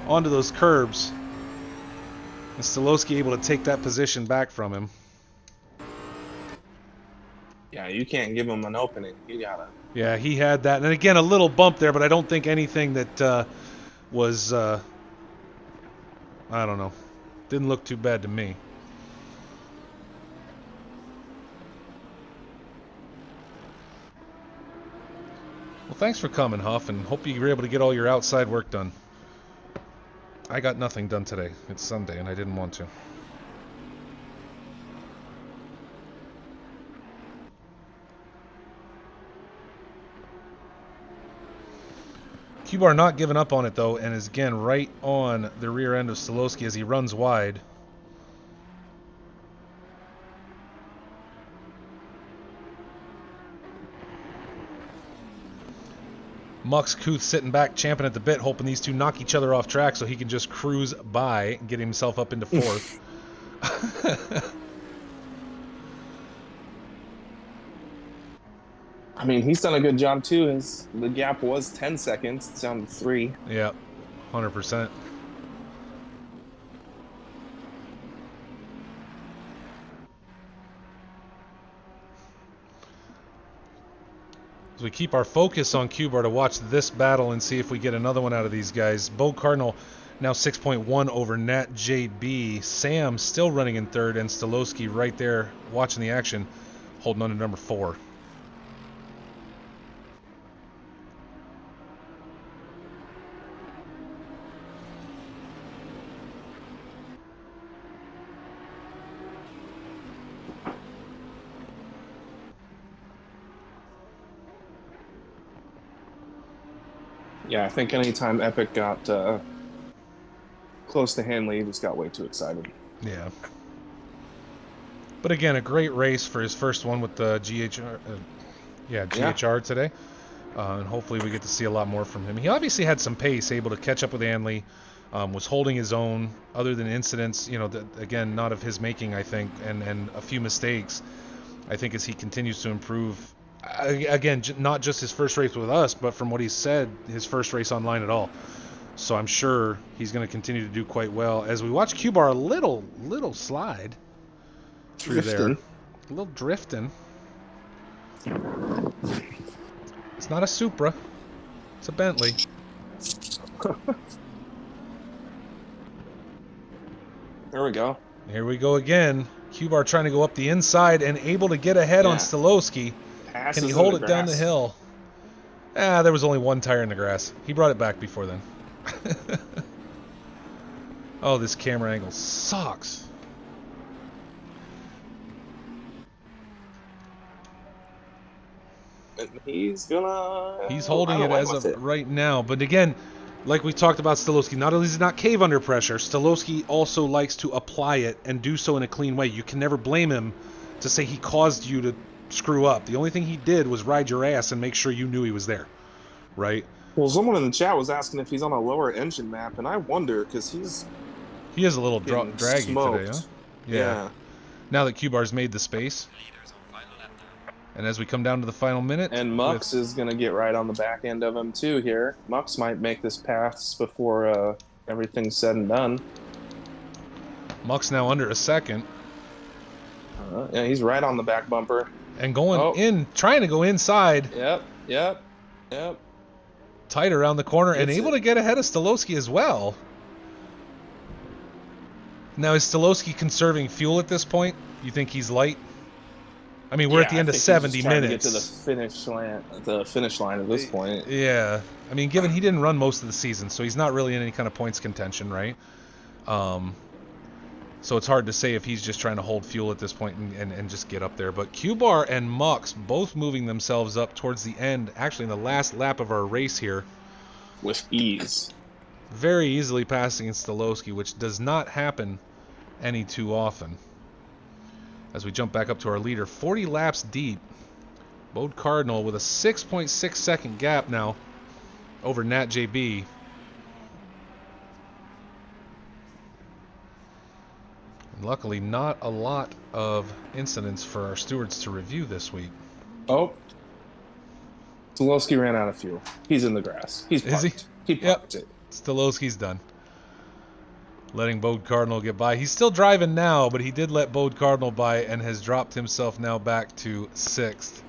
onto those curbs. And Stolowski able to take that position back from him. Yeah, you can't give him an opening. You gotta. Yeah, he had that. And again, a little bump there, but I don't think anything that was, I don't know. Didn't look too bad to me. Well, thanks for coming, Huff, and hope you were able to get all your outside work done. I got nothing done today. It's Sunday, and I didn't want to. Q-Bar not giving up on it, though, and is again right on the rear end of Stolowski as he runs wide. Mux Kuth sitting back, champing at the bit, hoping these two knock each other off track so he can just cruise by and get himself up into fourth. I mean, he's done a good job too. The gap was 10 seconds. It's down to 3. Yeah, 100%. As we keep our focus on Q-Bar to watch this battle and see if we get another one out of these guys. Bo Cardinal now 6.1 over Nat JB. Sam still running in third, and Stolowski right there watching the action, holding on to number 4. Yeah, I think anytime Epic got close to Hanley, he just got way too excited. Yeah. But again, a great race for his first one with the GHR today. And hopefully we get to see a lot more from him. He obviously had some pace, able to catch up with Hanley, was holding his own, other than incidents, again, not of his making, I think, and a few mistakes. I think as he continues to improve, again, not just his first race with us, but from what he said, his first race online at all. So I'm sure he's going to continue to do quite well. As we watch Q-Bar a little slide through there. A little drifting. It's not a Supra. It's a Bentley. There we go. Here we go again. Q-Bar trying to go up the inside and able to get ahead on Stolowski. Can he hold it down the hill? There was only one tire in the grass. He brought it back before then. Oh, this camera angle sucks. He's holding it as of right now. But again, like we talked about Stolowski, not only does he not cave under pressure, Stolowski also likes to apply it and do so in a clean way. You can never blame him to say he caused you to screw up. The only thing he did was ride your ass and make sure you knew he was there, right? Well, someone in the chat was asking if he's on a lower engine map, and I wonder because he is a little draggy smoked today, huh? Yeah. Now that Q-Bar's made the space, and as we come down to the final minute, and Mux is gonna get right on the back end of him too here. Mux might make this pass before everything's said and done. Mux now under a second. Yeah, he's right on the back bumper. And going in, trying to go inside. Yep. Tight around the corner and able to get ahead of Stolowski as well. Now, is Stolowski conserving fuel at this point? You think he's light? I mean, we're at the end of 70 minutes. To get to the finish line at this point. Yeah. I mean, given he didn't run most of the season, so he's not really in any kind of points contention, right? So it's hard to say if he's just trying to hold fuel at this point and just get up there. But Q-Bar and Mux both moving themselves up towards the end, actually in the last lap of our race here. With ease. very easily passing Stolowski, which does not happen any too often. As we jump back up to our leader, 40 laps deep. Bode Cardinal with a 6.6 second gap now over Nat JB. And luckily, not a lot of incidents for our stewards to review this week. Oh. Stolowski ran out of fuel. He's in the grass. He's parked. Is he? He parked it. Stolowski's done. Letting Bode Cardinal get by. He's still driving now, but he did let Bode Cardinal by and has dropped himself now back to 6th.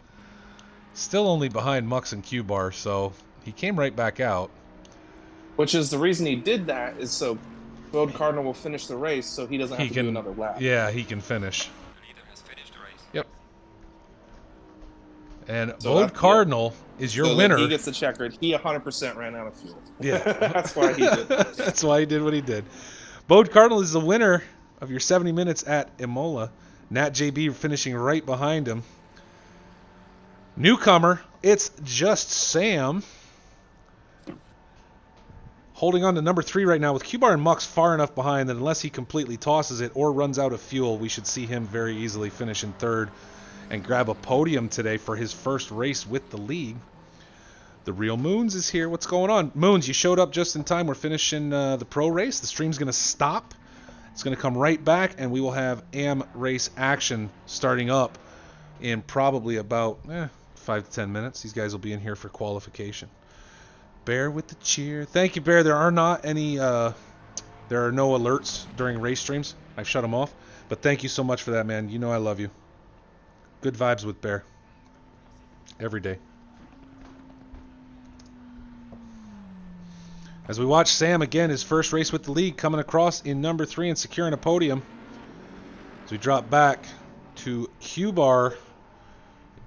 Still only behind Mux and Q-Bar, so he came right back out. Which is the reason he did that, is so Bode Cardinal will finish the race so he doesn't have to do another lap. Yeah, he can finish. Yep. And so Bode Cardinal is your winner. He gets the checkered. He 100% ran out of fuel. Yeah. That's why he did that. That's why he did what he did. Bode Cardinal is the winner of your 70 minutes at Imola. Nat JB finishing right behind him. Newcomer, it's just Sam. Holding on to number 3 right now with Q-Bar and Mux far enough behind that unless he completely tosses it or runs out of fuel, we should see him very easily finish in 3rd and grab a podium today for his first race with the league. The real Moons is here. What's going on? Moons, you showed up just in time. We're finishing the pro race. The stream's going to stop. It's going to come right back, and we will have AM race action starting up in probably about 5 to 10 minutes. These guys will be in here for qualification. Bear with the cheer. Thank you, Bear. There are not any, there are no alerts during race streams. I've shut them off. But thank you so much for that, man. You know I love you. Good vibes with Bear. Every day. As we watch Sam again, his first race with the league, coming across in number 3 and securing a podium. As we drop back to Q-Bar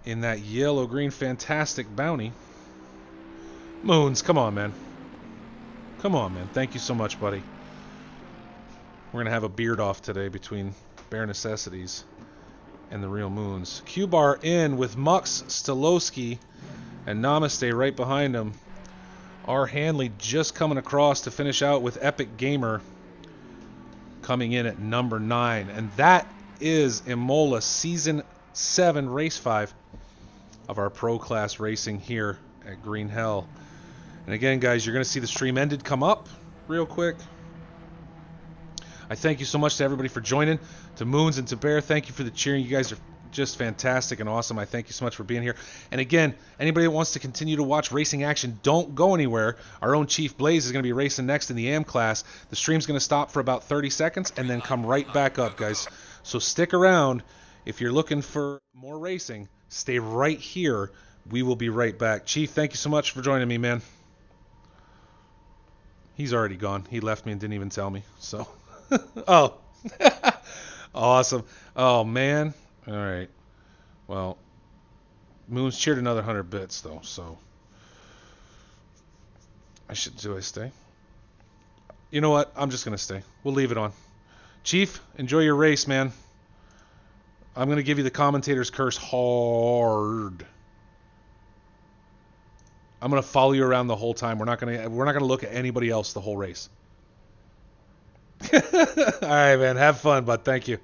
in that yellow-green fantastic bounty. Moons, come on, man. Come on, man. Thank you so much, buddy. We're going to have a beard off today between Bare Necessities and the real Moons. Q-Bar in with Mux, Stolowski, and Namaste right behind him. R. Hanley just coming across to finish out with Epic Gamer coming in at number 9. And that is Imola Season 7, Race 5 of our Pro Class Racing here at Green Hell. And again, guys, you're going to see the stream ended come up real quick. I thank you so much to everybody for joining. To Moons and to Bear, thank you for the cheering. You guys are just fantastic and awesome. I thank you so much for being here. And again, anybody that wants to continue to watch racing action, don't go anywhere. Our own Chief Blaze is going to be racing next in the AM class. The stream's going to stop for about 30 seconds and then come right back up, guys. So stick around. If you're looking for more racing, stay right here. We will be right back. Chief, thank you so much for joining me, man. He's already gone. He left me and didn't even tell me. So, oh, awesome. Oh, man. All right. Well, Moon's cheered another 100 bits, though, so do I stay? You know what? I'm just going to stay. We'll leave it on. Chief, enjoy your race, man. I'm going to give you the commentator's curse hard. I'm going to follow you around the whole time. We're not going to look at anybody else the whole race. All right, man. Have fun, bud. Thank you.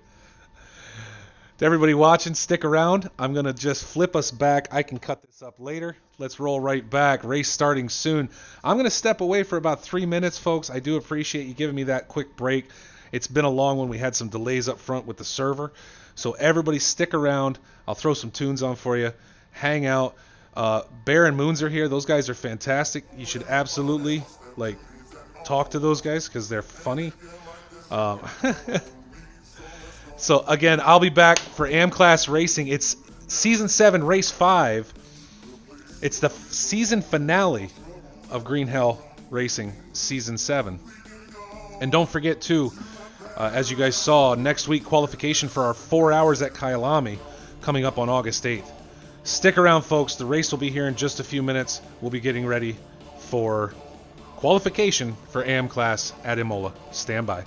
To everybody watching, stick around. I'm going to just flip us back. I can cut this up later. Let's roll right back. Race starting soon. I'm going to step away for about 3 minutes, folks. I do appreciate you giving me that quick break. It's been a long one. We had some delays up front with the server. So everybody stick around. I'll throw some tunes on for you. Hang out. Bear and Moons are here. Those guys are fantastic. You should absolutely talk to those guys because they're funny. So again, I'll be back for AM Class Racing. It's Season 7, Race 5. It's the season finale of Green Hell Racing Season 7. And don't forget, too, as you guys saw, next week qualification for our 4 hours at Kyalami coming up on August 8th. Stick around, folks. The race will be here in just a few minutes. We'll be getting ready for qualification for AM Class at Imola. Stand by.